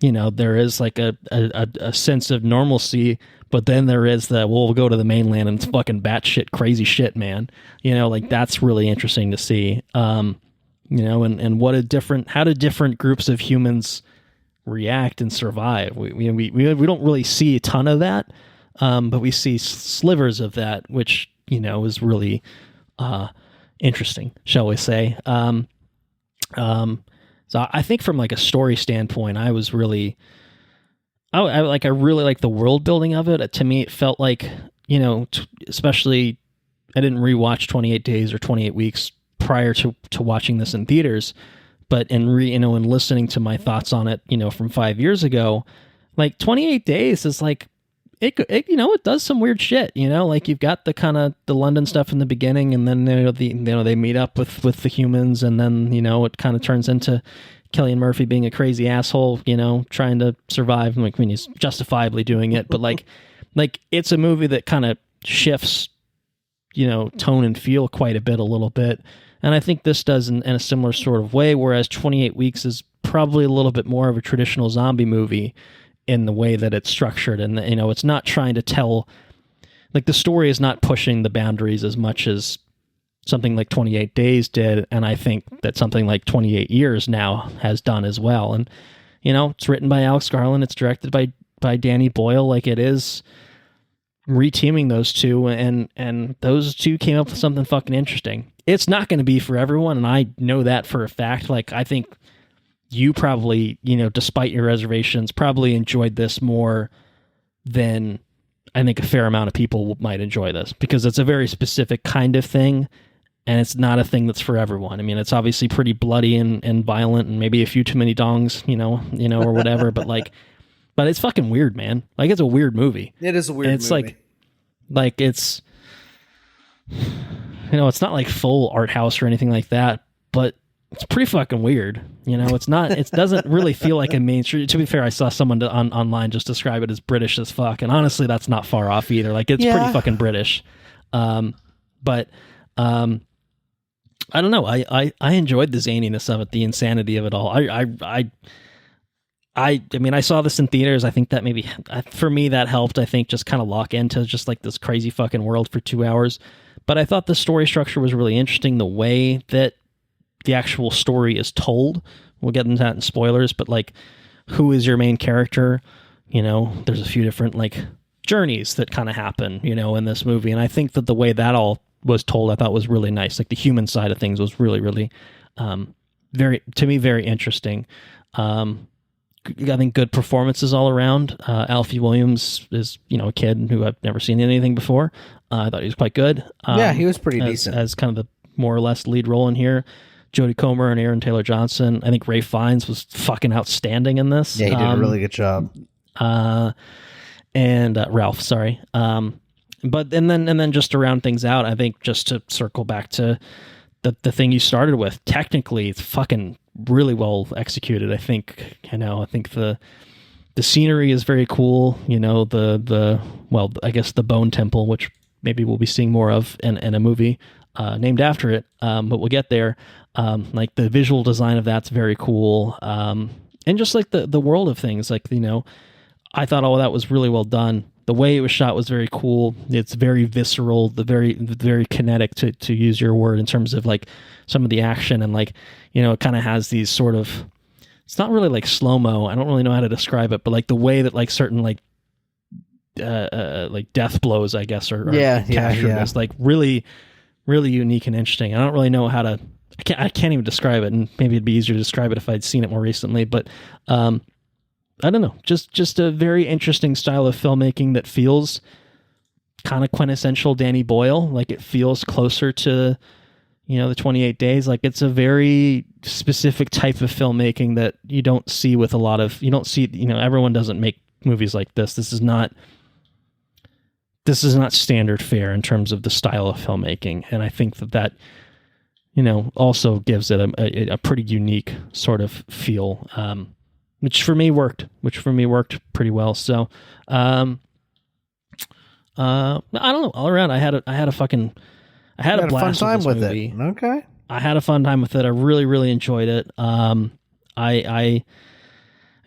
there is like a sense of normalcy, but then there is we'll go to the mainland and it's fucking batshit crazy shit, man. Like that's really interesting to see. And how do different groups of humans react and survive? We don't really see a ton of that, but we see slivers of that, which is really interesting, shall we say? So I think from like a story standpoint, I was really, I really like the world building of it. To me, it felt like especially I didn't rewatch 28 Days or 28 Weeks prior to watching this in theaters, but in listening to my thoughts on it, from 5 years ago, like 28 Days is like, it does some weird shit, like you've got the kind of the London stuff in the beginning, and then they meet up with the humans, and then it kind of turns into Cillian Murphy being a crazy asshole, trying to survive. I mean, he's justifiably doing it, but like it's a movie that kind of shifts, tone and feel quite a little bit. And I think this does in a similar sort of way, whereas 28 Weeks is probably a little bit more of a traditional zombie movie in the way that it's structured. And, it's not trying to tell, like, the story is not pushing the boundaries as much as something like 28 Days did. And I think that something like 28 Years now has done as well. And, it's written by Alex Garland. It's directed by Danny Boyle. Like, it is reteaming those two, and those two came up with something fucking interesting. It's not going to be for everyone, and I know that for a fact. Like, I think you probably, despite your reservations, probably enjoyed this more than I think a fair amount of people might enjoy this, because it's a very specific kind of thing, and it's not a thing that's for everyone. I mean, it's obviously pretty bloody and violent, and maybe a few too many dongs, or whatever, but it's fucking weird, man. Like, it's a weird movie. It is a weird movie. It's like it's, it's not like full art house or anything like that, but it's pretty fucking weird. It's not, it doesn't really feel like a mainstream. To be fair, I saw someone online just describe it as British as fuck. And honestly, that's not far off either. Like, it's pretty fucking British. But I don't know. I enjoyed the zaniness of it, the insanity of it all. I mean, I saw this in theaters. I think that maybe, for me, that helped, I think, just kind of lock into just like this crazy fucking world for 2 hours. But I thought the story structure was really interesting, the way that the actual story is told. We'll get into that in spoilers, but like, who is your main character? There's a few different like journeys that kind of happen, in this movie. And I think that the way that all was told, I thought was really nice. Like, the human side of things was really, really, very interesting. I think good performances all around. Alfie Williams is, a kid who I've never seen anything before. I thought he was quite good. Yeah, he was pretty decent. As kind of the more or less lead role in here. Jodie Comer and Aaron Taylor Johnson. I think Ray Fiennes was fucking outstanding in this. Yeah, he did a really good job. And Ralph, sorry. But and then just to round things out, I think, just to circle back to the thing you started with, technically it's fucking really well executed. I think, I think the scenery is very cool. I guess the Bone Temple, which maybe we'll be seeing more of in a movie named after it. But we'll get there. Like, the visual design of that's very cool. And just like the world of things, like, I thought all of that was really well done. The way it was shot was very cool. It's very visceral, very kinetic, to use your word, in terms of like some of the action, and like, it kind of has these sort of, it's not really like slow-mo. I don't really know how to describe it, but like the way that like certain like death blows, I guess, are captured as like really, really unique and interesting. I don't really know how to, I can't even describe it, and maybe it'd be easier to describe it if I'd seen it more recently, but I don't know, just a very interesting style of filmmaking that feels kind of quintessential Danny Boyle. Like, it feels closer to, the 28 Days. Like, it's a very specific type of filmmaking that you don't see with a lot of, everyone doesn't make movies like this. This is not standard fare in terms of the style of filmmaking. And I think that also gives it a pretty unique sort of feel, which for me worked pretty well. So, I don't know. All around, I had a blast fun time with movie. it. Okay. I had a fun time with it. I really, really enjoyed it. I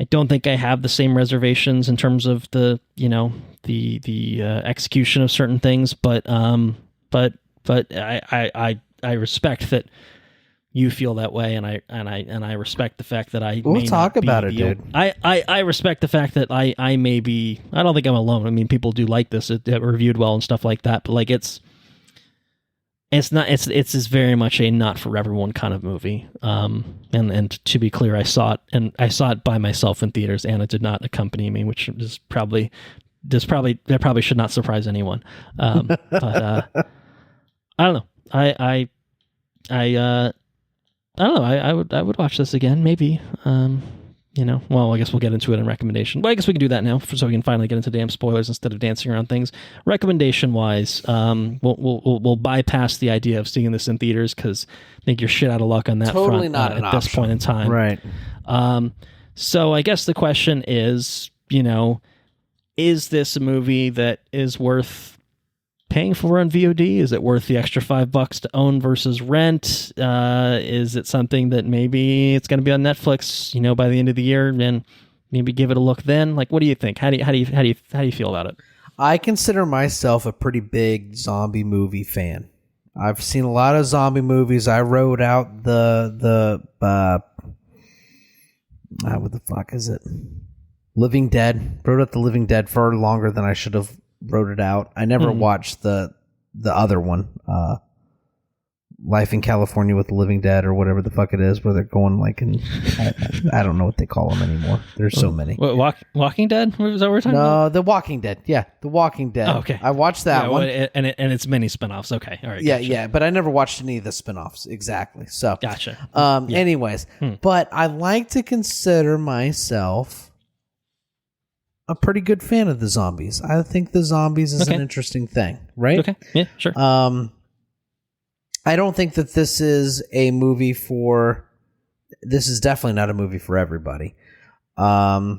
don't think I have the same reservations in terms of the execution of certain things, but I respect that you feel that way, and I respect the fact that I. We'll talk about it, dude. I respect the fact that I may be. I don't think I'm alone. I mean, people do like this. It reviewed well and stuff like that. But like, it's very much a not for everyone kind of movie. And to be clear, I saw it by myself in theaters. Anna did not accompany me, which is probably should not surprise anyone. But I don't know. I don't know. I would watch this again, maybe. Well, I guess we'll get into it in recommendation. Well, I guess we can do that now, so we can finally get into damn spoilers instead of dancing around things. Recommendation wise, we'll bypass the idea of seeing this in theaters because I think you're shit out of luck on that totally front not at this point in time. Right. So I guess the question is, is this a movie that is worth paying for on VOD? Is it worth the extra $5 to own versus rent? Is it something that maybe it's going to be on Netflix, by the end of the year, and maybe give it a look then? Like, what do you think? How do you feel about it? I consider myself a pretty big zombie movie fan. I've seen a lot of zombie movies. I wrote out the what the fuck is it? Living Dead. Wrote out the Living Dead far longer than I should have wrote it out. I never watched the other one, Life in California with the Living Dead or whatever the fuck it is, where they're going like in I don't know what they call them anymore. There's so many. What, Walking Dead? Is that what we're talking about? No, The Walking Dead. Yeah, The Walking Dead. Oh, okay. I watched that one. And it's many spinoffs. Okay, all right. Yeah, gotcha. yeah, but I never watched any of the spinoffs exactly. So Gotcha. Anyways, but I like to consider myself a pretty good fan of the zombies. I think the zombies is an interesting thing, right? Okay. Yeah, sure. I don't think that this is a movie for... This is definitely not a movie for everybody. I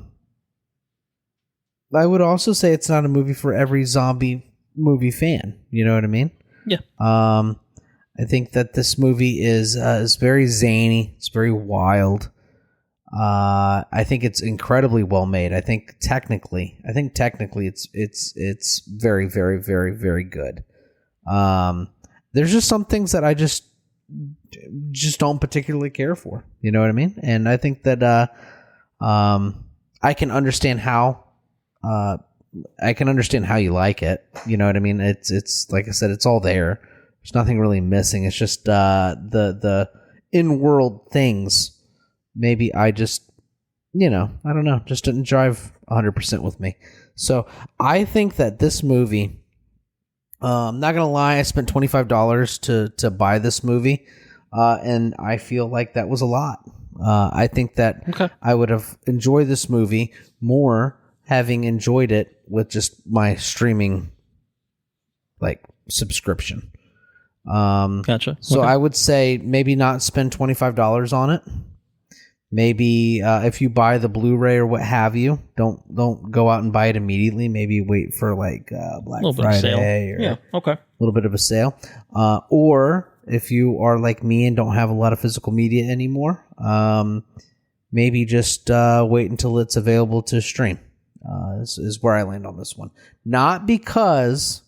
would also say it's not a movie for every zombie movie fan. You know what I mean? Yeah. I think that this movie is very zany. It's very wild. I think it's incredibly well made. I think technically it's very, very, very, very good. There's just some things that I just don't particularly care for. You know what I mean? And I think that I can understand how you like it. You know what I mean? It's like I said, it's all there. There's nothing really missing. It's just the in-world things. Maybe I just, I don't know, just didn't drive 100% with me. So I think that this movie, I'm not going to lie, I spent $25 to buy this movie, and I feel like that was a lot. I think that I would have enjoyed this movie more having enjoyed it with just my streaming subscription. Gotcha. So I would say maybe not spend $25 on it. Maybe if you buy the Blu-ray or what have you, don't go out and buy it immediately. Maybe wait for Black Friday or a little bit of a sale. Or if you are like me and don't have a lot of physical media anymore, maybe just wait until it's available to stream. Is where I land on this one. Not because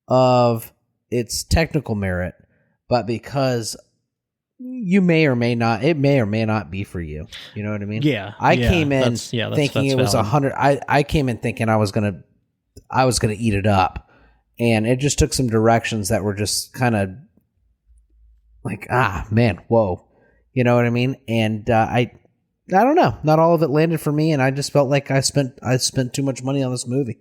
of its technical merit, but because it may or may not be for you. You know what I mean? Yeah. I came in thinking it was 100. I came in thinking I was gonna eat it up, and it just took some directions that were just kind of like, man, whoa. You know what I mean? And I don't know. Not all of it landed for me, and I just felt like I spent too much money on this movie.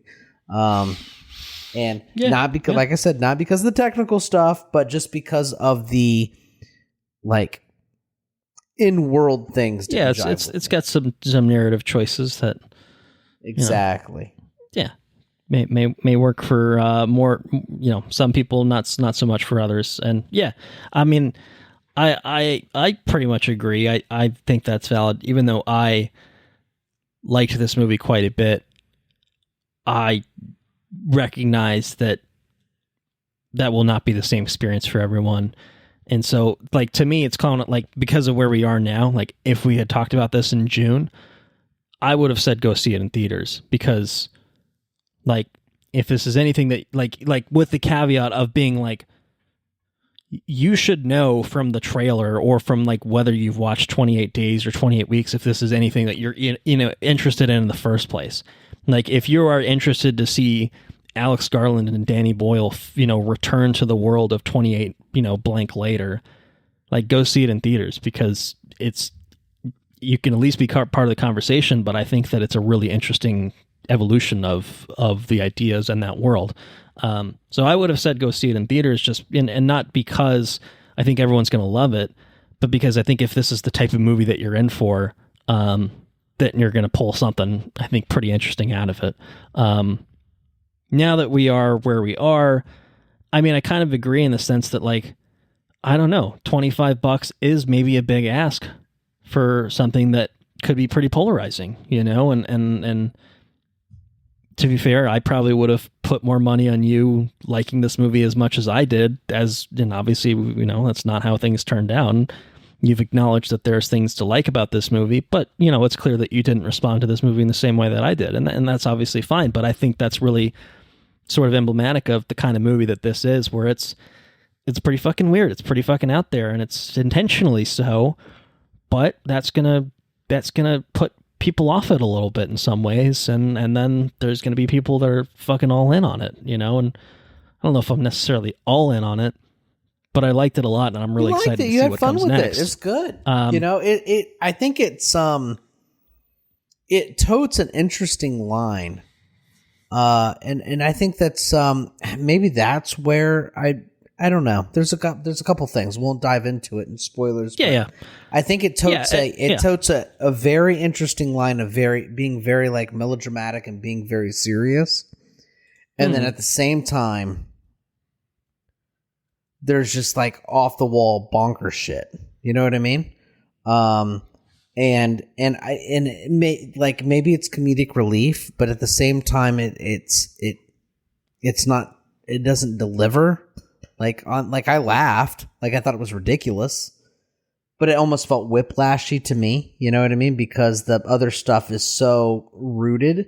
And not because, like I said, not because of the technical stuff, but just because of the in-world things. It's got some narrative choices that exactly. May work for more. Some people, not so much for others. And I mean, I pretty much agree. I think that's valid. Even though I liked this movie quite a bit, I recognize that will not be the same experience for everyone. And so, to me, it's calling it, because of where we are now, if we had talked about this in June, I would have said go see it in theaters. Because, if this is anything that, with the caveat of being, you should know from the trailer or from, whether you've watched 28 Days or 28 Weeks, if this is anything that you're, interested in the first place. If you are interested to see Alex Garland and Danny Boyle, return to the world of 28, blank later, go see it in theaters, because you can at least be part of the conversation, but I think that it's a really interesting evolution of the ideas in that world. So I would have said go see it in theaters, and not because I think everyone's going to love it, but because I think if this is the type of movie that you're in for, that you're going to pull something, I think, pretty interesting out of it. Now that we are where we are, I mean, I kind of agree in the sense that, like, I don't know, $25 is maybe a big ask for something that could be pretty polarizing, you know, and to be fair, I probably would have put more money on you liking this movie as much as I did, and obviously, you know, that's not how things turned out. You've acknowledged that there's things to like about this movie, but, you know, it's clear that you didn't respond to this movie in the same way that I did, and that's obviously fine, but I think that's really sort of emblematic of the kind of movie that this is, where it's pretty fucking weird, it's pretty fucking out there, and it's intentionally so, but that's gonna put people off it a little bit in some ways, and then there's gonna be people that are fucking all in on it, you know, and I don't know if I'm necessarily all in on it, but I liked it a lot, and I'm really excited to see what comes next. It's good. You know, I think it totes an interesting line. And I think that's maybe that's where I don't know. There's a couple things. We won't dive into it in spoilers. Yeah. I think it totes totes a very interesting line of being very like melodramatic and being very serious, and then at the same time, there's just like off the wall bonker shit. You know what I mean? And it may, like, maybe it's comedic relief, but at the same time, it's not. It doesn't deliver. Like I laughed. Like, I thought it was ridiculous, but it almost felt whiplashy to me. You know what I mean? Because the other stuff is so rooted.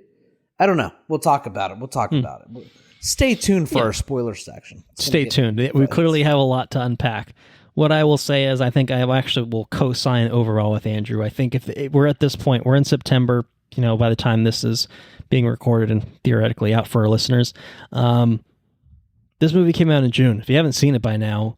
I don't know. We'll talk about it. Stay tuned for our spoiler section. Stay tuned. We clearly have a lot to unpack. What I will say is, I think I actually will co-sign overall with Andrew. I think if we're at this point, we're in September, you know, by the time this is being recorded and theoretically out for our listeners, this movie came out in June. If you haven't seen it by now,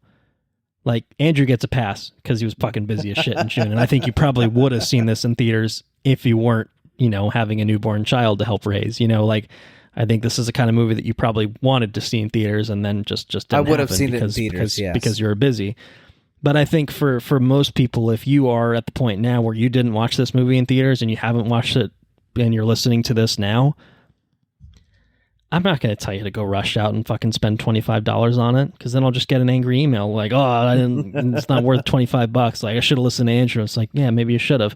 like, Andrew gets a pass because he was fucking busy as shit in June. And I think you probably would have seen this in theaters if you weren't, you know, having a newborn child to help raise, you know, like, I think this is the kind of movie that you probably wanted to see in theaters and then just didn't. I would have seen it in theaters, because you were busy. But I think for most people, if you are at the point now where you didn't watch this movie in theaters and you haven't watched it and you're listening to this now, I'm not going to tell you to go rush out and fucking spend $25 on it, because then I'll just get an angry email like, oh, it's not worth $25. Like, I should have listened to Andrew. It's like, yeah, maybe you should have.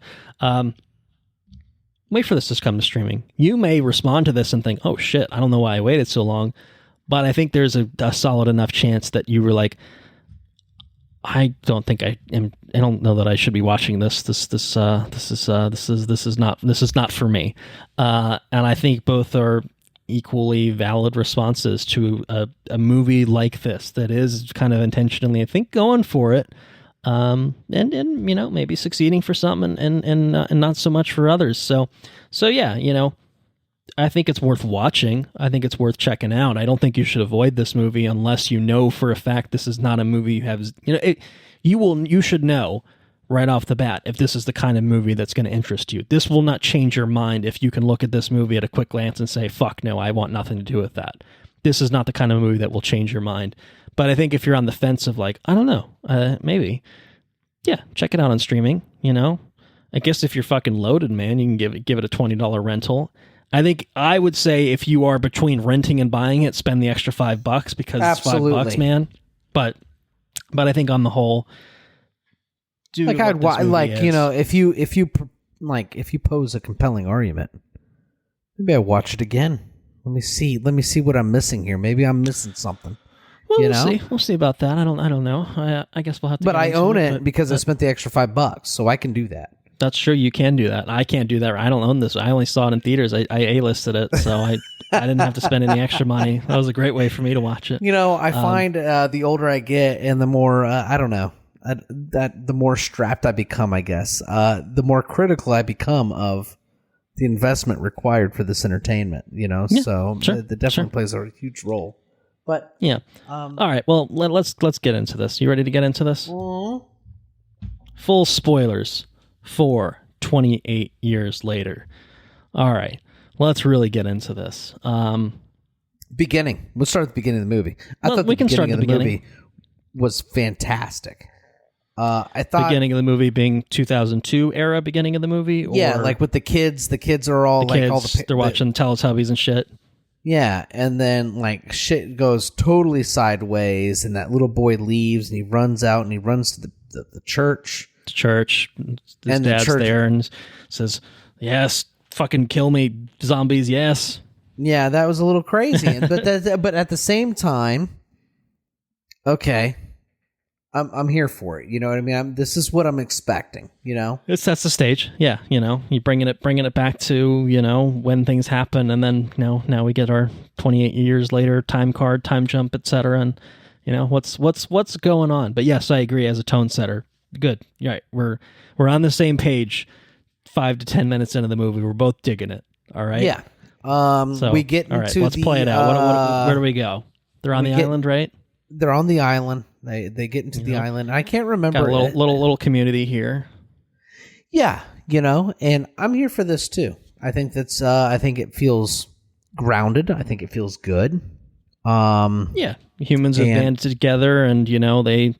Wait for this to come to streaming. You may respond to this and think, oh shit, I don't know why I waited so long. But I think there's a solid enough chance that you were like, I don't think I am. I don't know that I should be watching this. This is not for me. And I think both are equally valid responses to a movie like this that is kind of intentionally, I think, going for it, and you know, maybe succeeding for some and not so much for others. So yeah, you know, I think it's worth watching. I think it's worth checking out. I don't think you should avoid this movie unless you know for a fact this is not a movie you have. You know, you should know right off the bat if this is the kind of movie that's going to interest you. This will not change your mind if you can look at this movie at a quick glance and say, fuck no, I want nothing to do with that. This is not the kind of movie that will change your mind. But I think if you're on the fence of like, I don't know, maybe, yeah, check it out on streaming, you know? I guess if you're fucking loaded, man, you can give it a $20 rental. I think I would say if you are between renting and buying it, spend the extra $5 because Absolutely. It's $5, man. But I think on the whole, like, I'd like, you know, if you pose a compelling argument, maybe I watch it again. Let me see what I'm missing here. Maybe I'm missing something. Well, you know? We'll see about that. I don't know. I guess we'll have to. But I own it because I spent the extra $5, so I can do that. That's true. You can do that. I can't do that. I don't own this. I only saw it in theaters. I A-listed it, so I didn't have to spend any extra money. That was a great way for me to watch it. You know, I find the older I get and the more, I don't know, that the more strapped I become, I guess, the more critical I become of the investment required for this entertainment, you know, yeah, so sure, it definitely plays a huge role. But yeah. All right. Well, let's get into this. You ready to get into this? Full spoilers for 28 years later. All right. Let's really get into this. Beginning. Let's start at the beginning of the movie. I thought we can start at the beginning. Movie was fantastic. I thought beginning of the movie being 2002 era beginning of the movie. Or yeah, like with the kids are all the like kids, all the they're watching Teletubbies and shit. Yeah, and then like shit goes totally sideways, and that little boy leaves, and he runs out, and he runs to the church. His And the dad's church- there and says, "Yes, fucking kill me, zombies, yes." Yeah, that was a little crazy, but at the same time, okay, I'm here for it. You know what I mean? This is what I'm expecting. You know, It sets the stage. Yeah, you bringing it back to, when things happen, and then, now we get our 28 years later time card, time jump, etc. And, what's going on? But yes, I agree as a tone setter. Good. You're right. We're on the same page 5 to 10 minutes into the movie. We're both digging it. All right. Yeah. So, we get all right, into let's play it out. Where do we go? They're on the island, right? They're on the island. They get into the island. I can't remember. Got a little community here. Yeah, and I'm here for this too. I think that's. I think it feels grounded. I think it feels good. Yeah, humans have banded together, and they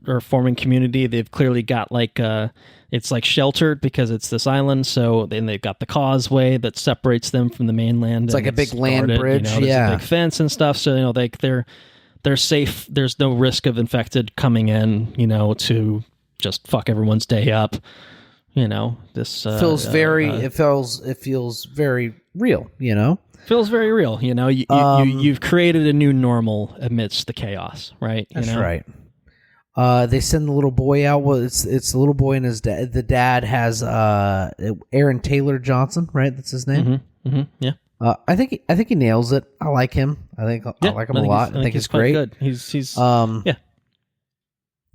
are forming community. They've clearly got it's like sheltered because it's this island. So then they've got the causeway that separates them from the mainland. It's like a big land bridge. There's a big fence and stuff. So they're safe. There's no risk of infected coming in. To just fuck everyone's day up. This feels very. It feels very real. Feels very real. You've created a new normal amidst the chaos, right? That's right. They send the little boy out. Well, it's the little boy and his dad. The dad has Aaron Taylor Johnson, right? That's his name. Yeah. I think he nails it. I like him. I like him a lot. I think he's great. Good. He's yeah.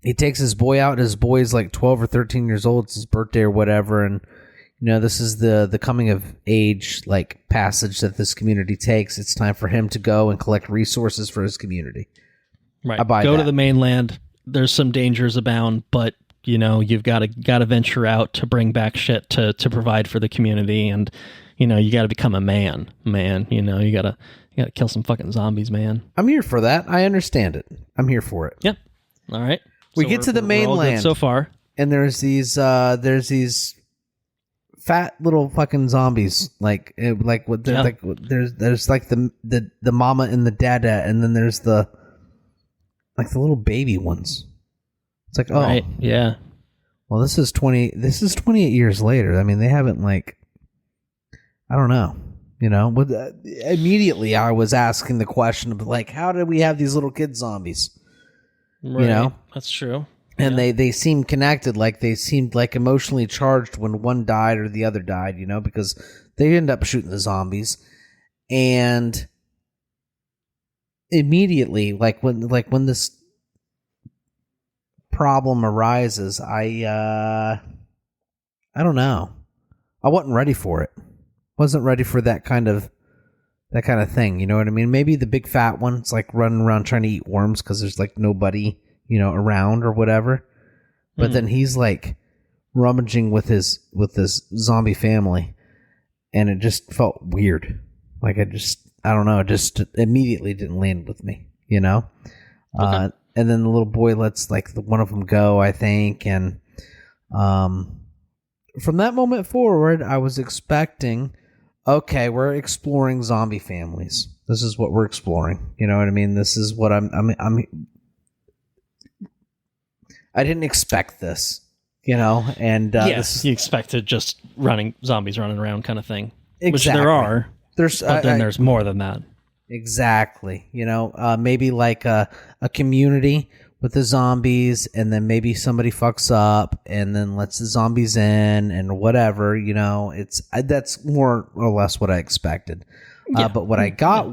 He takes his boy out. His boy's like 12 or 13 years old. It's his birthday or whatever, and this is the coming of age passage that this community takes. It's time for him to go and collect resources for his community. Right. Go to the mainland. There's some dangers abound, but you've got to venture out to bring back shit to provide for the community, and you got to become a man. You got to kill some fucking zombies, man. I'm here for that. I understand it. I'm here for it. Yeah. All right. We get to the mainland so far, and there's these fat little fucking zombies. There's like the mama and the dada, and then there's the little baby ones. It's like, oh, right. Yeah. Well, this is 28 years later. I mean, they haven't I don't know. Immediately I was asking the question of how did we have these little kid zombies? Right. That's true. And they seemed connected, they seemed emotionally charged when one died or the other died, because they ended up shooting the zombies. And immediately, when this problem arises, I don't know. I wasn't ready for it. Wasn't ready for that kind of thing. You know what I mean? Maybe the big fat one's running around trying to eat worms because there's nobody around or whatever. But then he's rummaging with his zombie family, and it just felt weird. I don't know. It just immediately didn't land with me. Okay. And then the little boy lets one of them go, I think, and from that moment forward, I was expecting, okay, we're exploring zombie families. This is what we're exploring. You know what I mean? This is what I didn't expect this, and yes, you expected just zombies running around kind of thing, exactly. Which there are. But then there's more than that. Exactly. Maybe a community with the zombies, and then maybe somebody fucks up and then lets the zombies in and whatever. That's more or less what I expected. Yeah. But what I got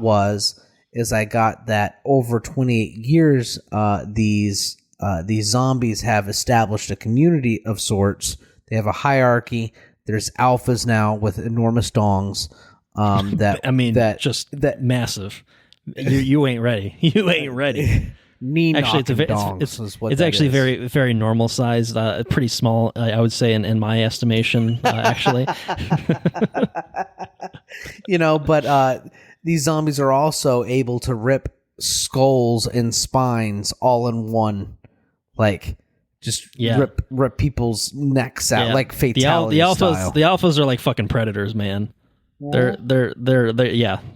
is I got that over 28 years, these zombies have established a community of sorts. They have a hierarchy. There's alphas now with enormous dongs. That massive. You ain't ready. You ain't ready. Actually, it's actually very, very normal size. Pretty small, I would say, in my estimation. Actually, But these zombies are also able to rip skulls and spines all in one, just rip people's necks out like fatality style. The alphas are like fucking predators, man. They're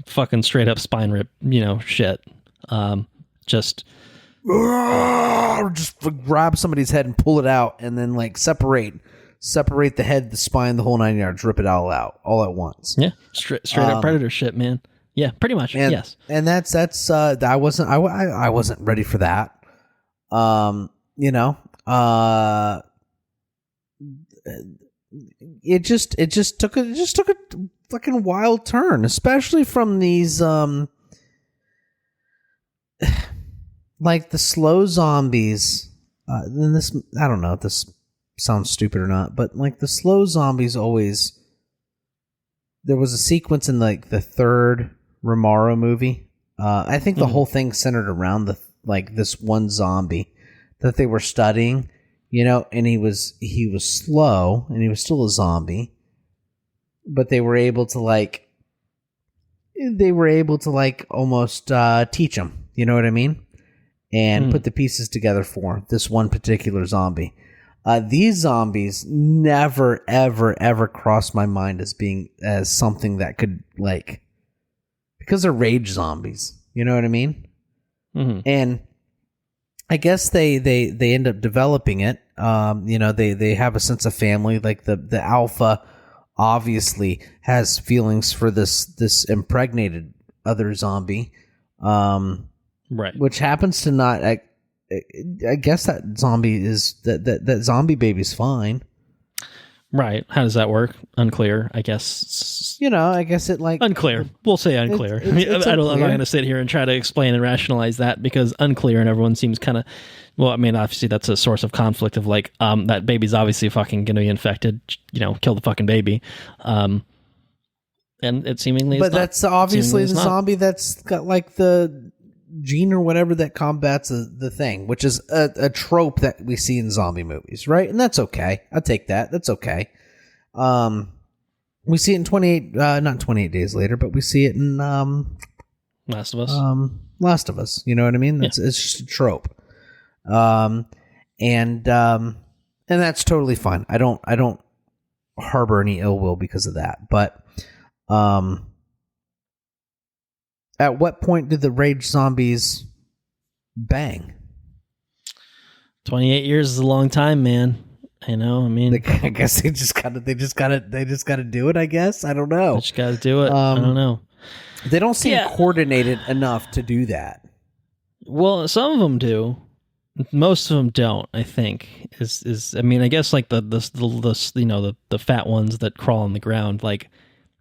fucking straight up spine rip, shit. Just grab somebody's head and pull it out, and then like separate the head, the spine, the whole 9 yards, rip it all out all at once. Yeah, straight up predator shit, man. Yeah, pretty much. Yes, and that's I wasn't ready for that. It just took a fucking wild turn, especially from these like the slow zombies. Then this, I don't know if this sounds stupid or not, but like the slow zombies always. There was a sequence in like the third Romero movie. I think the whole thing centered around this one zombie that they were studying, and he was slow and he was still a zombie, but they were able to almost teach him, you know what I mean? And put the pieces together for this one particular zombie. These zombies never, ever, ever crossed my mind as something that could because they're rage zombies. You know what I mean? Mm-hmm. And I guess they end up developing it. They have a sense of family. Like the alpha obviously has feelings for this impregnated other zombie, right? Which happens to not. I guess that zombie is that zombie baby's fine. Right. How does that work? Unclear, I guess. I guess it unclear. We'll say unclear. I'm not going to sit here and try to explain and rationalize that because unclear and everyone seems kind of. Well, I mean, obviously that's a source of conflict of that baby's obviously fucking going to be infected. Kill the fucking baby. And it seemingly. But that's obviously the zombie that's got the gene or whatever that combats the thing, which is a trope that we see in zombie movies, right? And that's okay. I'll take that. That's okay. We see it in not 28 Days Later, but we see it in Last of Us. Last of Us. You know what I mean? It's just a trope. And that's totally fine. I don't harbor any ill will because of that. But at what point did the rage zombies bang? 28 years is a long time, man. I mean, I guess they just gotta do it. I guess I don't know. They just gotta do it. I don't know. They don't seem coordinated enough to do that. Well, some of them do. Most of them don't. I think is. I mean, I guess the fat ones that crawl on the ground,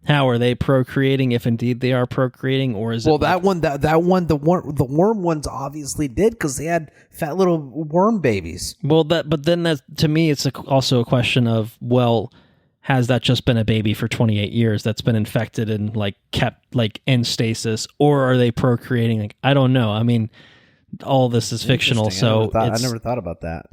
how are they procreating if indeed they are procreating, or is it that one the worm ones obviously did because they had fat little worm babies. Well, but then that to me it's also a question of, well, has that just been a baby for 28 years that's been infected and kept in stasis, or are they procreating? I don't know. I mean, all this is fictional, so I never thought about that.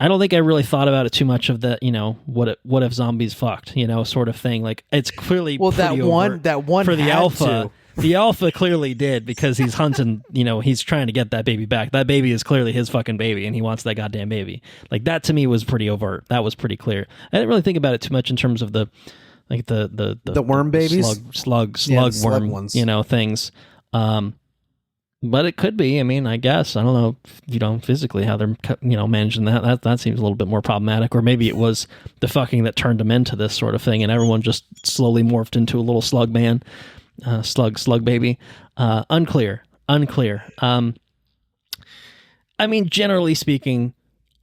I don't think I really thought about it too much of the, what if zombies fucked, sort of thing. It's clearly that one for the alpha. To. The alpha clearly did because he's hunting, he's trying to get that baby back. That baby is clearly his fucking baby and he wants that goddamn baby. That to me was pretty overt. That was pretty clear. I didn't really think about it too much in terms of the worm babies, slug worm ones, things. But it could be. I mean, I guess. I don't know, physically how they're, managing that. That seems a little bit more problematic. Or maybe it was the fucking that turned them into this sort of thing, and everyone just slowly morphed into a little slug man, slug baby. Unclear. I mean, generally speaking,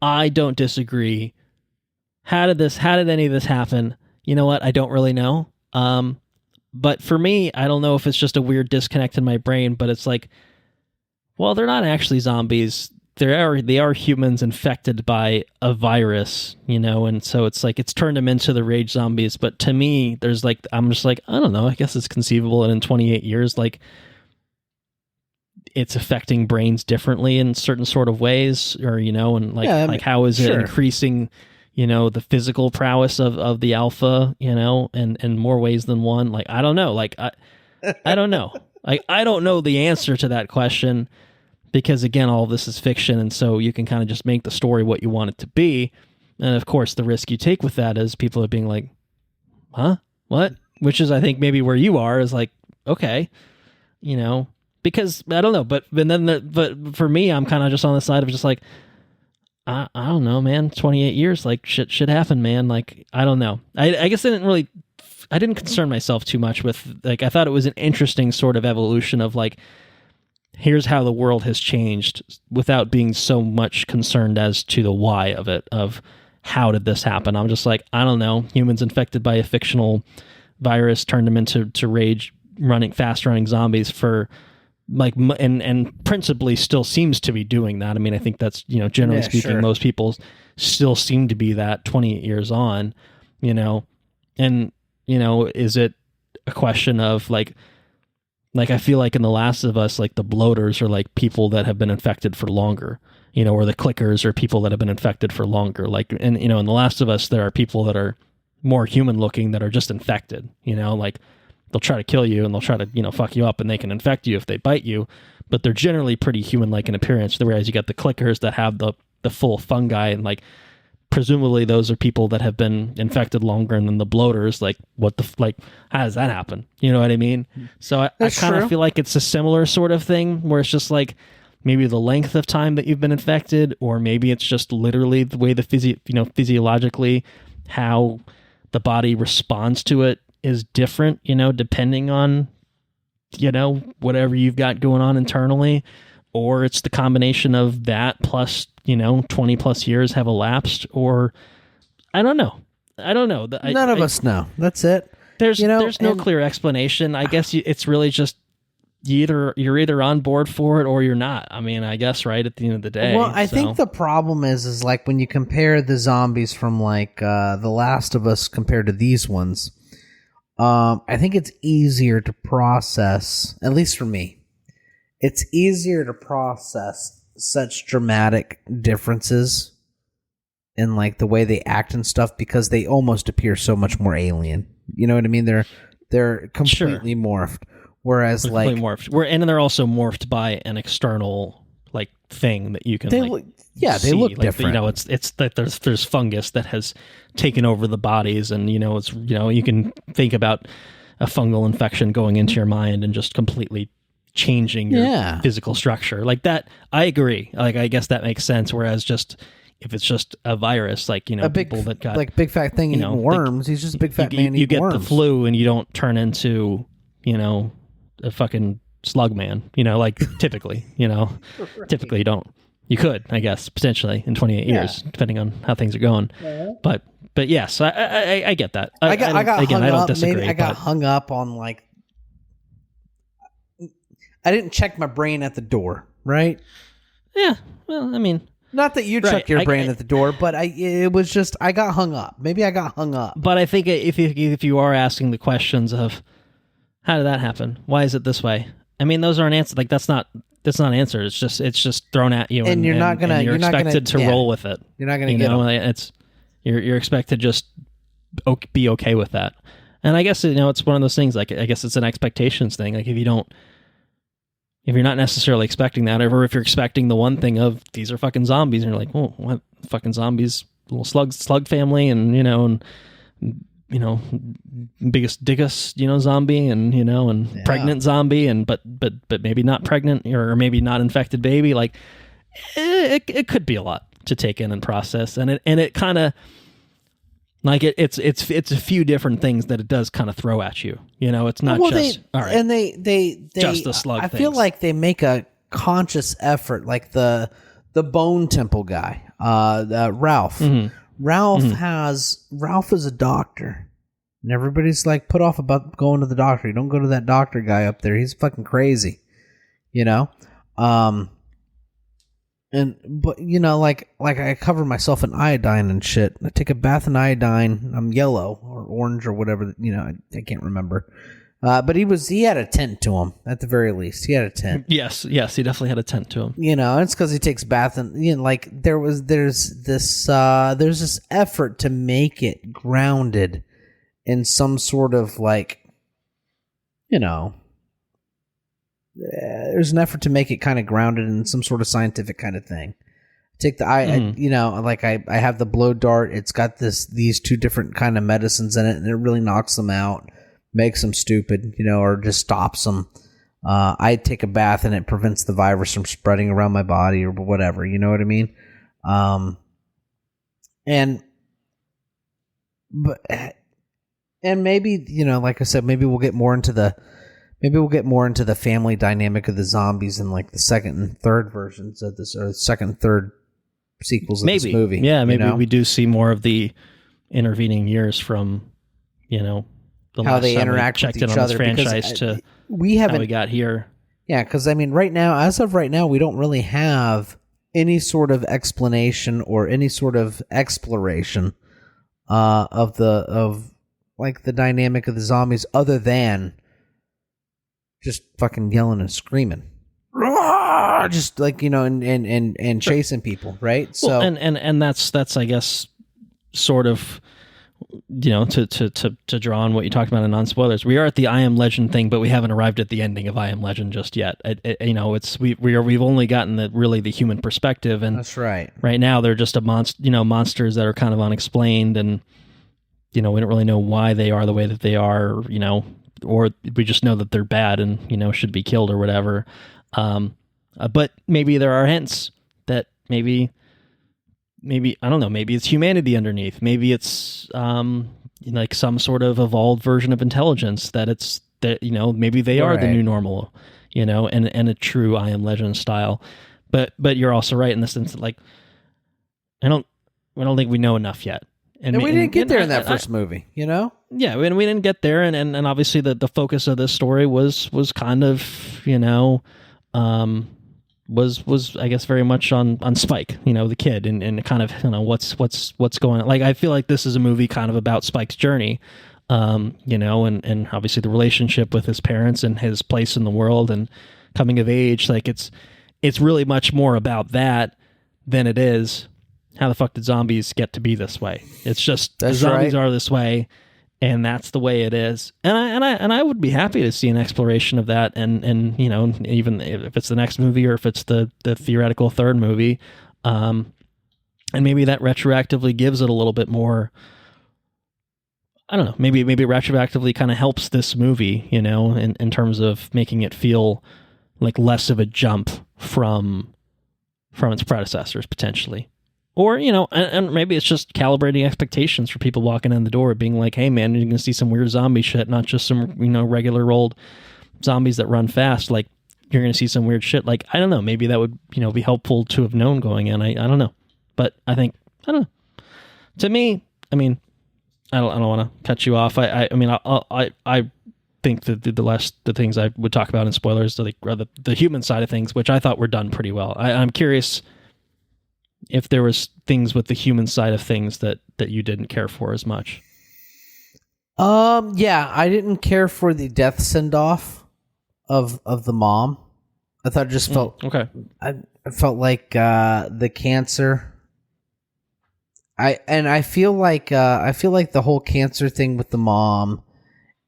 I don't disagree. How did any of this happen? You know what? I don't really know. But for me, I don't know if it's just a weird disconnect in my brain, but it's well, they're not actually zombies. They are humans infected by a virus, and so it's it's turned them into the rage zombies. But to me, there's I'm just I don't know. I guess it's conceivable that in 28 years, it's affecting brains differently in certain sort of ways, or and how is it increasing, the physical prowess of the alpha, in more ways than one. I don't know. I don't know. I don't know the answer to that question. because again, all of this is fiction, and so you can kind of just make the story what you want it to be. And of course, the risk you take with that is people are being like, huh? What? Which is, I think, maybe where you are is like, okay, because I don't know, but for me, I'm kind of just on the side of just like, I don't know, man, 28 years, like shit happened, man. Like, I don't know. I guess I didn't concern myself too much with, like, I thought it was an interesting sort of evolution of like, here's how the world has changed without being so much concerned as to the why of it, of how did this happen? I'm just like, I don't know. Humans infected by a fictional virus turned them into fast running zombies for like, and principally still seems to be doing that. I mean, I think that's, generally speaking, sure. Most people still seem to be that 28 years on, and, is it a question of like I feel like in The Last of Us, like the bloaters are like people that have been infected for longer, or the clickers are people that have been infected for longer. Like, and, in The Last of Us, there are people that are more human looking that are just infected, like they'll try to kill you and they'll try to, fuck you up, and they can infect you if they bite you, but they're generally pretty human like in appearance. Whereas you got the clickers that have the full fungi, and like, presumably those are people that have been infected longer, and then the bloaters, like, how does that happen? You know what I mean? So I kind of feel like it's a similar sort of thing where it's just like maybe the length of time that you've been infected, or maybe it's just literally the way physiologically how the body responds to it is different, depending on, whatever you've got going on internally, or it's the combination of that plus 20 plus years have elapsed, or I don't know. None of us know. That's it. There's no clear explanation. I guess it's really just you're either on board for it or you're not. I mean, I guess, right, at the end of the day. Well, I think the problem is like when you compare the zombies from like The Last of Us compared to these ones, I think it's easier to process, at least for me. It's easier to process such dramatic differences in like the way they act and stuff because they almost appear so much more alien. You know what I mean? They're completely morphed. Whereas they're like morphed. And they're also morphed by an external like thing that you can they look different. It's that there's fungus that has taken over the bodies, and it's you can think about a fungal infection going into your mind and just completely changing your physical structure like that. I agree. Like, I guess that makes sense. Whereas just if it's just a virus, like, a big, people that got like big fat thing eating worms, he's just a big fat man eating you worms. get the flu and you don't turn into, a fucking slug man, like typically, right. Typically you don't. You could, I guess, potentially in 28 years, depending on how things are going. Yeah. But yes, I get that. I don't disagree. Maybe I got hung up on like, I didn't check my brain at the door, right? Yeah. Well, I mean, not that you checked your brain at the door, but it was just I got hung up. Maybe I got hung up. But I think if you are asking the questions of how did that happen? Why is it this way? I mean, those aren't answered. Like that's not answered. It's just thrown at you, and you're expected to roll with it. You're not gonna get it. You're expected to just be okay with that. And I guess it's one of those things. Like, I guess it's an expectations thing. Like if you're not necessarily expecting that, or if you're expecting the one thing of these are fucking zombies, and you're like, oh, what fucking zombies? Little slug family, and biggest diggest, zombie, and pregnant zombie, and but maybe not pregnant, or maybe not infected baby. Like it could be a lot to take in and process, and it kind of like it's a few different things that it does kind of throw at you. It's not all right. And they just the slug. I feel like they make a conscious effort, like the Bone Temple guy, Ralph. Mm-hmm. Ralph is a doctor, and everybody's like put off about going to the doctor. You don't go to that doctor guy up there. He's fucking crazy, But like I cover myself in iodine and shit. I take a bath in iodine. I'm yellow or orange or whatever. I can't remember. But he had a tint to him at the very least. He had a tint. Yes, he definitely had a tint to him. It's because he takes bath and like there's this effort to make it grounded in some sort of like there's an effort to make it kind of grounded in some sort of scientific kind of thing. Take the I have the blow dart. It's got these two different kind of medicines in it, and it really knocks them out, makes them stupid, or just stops them. I take a bath and it prevents the virus from spreading around my body or whatever. You know what I mean? And maybe like I said, maybe we'll get more into the family dynamic of the zombies in like the second and third versions of this, or second and third sequels of this movie. Yeah, maybe we do see more of the intervening years from, the how they interact with each other. Franchise to we haven't how we got here. Yeah, because as of right now, we don't really have any sort of explanation or any sort of exploration of the dynamic of the zombies, other than just fucking yelling and screaming. Just like, and chasing people, right? So and that's I guess sort of to draw on what you talked about in non-spoilers. We are at the I Am Legend thing, but we haven't arrived at the ending of I Am Legend just yet. We've only gotten the human perspective, and that's right. Right now they're just monsters that are kind of unexplained, and we don't really know why they are the way that they are, or we just know that they're bad and should be killed or whatever. But maybe there are hints that maybe I don't know, maybe it's humanity underneath. Maybe it's like some sort of evolved version of intelligence that maybe they are the new normal, and a true I Am Legend style. But you're also right in the sense that like I don't think we know enough yet. And we didn't get there in that first movie, Yeah, we didn't get there, and obviously the focus of this story was kind of was I guess very much on Spike, the kid, and kind of what's going on. Like I feel like this is a movie kind of about Spike's journey, and obviously the relationship with his parents and his place in the world and coming of age. Like it's really much more about that than it is how the fuck did zombies get to be this way. It's just the zombies are this way, and that's the way it is. And I would be happy to see an exploration of that, and even if it's the next movie or if it's the theoretical third movie, and maybe that retroactively gives it a little bit more. I don't know. Maybe retroactively kind of helps this movie, in terms of making it feel like less of a jump from its predecessors potentially. Or, and maybe it's just calibrating expectations for people walking in the door, being like, hey, man, you're going to see some weird zombie shit, not just some, regular old zombies that run fast. Like, you're going to see some weird shit. Like, I don't know. Maybe that would, be helpful to have known going in. I don't know. But I don't know. To me, I don't want to cut you off. I think that the things I would talk about in spoilers are the human side of things, which I thought were done pretty well. I'm curious if there was things with the human side of things that you didn't care for as much. Yeah, I didn't care for the death send-off of the mom. I thought it just felt okay. I felt like the cancer. I feel like the whole cancer thing with the mom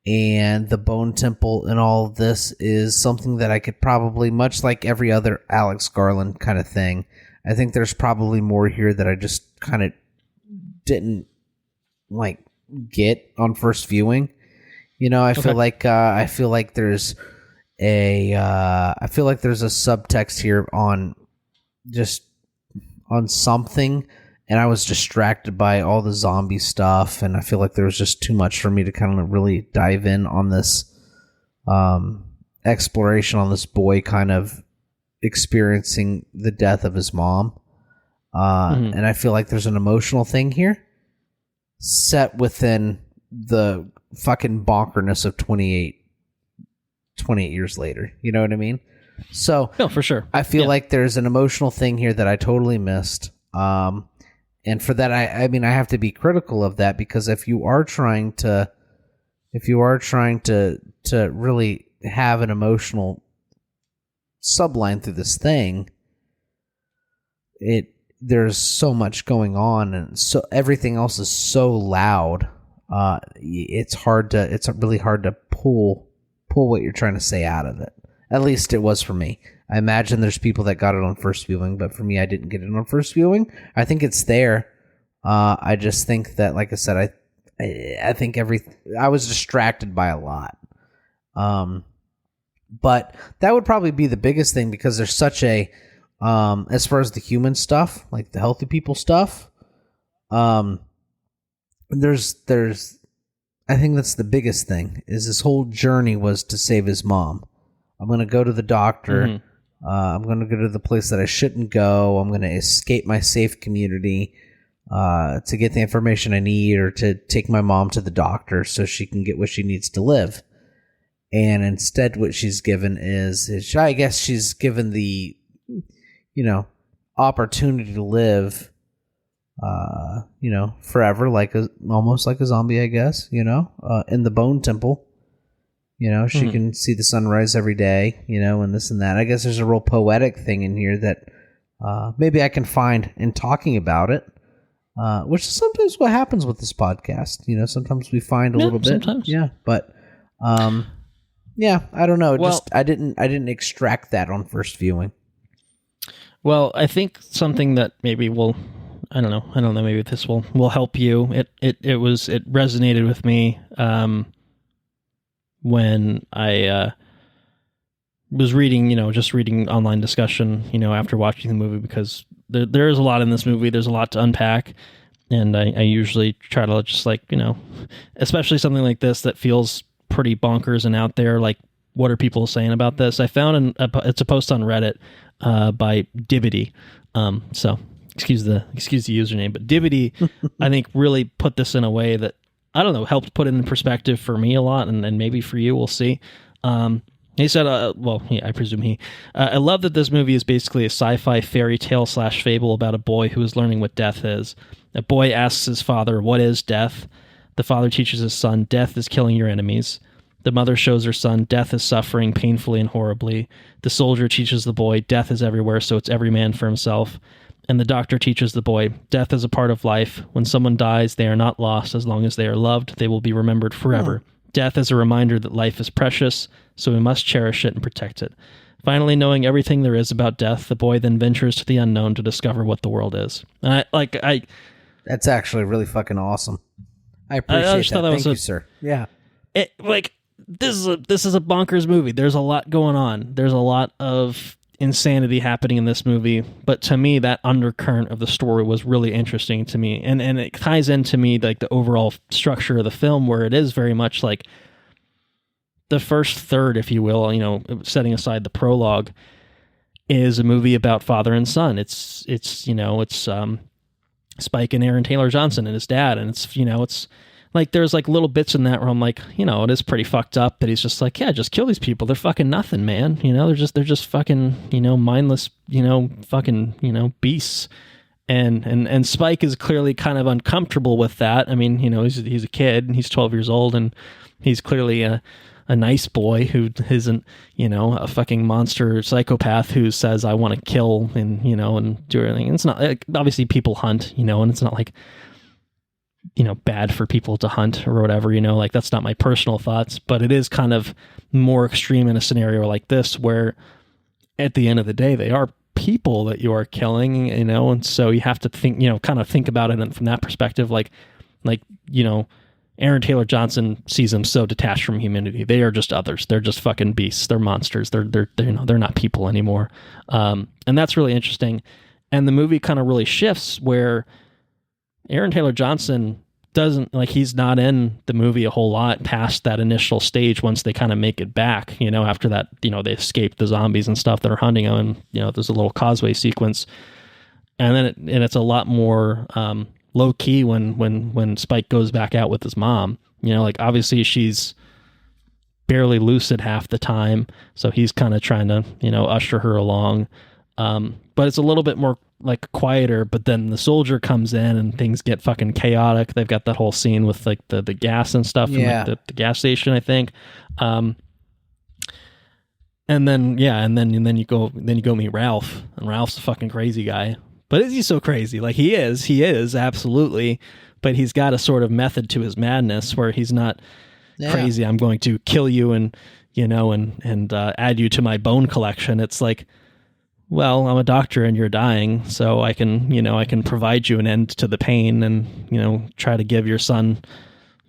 and the bone temple and all of this is something that I could probably, much like every other Alex Garland kind of thing, I think there's probably more here that I just kind of didn't like get on first viewing. I feel like there's a subtext here on something, and I was distracted by all the zombie stuff, and I feel like there was just too much for me to kind of really dive in on this exploration on this boy kind of experiencing the death of his mom. And I feel like there's an emotional thing here set within the fucking bonkerness of 28 years later. You know what I mean? So no, for sure. I feel like there's an emotional thing here that I totally missed. And for that, I have to be critical of that, because if you are trying to really have an emotional subline through this thing, there's so much going on, and so everything else is so loud. It's really hard to pull what you're trying to say out of it. At least it was for me. I imagine there's people that got it on first viewing, but for me, I didn't get it on first viewing. I think it's there. I just think that, like I said, I think I was distracted by a lot. But that would probably be the biggest thing, because there's such a, as far as the human stuff, like the healthy people stuff, there's, I think that's the biggest thing, is this whole journey was to save his mom. I'm going to go to the doctor. Mm-hmm. I'm going to go to the place that I shouldn't go. I'm going to escape my safe community to get the information I need, or to take my mom to the doctor so she can get what she needs to live. And instead what she's given is I guess she's given the, opportunity to live, forever, almost like a zombie, I guess, in the Bone Temple. She can see the sunrise every day, and this and that. I guess there's a real poetic thing in here that maybe I can find in talking about it, which is sometimes what happens with this podcast. Sometimes we find a little bit. Sometimes. Yeah, but yeah, I don't know. Well, I didn't extract that on first viewing. Well, I think something that maybe I don't know, maybe this will help you. It resonated with me when I was reading, just reading online discussion, after watching the movie, because there is a lot in this movie. There's a lot to unpack, and I usually try to just especially something like this that feels pretty bonkers and out there, like, what are people saying about this? I found it's a post on Reddit by Dibbity. So excuse the username, but Dibbity, I think, really put this in a way that, I don't know, helped put it in perspective for me a lot, and maybe for you, we'll see. He said, I presume I love that this movie is basically a sci-fi fairy tale / fable about a boy who is learning what death is. A boy asks his father, what is death? The father teaches his son, death is killing your enemies. The mother shows her son, death is suffering painfully and horribly. The soldier teaches the boy, death is everywhere, so it's every man for himself. And the doctor teaches the boy, death is a part of life. When someone dies, they are not lost. As long as they are loved, they will be remembered forever. Death is a reminder that life is precious, so we must cherish it and protect it. Finally, knowing everything there is about death, the boy then ventures to the unknown to discover what the world is. And that's actually really fucking awesome. I appreciate that. Thank you, sir. Yeah. This is a bonkers movie. There's a lot going on. There's a lot of insanity happening in this movie, but to me, that undercurrent of the story was really interesting to me, and it ties into me like the overall structure of the film, where it is very much like the first third, if you will, setting aside the prologue, is a movie about father and son. It's Spike and Aaron Taylor Johnson and his dad, and it's like, there's like little bits in that where I'm like, it is pretty fucked up, but he's just like, yeah, just kill these people. They're fucking nothing, man. They're just fucking, mindless, fucking, beasts. And Spike is clearly kind of uncomfortable with that. I mean, he's a kid, and he's 12 years old, and he's clearly a nice boy who isn't, a fucking monster psychopath who says, I want to kill and do everything. And it's not like, obviously people hunt, and it's not like, bad for people to hunt or whatever, that's not my personal thoughts, but it is kind of more extreme in a scenario like this, where at the end of the day, they are people that you are killing, and so you have to think, kind of think about it from that perspective, like, Aaron Taylor Johnson sees them so detached from humanity. They are just others. They're just fucking beasts. They're monsters. They're not people anymore. And that's really interesting. And the movie kind of really shifts where Aaron Taylor Johnson he's not in the movie a whole lot past that initial stage once they kind of make it back, after that, they escape the zombies and stuff that are hunting them, and, there's a little causeway sequence. And then it's a lot more low key when Spike goes back out with his mom, obviously she's barely lucid half the time. So he's kind of trying to, usher her along. But it's a little bit more like quieter, but then the soldier comes in and things get fucking chaotic. They've got that whole scene with like the gas and stuff in like, the gas station, I think. And then you go meet Ralph, and Ralph's a fucking crazy guy. But is he so crazy? Like he is absolutely, but he's got a sort of method to his madness where he's not crazy. I'm going to kill you and add you to my bone collection. It's like, well, I'm a doctor and you're dying, so I can provide you an end to the pain and, try to give your son,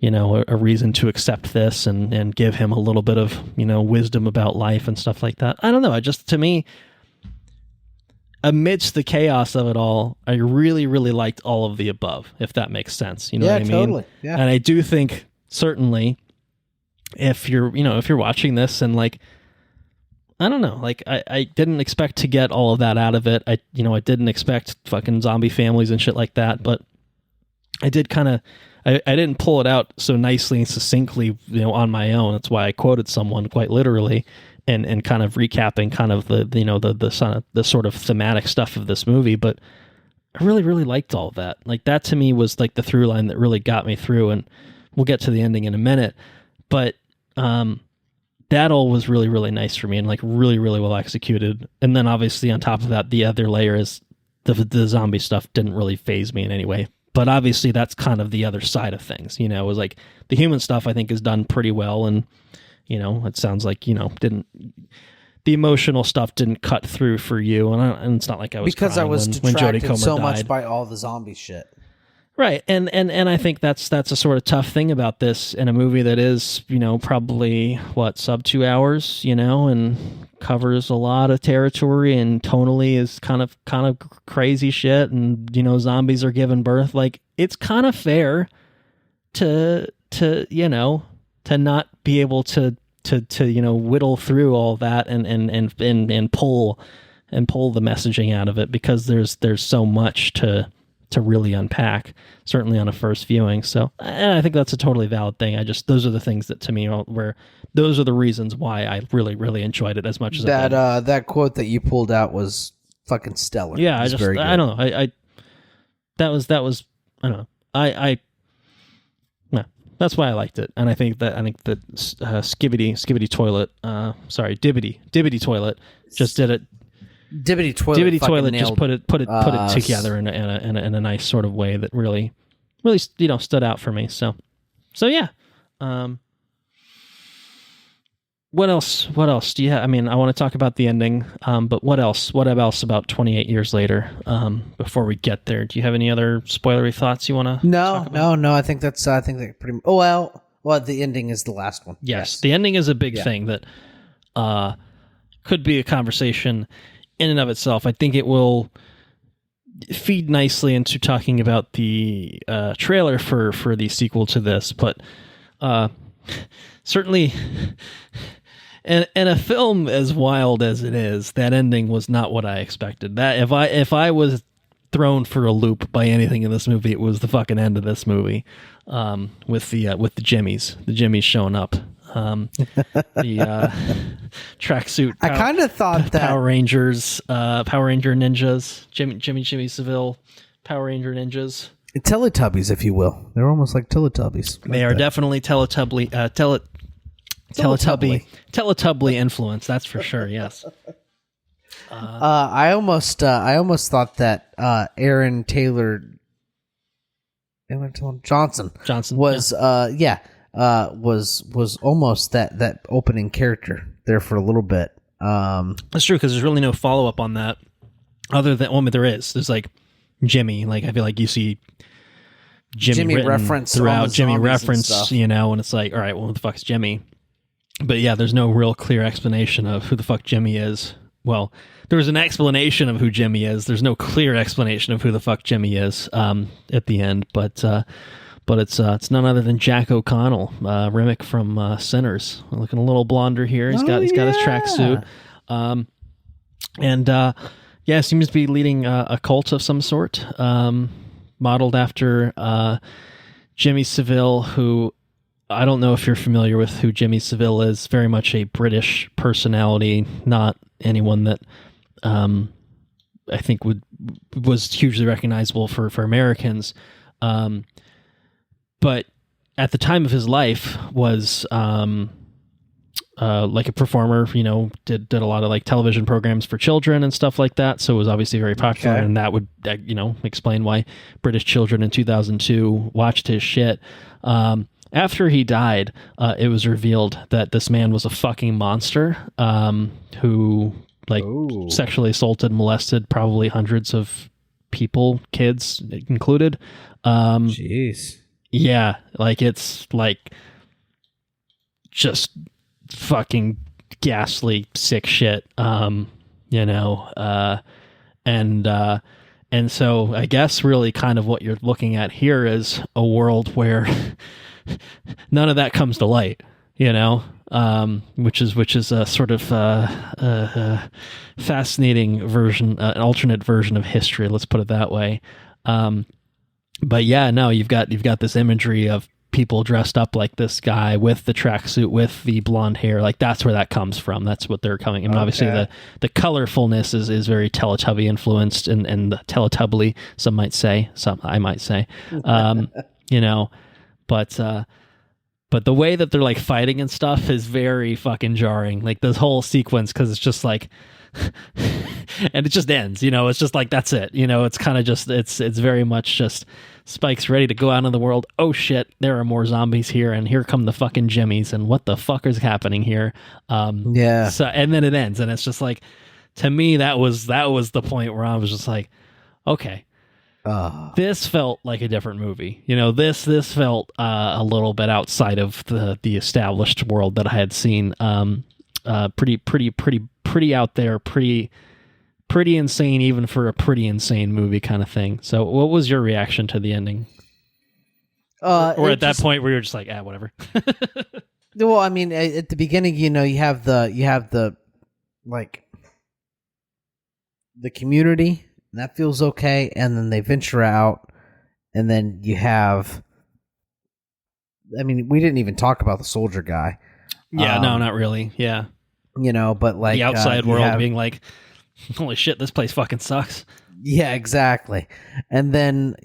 a reason to accept this and give him a little bit of, wisdom about life and stuff like that. I don't know. To me, amidst the chaos of it all, I really, really liked all of the above, if that makes sense. You know what I mean? Totally. Yeah. And I do think certainly if you're watching this and like, I don't know, like I didn't expect to get all of that out of it. I didn't expect fucking zombie families and shit like that, but I did I didn't pull it out so nicely and succinctly, on my own. That's why I quoted someone quite literally and kind of recapping kind of the sort of thematic stuff of this movie. But I really, really liked all of that. Like that to me was like the through line that really got me through, and we'll get to the ending in a minute. But that all was really, really nice for me and like really, really well executed. And then obviously on top of that, the other layer is the zombie stuff didn't really faze me in any way. But obviously that's kind of the other side of things. It was like the human stuff I think is done pretty well. And, it sounds like, the emotional stuff didn't cut through for you. And it's not like I was because I was when Jodie distracted Comer so died. much by all the zombie shit. Right. And I think that's a sort of tough thing about this in a movie that is, probably sub 2 hours, and covers a lot of territory and tonally is kind of crazy shit. And, zombies are giving birth. Like it's kind of fair to not be able to whittle through all that and pull the messaging out of it, because there's so much to really unpack, certainly on a first viewing. So, and I think that's a totally valid thing. those are the things that to me those are the reasons why I really, really enjoyed it as much as I did. That quote that you pulled out was fucking stellar. Yeah, I don't know. That was, I don't know. No, that's why I liked it. And I think that Skibbity toilet, Dibbity toilet just did it. Dibbity toilet just put it together in a nice sort of way that really stood out for me. So yeah. What else do you have? I mean, I want to talk about the ending, but what else about 28 years later, before we get there? Do you have any other spoilery thoughts you want to talk about? No, I think that's pretty much, well, the ending is the last one. Yes. The ending is a big thing that could be a conversation in and of itself. I think it will feed nicely into talking about the trailer for the sequel to this, but certainly in a film as wild as it is, that ending was not what I expected. That if I was thrown for a loop by anything in this movie, it was the fucking end of this movie, with the Jimmies showing up. The tracksuit. I kind of thought that Power Rangers, Power Ranger ninjas, Jimmy Seville, Power Ranger ninjas, Teletubbies, if you will. They're almost like Teletubbies. They are definitely Teletubby influence. That's for sure. Yes. I almost thought that Aaron Taylor Johnson was was almost that opening character there for a little bit. That's true, because there's really no follow up on that, other than there's like Jimmy. Like I feel like you see Jimmy reference throughout, Jimmy reference, and it's like, all right, well, who the fuck's Jimmy? But yeah, there's no real clear explanation of who the fuck Jimmy is. Well, there's an explanation of who Jimmy is. There's no clear explanation of who the fuck Jimmy is at the end, but it's none other than Jack O'Connell, Remick from Sinners, looking a little blonder here. He's got his tracksuit, seems to be leading a cult of some sort, modeled after Jimmy Savile, who I don't know if you're familiar with who Jimmy Savile is. Very much a British personality, not anyone that I think was hugely recognizable for Americans. But at the time of his life was like a performer, did a lot of like television programs for children and stuff like that. So it was obviously very popular, and that would, explain why British children in 2002 watched his shit. after he died, it was revealed that this man was a fucking monster who like sexually assaulted, molested probably hundreds of people, kids included. Jeez. Yeah, like it's like just fucking ghastly, sick shit. You know, and so I guess really kind of what you're looking at here is a world where none of that comes to light, you know, which is a sort of fascinating version, an alternate version of history. Let's put it that way. But yeah, no, you've got this imagery of people dressed up like this guy with the tracksuit, with the blonde hair. Like that's where that comes from. That's what they're coming. I mean, obviously the colorfulness is very Teletubby influenced and Teletubby, some might say, some I might say, you know, but the way that they're like fighting and stuff is very fucking jarring. Like this whole sequence, because it's just like, and it just ends, you know, it's just like, that's it, you know, it's kind of just, it's very much just Spike's ready to go out in the world. Oh shit, there are more zombies here, and here come the fucking Jimmies, and what the fuck is happening here? So, and then it ends, and it's just like, to me, that was the point where I was just like, okay, this felt like a different movie. You know, this felt a little bit outside of the established world that I had seen. Pretty out there, pretty insane, even for a pretty insane movie kind of thing. So what was your reaction to the ending? Or at that point where you're just like, whatever. Well, I mean, at the beginning, you know, you have the like the community, and that feels okay, and then they venture out, and then you have, I mean, we didn't even talk about the soldier guy. Yeah, no, not really. Yeah. You know, but like the outside world being like, holy shit, this place fucking sucks. Yeah, exactly. And then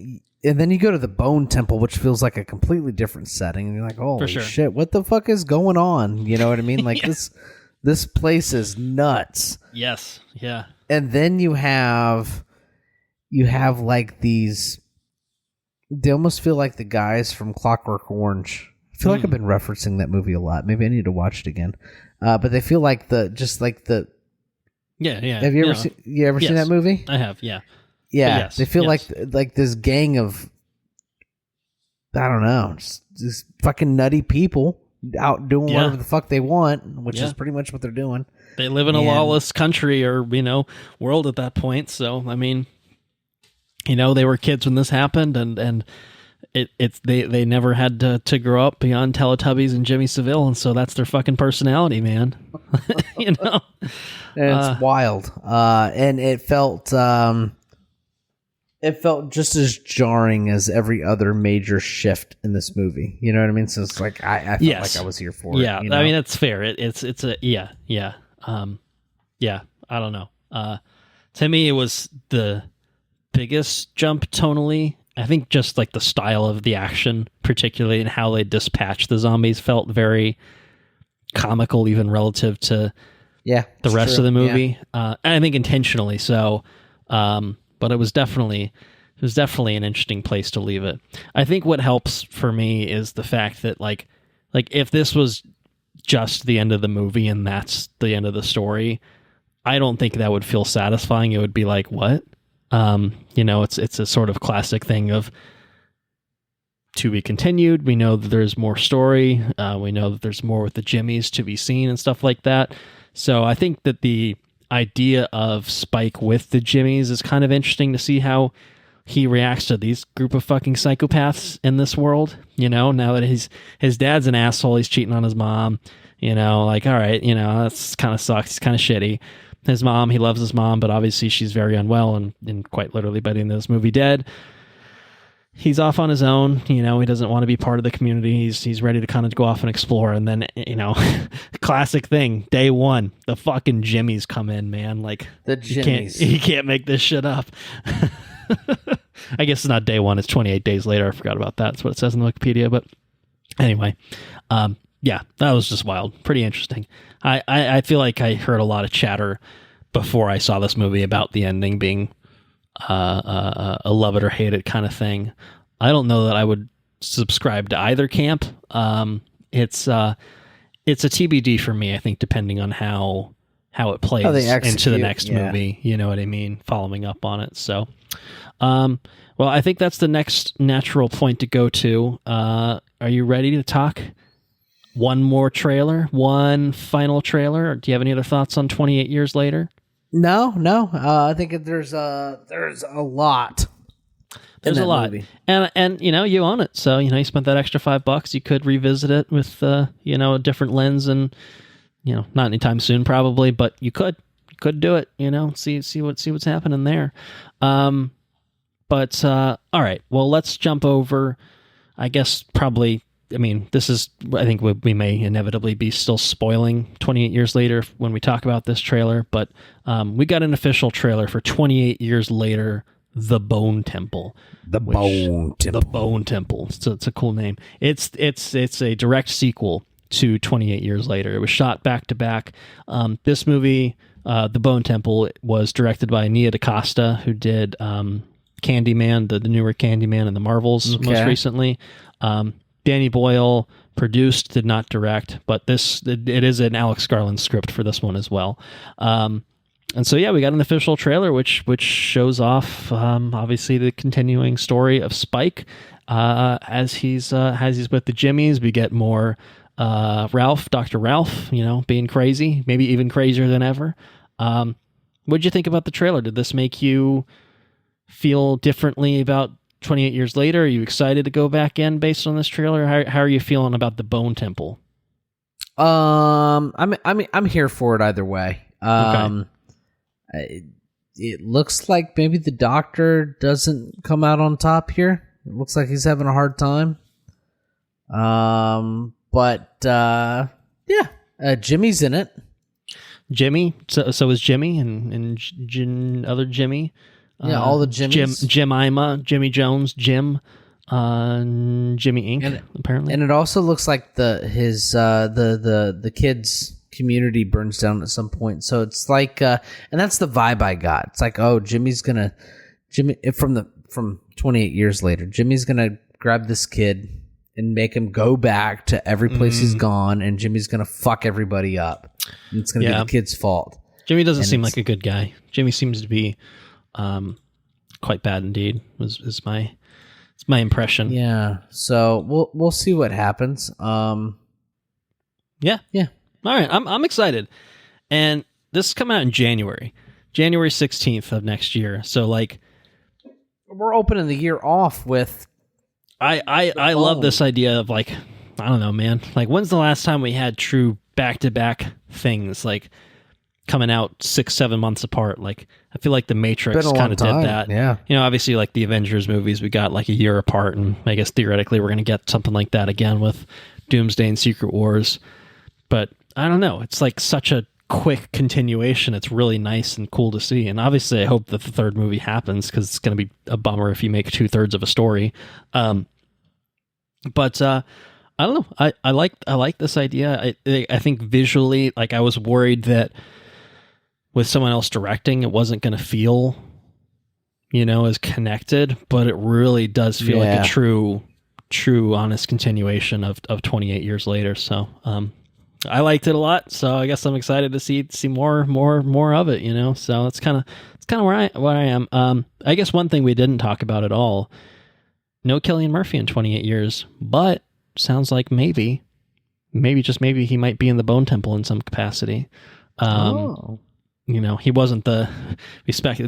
you go to the Bone Temple, which feels like a completely different setting, and you're like, holy shit, what the fuck is going on? You know what I mean? Like this place is nuts. Yes. Yeah. And then you have like these, they almost feel like the guys from Clockwork Orange. I feel like I've been referencing that movie a lot. Maybe I need to watch it again. But they feel like yeah. Have you ever seen that movie? I have, yeah. Yeah, yes, they feel like this gang of, I don't know, just fucking nutty people out doing whatever the fuck they want, which is pretty much what they're doing. They live in a lawless country or, you know, world at that point. So, I mean, you know, they were kids when this happened, and they never had to grow up beyond Teletubbies and Jimmy Savile, and so that's their fucking personality, man. You know, and it's wild, and it felt just as jarring as every other major shift in this movie. You know what I mean? So it's like I felt like I was here for it. Yeah, you know? I mean that's fair. It's a yeah. I don't know. To me, it was the biggest jump tonally. I think just like the style of the action, particularly, and how they dispatch the zombies, felt very comical, even relative to the rest of the movie. Yeah. I think intentionally so, but it was definitely an interesting place to leave it. I think what helps for me is the fact that like if this was just the end of the movie and that's the end of the story, I don't think that would feel satisfying. It would be like, what? You know, it's a sort of classic thing of to be continued. We know that there's more story. We know that there's more with the Jimmies to be seen and stuff like that. So I think that the idea of Spike with the Jimmies is kind of interesting to see how he reacts to these group of fucking psychopaths in this world. You know, now that his dad's an asshole, he's cheating on his mom, you know, like, all right, you know, that's kind of sucks. It's kind of shitty. His mom, he loves his mom, but obviously she's very unwell and quite literally by the end of this movie dead. He's off on his own, you know, he doesn't want to be part of the community. He's ready to kind of go off and explore. And then, you know, classic thing, day one, the fucking Jimmies come in, man. Like the Jimmies. You can't make this shit up. I guess it's not day one, it's 28 days later. I forgot about that. That's what it says in the Wikipedia. But anyway, yeah, that was just wild. Pretty interesting. I feel like I heard a lot of chatter before I saw this movie about the ending being a love it or hate it kind of thing. I don't know that I would subscribe to either camp. It's a TBD for me, I think, depending on how it plays into the next movie. You know what I mean? Following up on it. So, well, I think that's the next natural point to go to. Are you ready to talk one more trailer, one final trailer? Or do you have any other thoughts on 28 Years Later? No. I think there's a lot. There's a lot, movie. and you own it, so you spent that extra $5. You could revisit it with a different lens, and not anytime soon probably, but you could do it. See what's happening there. But all right, well, let's jump over. I guess probably. I mean, this is. I think we may inevitably be still spoiling 28 Years Later when we talk about this trailer, but we got an official trailer for 28 Years Later. The Bone Temple. The Bone Temple. So it's a cool name. It's a direct sequel to 28 Years Later. It was shot back to back. This movie, The Bone Temple, was directed by Nia DaCosta, who did Candyman, the newer Candyman and the Marvels most recently. Danny Boyle produced, did not direct, but it is an Alex Garland script for this one as well. And so, we got an official trailer, which shows off, obviously, the continuing story of Spike as he's with the Jimmies. We get more Dr. Ralph, being crazy, maybe even crazier than ever. What'd you think about the trailer? Did this make you feel differently about 28 Years Later? Are you excited to go back in based on this trailer? How are you feeling about the Bone Temple? I'm here for it either way. Okay. It looks like maybe the doctor doesn't come out on top here. It looks like he's having a hard time. Jimmy's in it. Jimmy, so is Jimmy and other Jimmy. All the Jimmys. Jemima, Jimmy Jones, Jim, Jimmy Inc. Apparently, and it also looks like the kids' community burns down at some point. So it's like, and that's the vibe I got. It's like, oh, Jimmy from 28 Years Later, Jimmy's gonna grab this kid and make him go back to every place he's gone, and Jimmy's gonna fuck everybody up. And it's gonna be the kid's fault. Jimmy doesn't seem like a good guy. Jimmy seems to be quite bad indeed. Is my impression. Yeah. So we'll see what happens. Yeah. All right, I'm excited, and this is coming out in January 16th of next year. So we're opening the year off with. I love this idea of I don't know, man. When's the last time we had true back-to-back things coming out 6-7 months apart? I feel like the Matrix kind of did that. Yeah. Obviously the Avengers movies we got a year apart, and I guess theoretically we're going to get something like that again with Doomsday and Secret Wars. But I don't know. It's such a quick continuation. It's really nice and cool to see. And obviously I hope that the third movie happens, because it's going to be a bummer if you make 2/3 of a story. But I don't know. I like this idea. I think visually, I was worried that with someone else directing, it wasn't going to feel, as connected, but it really does feel like a true, honest continuation of 28 Years Later. So, I liked it a lot, so I guess I'm excited to see more of it. So that's kind of where I am. I guess one thing we didn't talk about at all: no Cillian Murphy in 28 years, but sounds like maybe just maybe he might be in the Bone Temple in some capacity. He wasn't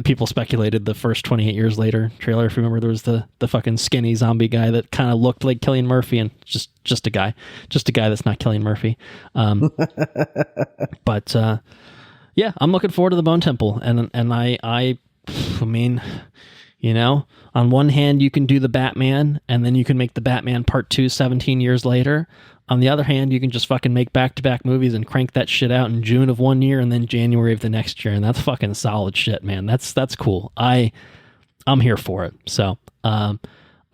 people speculated the first 28 Years Later trailer. If you remember, there was the fucking skinny zombie guy that kind of looked like Cillian Murphy, and just a guy that's not Cillian Murphy. But I'm looking forward to the Bone Temple, and I mean, on one hand you can do the Batman, and then you can make the Batman Part 2 17 years later. On the other hand, you can just fucking make back-to-back movies and crank that shit out in June of one year and then January of the next year, and that's fucking solid shit, man. That's cool. I'm here for it. So I'm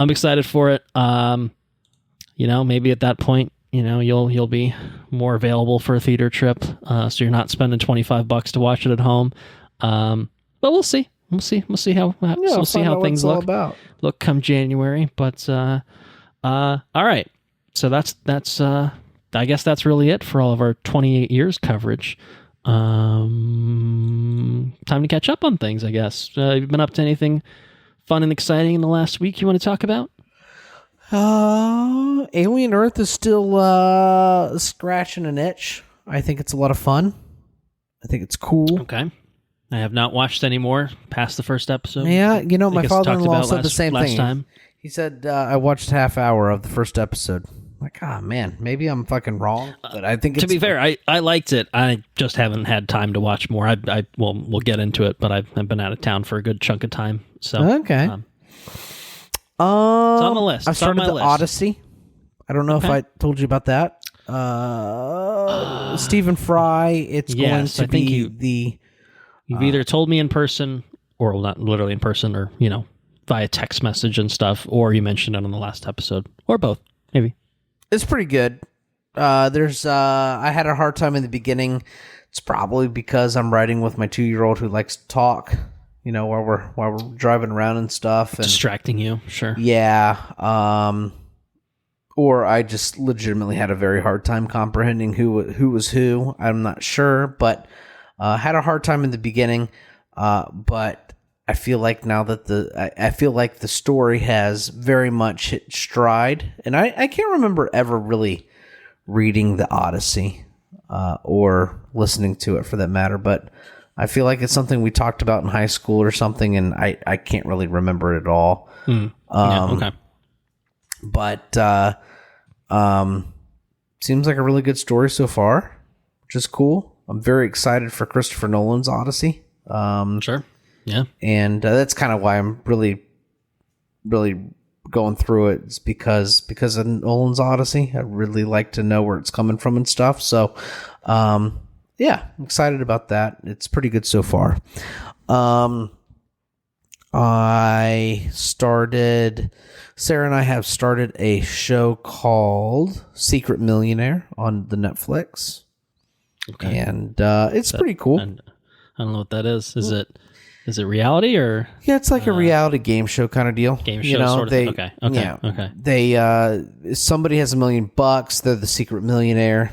excited for it. Maybe at that point, you'll be more available for a theater trip, so you're not spending $25 to watch it at home. But we'll see. We'll see how things look. Look come January, but. All right. So that's I guess that's really it for all of our 28 years coverage. Time to catch up on things, I guess. You've been up to anything fun and exciting in the last week you want to talk about? Alien Earth is still scratching an itch. I think it's a lot of fun. I think it's cool. Okay. I have not watched any more past the first episode. Yeah, my father-in-law said the same last thing. Time. He said, I watched half hour of the first episode. Like, man, maybe I'm fucking wrong, but I think to be fair, I liked it. I just haven't had time to watch more. We'll get into it, but I've been out of town for a good chunk of time. So okay. It's on the list. I started the Odyssey. I don't know if I told you about that. Stephen Fry. It's going to be You've either told me in person, or not literally in person, or via text message and stuff, or you mentioned it on the last episode, or both, maybe. It's pretty good. I had a hard time in the beginning. It's probably because I'm riding with my 2-year-old who likes to talk, while we're driving around and stuff. And, distracting you, sure. Yeah. Or I just legitimately had a very hard time comprehending who was who. I'm not sure, but had a hard time in the beginning. But I feel like now that I feel like the story has very much hit stride, and I can't remember ever really reading the Odyssey or listening to it for that matter, but I feel like it's something we talked about in high school or something, and I can't really remember it at all. Okay. But seems like a really good story so far, which is cool. I'm very excited for Christopher Nolan's Odyssey. Sure. Yeah. And that's kind of why I'm really, really going through it. It's because of Nolan's Odyssey. I really like to know where it's coming from and stuff. So, yeah, I'm excited about that. It's pretty good so far. Sarah and I have started a show called Secret Millionaire on the Netflix. Okay. And it's pretty cool. I don't know what that is. Is it reality or? Yeah, it's like a reality game show kind of deal. Game show sort of thing. Okay. Yeah, okay. They somebody has $1 million. They're the secret millionaire,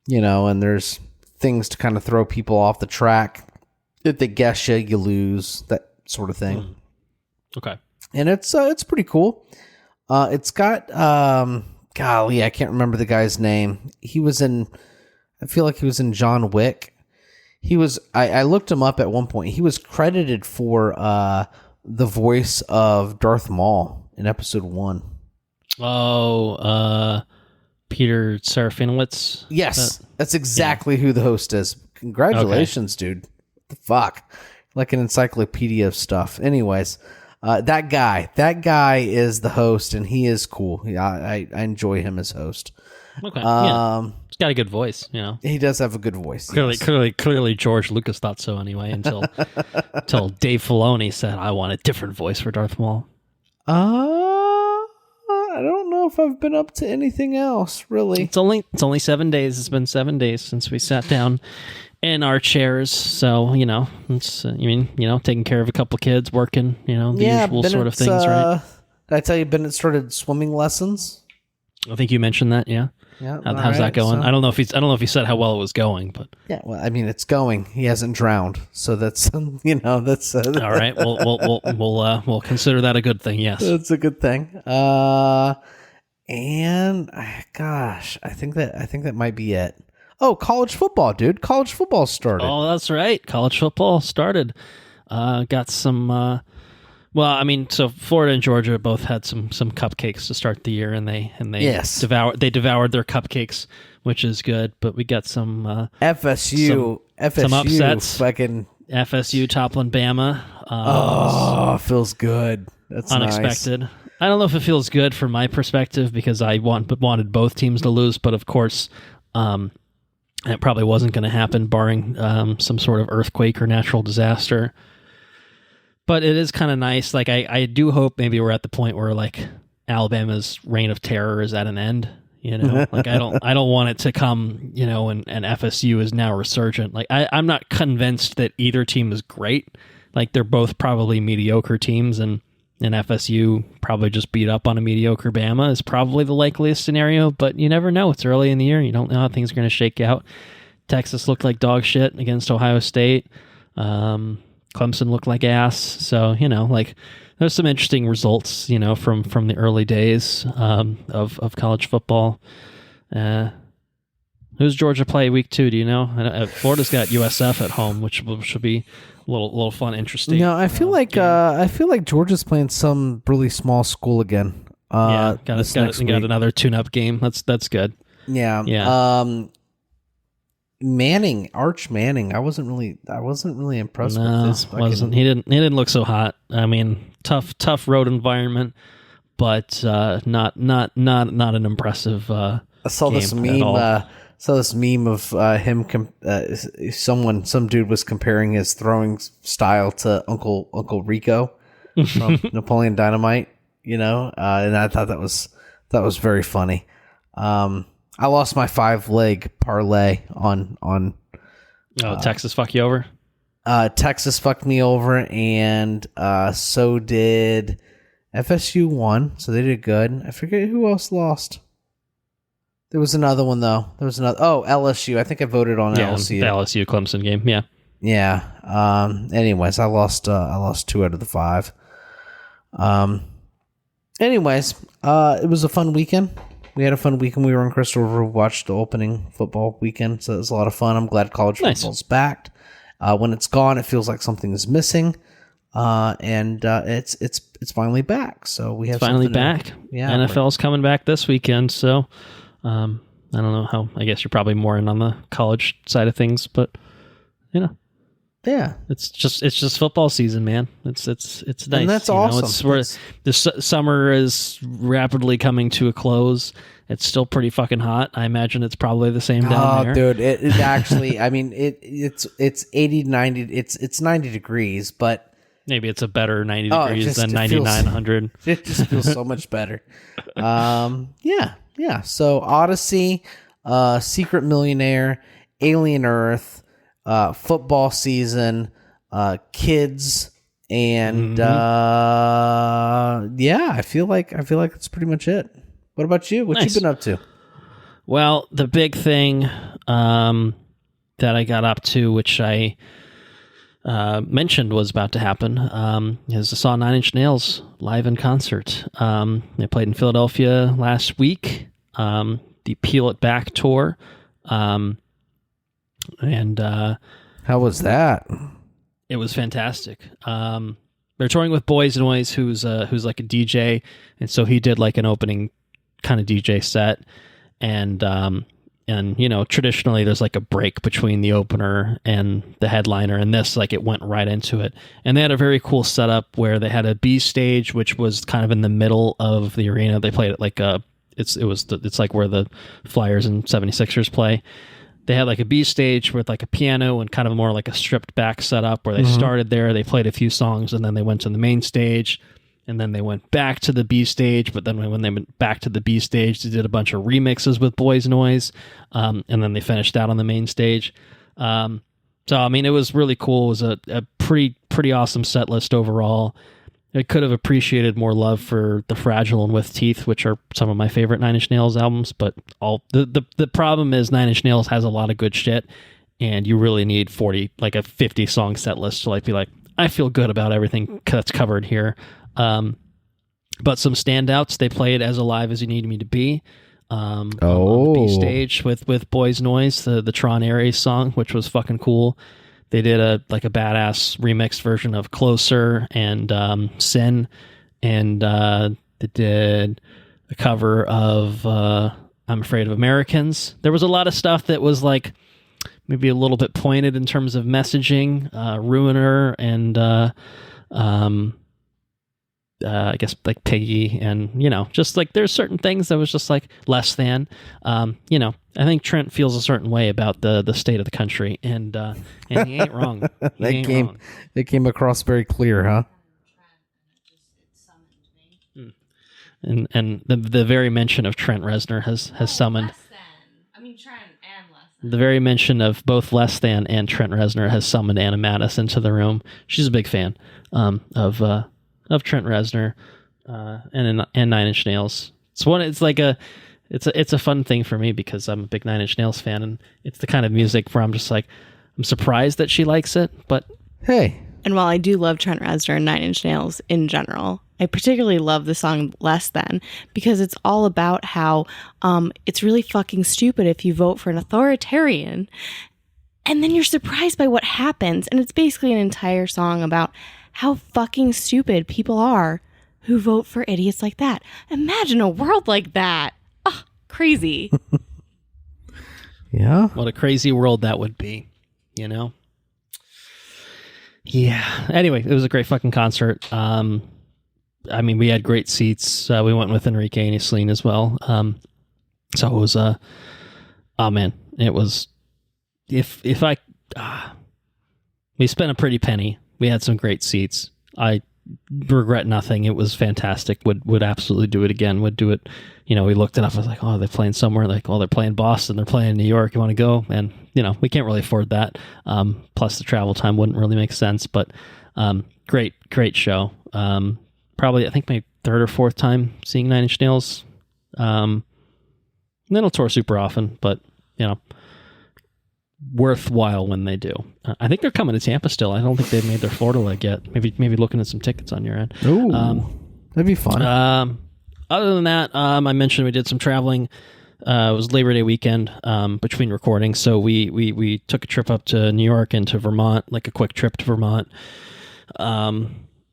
and there's things to kind of throw people off the track. If they guess you, you lose. That sort of thing. Okay. And it's pretty cool. It's got golly, I can't remember the guy's name. I feel like he was in John Wick. I looked him up at one point. He was credited for the voice of Darth Maul in episode 1. Oh, Peter Serafinowicz? Yes, that's exactly who the host is. Congratulations, dude. What the fuck? Like an encyclopedia of stuff. Anyways, that guy is the host, and he is cool. I enjoy him as host. Okay. He's got a good voice, He does have a good voice. Clearly, George Lucas thought so anyway. Until Dave Filoni said, "I want a different voice for Darth Maul." I don't know if I've been up to anything else really. It's only 7 days. It's been 7 days since we sat down in our chairs. So it's taking care of a couple kids, working, the usual sort of things, right? Did I tell you Bennett started swimming lessons? I think you mentioned that, yeah. Yeah. How's that going? So, I don't know if he said how well it was going, but yeah. Well, I mean, it's going. He hasn't drowned, so that's that's all right. We'll consider that a good thing. Yes, that's a good thing. And gosh, I think that might be it. Oh, college football, dude! College football started. Oh, that's right. College football started. Got some. Well, I mean, so Florida and Georgia both had some cupcakes to start the year, and they devoured their cupcakes, which is good. But we got some FSU some upsets. Fucking FSU toppling Bama. Feels good. That's unexpected. Nice. I don't know if it feels good from my perspective because I wanted both teams to lose, but of course, it probably wasn't going to happen, barring some sort of earthquake or natural disaster. But it is kind of nice. Like I do hope maybe we're at the point where like Alabama's reign of terror is at an end. Like I don't want it to come. And FSU is now resurgent. Like I'm not convinced that either team is great. Like they're both probably mediocre teams, and And FSU probably just beat up on a mediocre Bama is probably the likeliest scenario, but you never know. It's early in the year. You don't know how things are going to shake out. Texas looked like dog shit against Ohio State. Clemson looked like ass. So, like there's some interesting results, from the early days of college football. Who's Georgia play week 2? Do you know? Florida's got USF at home, which should be a little fun, interesting. I feel like Georgia's playing some really small school again. Got another tune-up game. That's good. Yeah. Arch Manning. I wasn't really impressed with this. He didn't look so hot. I mean, tough road environment, but not an impressive. I saw this meme. This meme of him. Some dude was comparing his throwing style to Uncle Rico from Napoleon Dynamite. And I thought that was very funny. I lost my 5-leg parlay on. Texas fuck you over. Texas fucked me over, and so did FSU won, so they did good. I forget who else lost. There was another one though. LSU. I think I voted on LSU. The LSU Clemson game. Yeah. Yeah. Anyways, I lost 2 out of the 5. Anyways, it was a fun weekend. We had a fun weekend. We were in Crystal River. We watched the opening football weekend, so it was a lot of fun. I'm glad college football's back. When it's gone, it feels like something is missing, and it's finally back. So we have finally back. Yeah, NFL's coming back this weekend. So I don't know how. I guess you're probably more in on the college side of things, but yeah, it's just football season, man. It's nice. And that's awesome. The summer is rapidly coming to a close. It's still pretty fucking hot. I imagine it's probably the same down there. Dude, it actually. I mean, it's 80, 90. It's 90 degrees, but maybe it's a better 90 degrees than 99, 100. It just feels so much better. Yeah. So Odyssey, Secret Millionaire, Alien Earth. Football season, kids, and I feel like that's pretty much it. What about you? What you been up to? Well, the big thing that I got up to, which I mentioned was about to happen, is I saw 9 Inch Nails live in concert. They played in Philadelphia last week. The Peel It Back tour. And how was that? It was fantastic. They're touring with Boys Noise, who's like a DJ, and so he did like an opening kind of DJ set, and traditionally there's like a break between the opener and the headliner, and this it went right into it. And they had a very cool setup where they had a B stage, which was kind of in the middle of the arena. They played it like it's like where the Flyers and 76ers play. They had like a B stage with like a piano and kind of more like a stripped back setup where they started there. They played a few songs and then they went to the main stage, and then they went back to the B stage. But then when they went back to the B stage, they did a bunch of remixes with Boys Noise, and then they finished out on the main stage. So I mean, it was really cool. It was a pretty awesome set list overall. I could have appreciated more love for The Fragile and With Teeth, which are some of my favorite 9 Inch Nails albums, but the problem is 9 Inch Nails has a lot of good shit, and you really need a 50 song set list to be like, I feel good about everything that's covered here. But some standouts, they play it As Alive As You Need Me to Be. On the B stage with Boys Noise, the Tron Ares song, which was fucking cool. They did a badass remixed version of Closer and Sin, and they did a cover of I'm Afraid of Americans. There was a lot of stuff that was like maybe a little bit pointed in terms of messaging, Ruiner and I guess like Piggy, and just like there's certain things that was just like less than. I think Trent feels a certain way about the state of the country, and he ain't wrong. They came across very clear, huh? And the very mention of Trent Reznor has summoned. Trent and Less Than. The very mention of both Less Than and Trent Reznor has summoned Anna Mattis into the room. She's a big fan of Trent Reznor, and Nine Inch Nails. It's a fun thing for me because I'm a big Nine Inch Nails fan, and it's the kind of music where I'm just like, I'm surprised that she likes it, but hey. And while I do love Trent Reznor and Nine Inch Nails in general, I particularly love the song Less Than because it's all about how it's really fucking stupid if you vote for an authoritarian and then you're surprised by what happens. And it's basically an entire song about how fucking stupid people are who vote for idiots like that. Imagine a world like that. Oh, crazy. Yeah. What a crazy world that would be, you know? Yeah. Anyway, it was a great fucking concert. I mean, we had great seats. We went with Enrique and Celine as well. So it was, oh man, it was, we spent a pretty penny. We had some great seats. I regret nothing. It was fantastic. Would absolutely do it again. Would do it. You know, we looked it up. I was like, oh, they're playing somewhere. Like, oh, they're playing Boston. They're playing New York. You want to go? And, you know, we can't really afford that. Plus the travel time wouldn't really make sense. But great show. Probably, I think, my third or fourth time seeing Nine Inch Nails. They don't tour super often, but, you know, worthwhile when they do. I think they're coming to Tampa still. I don't think they've made their Florida leg yet. Maybe looking at some tickets on your end. Ooh, that'd be fun. Other than that, I mentioned we did some traveling. It was Labor Day weekend between recordings, so we took a trip up to New York and to Vermont, like a quick trip to Vermont.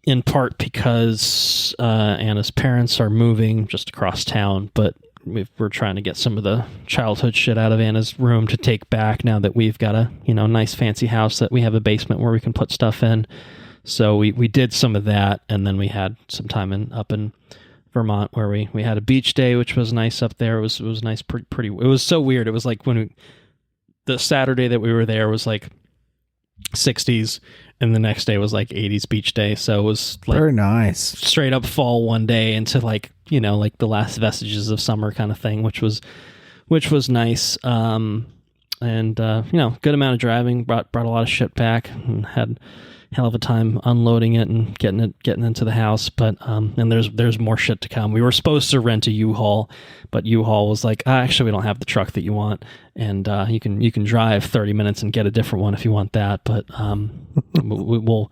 In part because Anna's parents are moving just across town, but we're trying to get some of the childhood shit out of Anna's room to take back now that we've got a nice fancy house that we have a basement where we can put stuff in. So we did some of that, and then we had some time up in Vermont where we had a beach day, which was nice up there. It was nice, pretty. It was so weird. It was like the Saturday that we were there was like 60s, and the next day was like 80s beach day. So it was like very nice, straight up fall one day into like the last vestiges of summer kind of thing, which was nice. And good amount of driving, brought a lot of shit back, and had hell of a time unloading it and getting into the house. But and there's more shit to come. We were supposed to rent a U-Haul, but U-Haul was like, actually, we don't have the truck that you want, and you can drive 30 minutes and get a different one if you want that. But we'll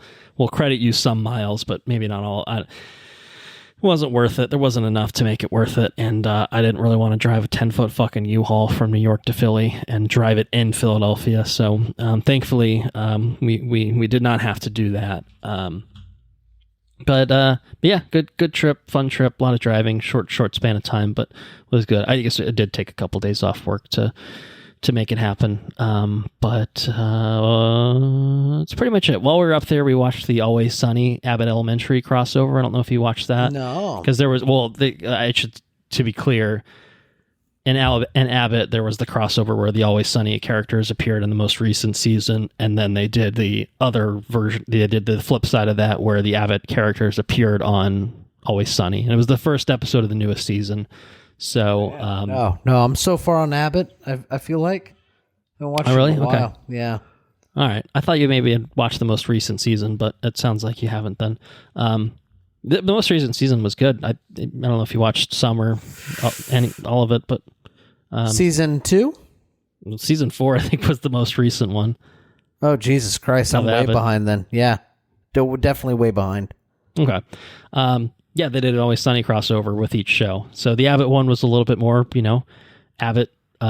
credit you some miles, but maybe not all. It wasn't worth it. There wasn't enough to make it worth it, and I didn't really want to drive a 10-foot fucking U-Haul from New York to Philly and drive it in Philadelphia. So thankfully, we did not have to do that. But yeah, good trip, fun trip, a lot of driving, short span of time, but it was good. I guess it did take a couple days off work to make it happen. But it's pretty much it. While we were up there, we watched the Always Sunny Abbott Elementary crossover. I don't know if you watched that. No. Because there was, to be clear, in Abbott, there was the crossover where the Always Sunny characters appeared in the most recent season, and then they did the other version, they did the flip side of that where the Abbott characters appeared on Always Sunny. And it was the first episode of the newest season. So no, I'm so far on Abbott. I feel like I've been watching really? it for a while. Okay. Yeah. All right. I thought you maybe had watched the most recent season, but it sounds like you haven't then. The most recent season was good. I don't know if you watched some or all of it, but season 2? Season 4, I think, was the most recent one. Oh, Jesus Christ. I'm way Abbott. behind then. Yeah. Definitely way behind. Okay. Yeah, they did an Always Sunny crossover with each show. So the Abbott one was a little bit more, Abbott, it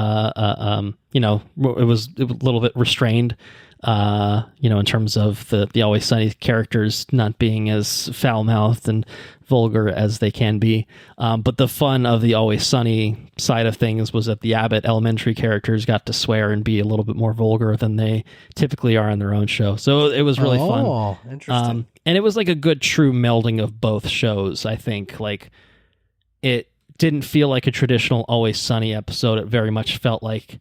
was a little bit restrained, in terms of the Always Sunny characters not being as foul-mouthed and vulgar as they can be. But the fun of the Always Sunny side of things was that the Abbott elementary characters got to swear and be a little bit more vulgar than they typically are in their own show. So it was really fun. Oh, interesting. And it was like a good true melding of both shows, I think. Like, it didn't feel like a traditional Always Sunny episode. It very much felt like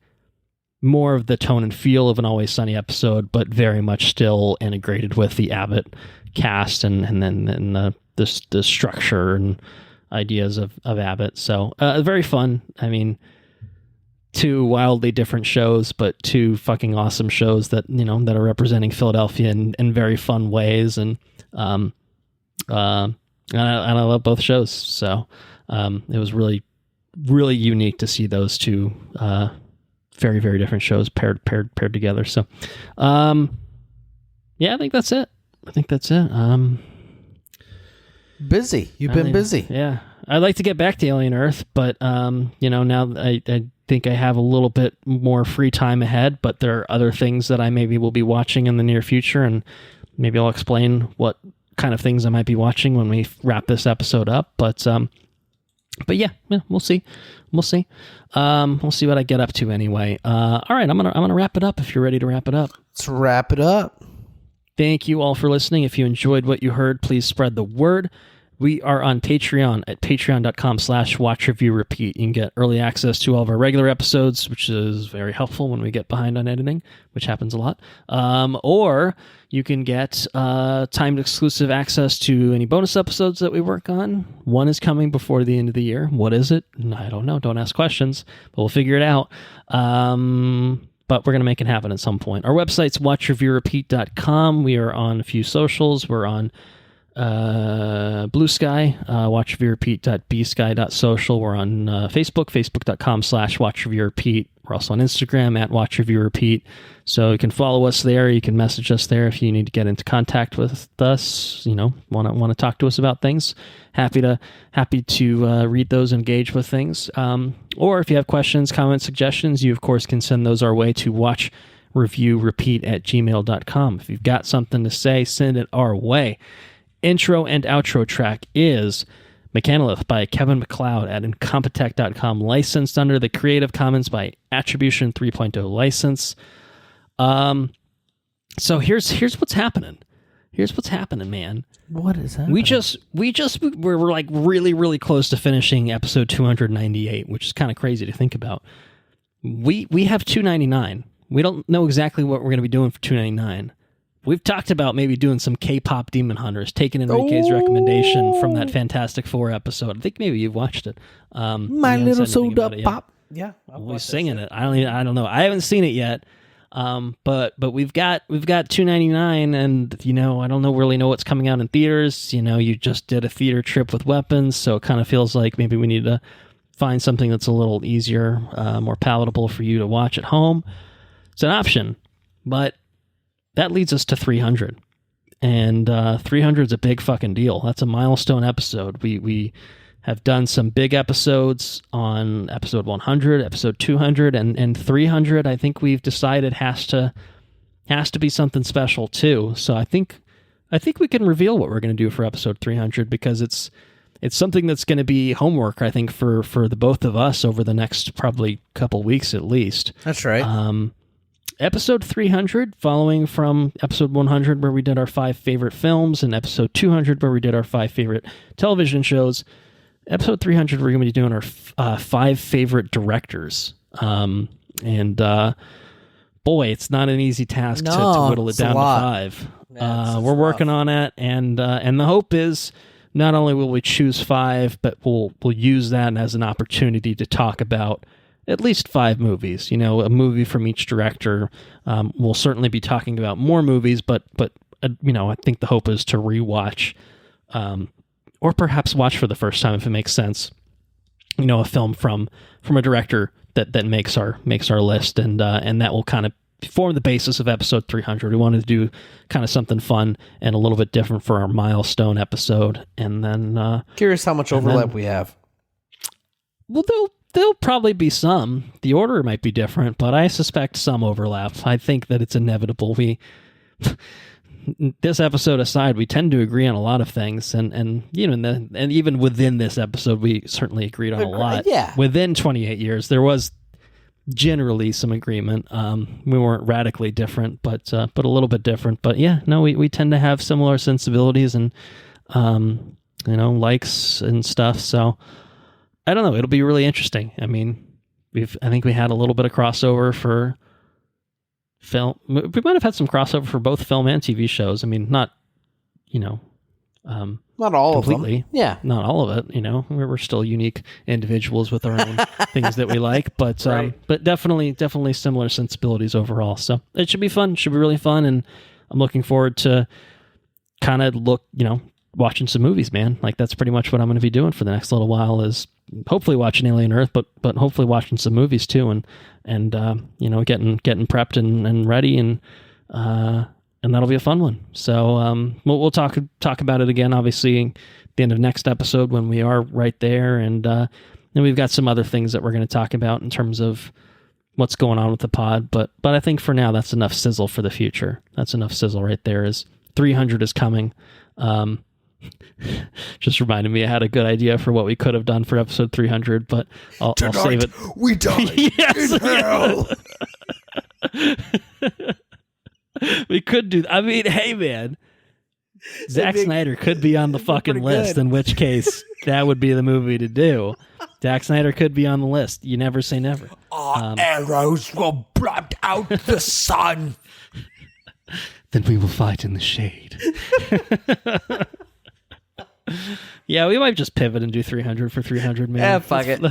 more of the tone and feel of an Always Sunny episode, but very much still integrated with the Abbott cast and then the structure and ideas of Abbott. So very fun. I mean, two wildly different shows, but two fucking awesome shows that that are representing Philadelphia in very fun ways. And and I love both shows. So it was really, really unique to see those two very, very different shows paired together. So, yeah, I think that's it. Busy. You've been busy. Yeah. I'd like to get back to Alien Earth, but, now I think I have a little bit more free time ahead, but there are other things that I maybe will be watching in the near future, and maybe I'll explain what kind of things I might be watching when we wrap this episode up. But yeah, we'll see. We'll see what I get up to anyway. All right, I'm gonna wrap it up if you're ready to wrap it up. Let's wrap it up. Thank you all for listening. If you enjoyed what you heard, please spread the word. We are on Patreon at patreon.com/watchreviewrepeat. You can get early access to all of our regular episodes, which is very helpful when we get behind on editing, which happens a lot. Or you can get timed exclusive access to any bonus episodes that we work on. One is coming before the end of the year. What is it? I don't know. Don't ask questions, but we'll figure it out. But we're going to make it happen at some point. Our website's watchreviewrepeat.com. We are on a few socials. We're on Blue Sky, watchreviewrepeat.bsky.social. We're on Facebook, facebook.com/watchreviewrepeat. We're also on Instagram at watchreviewrepeat. So you can follow us there. You can message us there if you need to get into contact with us. Want to talk to us about things. Happy to read those, engage with things. Or if you have questions, comments, suggestions, you of course can send those our way to watchreviewrepeat@gmail.com. If you've got something to say, send it our way. Intro and outro track is Mechanolith by Kevin MacLeod at Incompetech.com, licensed under the Creative Commons by Attribution 3.0 license. So here's what's happening. Here's what's happening, man. What is happening? We're like really, really close to finishing episode 298, which is kind of crazy to think about. We have 299. We don't know exactly what we're going to be doing for 299. We've talked about maybe doing some K-pop Demon Hunters, taking Enrique's recommendation from that Fantastic Four episode. I think maybe you've watched it. My Little Soda Pop. Yeah, we're singing it. I don't know. I haven't seen it yet. But we've got 299, and I don't really know what's coming out in theaters. You just did a theater trip with Weapons, so it kind of feels like maybe we need to find something that's a little easier, more palatable for you to watch at home. It's an option, but that leads us to 300. And 300 is a big fucking deal. That's a milestone episode. We have done some big episodes on episode 100, episode 200, and 300. I think we've decided has to be something special too. So I think we can reveal what we're going to do for episode 300, because it's something that's going to be homework, I think, for the both of us over the next probably couple weeks at least. That's right. Episode 300, following from episode 100, where we did our 5 favorite films, and episode 200, where we did our 5 favorite television shows. Episode 300, we're going to be doing our 5 favorite directors. Boy, it's not an easy task to whittle it down to 5. We're working on it, and the hope is not only will we choose 5, but we'll use that as an opportunity to talk about at least 5 movies. A movie from each director. We'll certainly be talking about more movies, but I think the hope is to rewatch, or perhaps watch for the first time if it makes sense. A film from a director that makes our list, and that will kind of form the basis of episode 300. We wanted to do kind of something fun and a little bit different for our milestone episode, and then curious how much overlap we have. Well, there'll probably be some. The order might be different, but I suspect some overlap. I think that it's inevitable. This episode aside, we tend to agree on a lot of things, and even within this episode, we certainly agreed on a lot. Yeah. Within 28 years, there was generally some agreement. We weren't radically different, but a little bit different. But yeah, no, we tend to have similar sensibilities and likes and stuff. So I don't know. It'll be really interesting. I mean, I think we had a little bit of crossover for film. We might have had some crossover for both film and TV shows. I mean, not all completely. of them. Yeah, not all of it. We're still unique individuals with our own things that we like, but right. But definitely similar sensibilities overall. So it should be fun. It should be really fun, and I'm looking forward to kind of watching some movies, man. Like that's pretty much what I'm going to be doing for the next little while, is hopefully watching Alien Earth, but hopefully watching some movies too, and getting prepped and ready, and that'll be a fun one. So we'll talk about it again, obviously, at the end of next episode when we are right there, and then we've got some other things that we're going to talk about in terms of what's going on with the pod. But I think for now that's enough sizzle for the future. That's enough sizzle right there. Is 300 is coming. Just reminded me I had a good idea for what we could have done for episode 300, but I'll save it. We died yes, in hell. We could do. I mean, hey man, Zack Snyder could be on the fucking list. In which case, that would be the movie to do. Zack Snyder could be on the list. You never say never. Our arrows will blot out the sun. Then we will fight in the shade. Yeah, we might just pivot and do 300 for 300, man. Yeah, fuck it.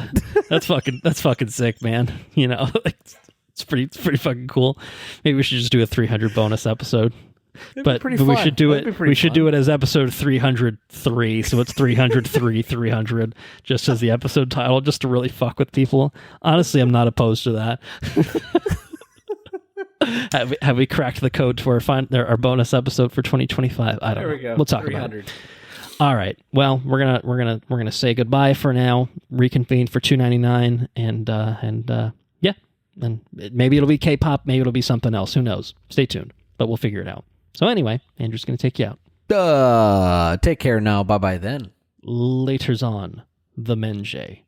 That's fucking sick, man. You know, it's pretty fucking cool. Maybe we should just do a 300 bonus episode. But we should do it. We should do it as episode 303. So it's 303 just as the episode title, just to really fuck with people. Honestly, I'm not opposed to that. Have we cracked the code to our bonus episode for 2025? I don't know. There we go. We'll talk about it. All right. Well, we're gonna say goodbye for now. Reconvene for $2.99, and yeah, and maybe it'll be K-pop, maybe it'll be something else. Who knows? Stay tuned, but we'll figure it out. So anyway, Andrew's gonna take you out. Take care now. Bye bye then. Laters on the Menjay.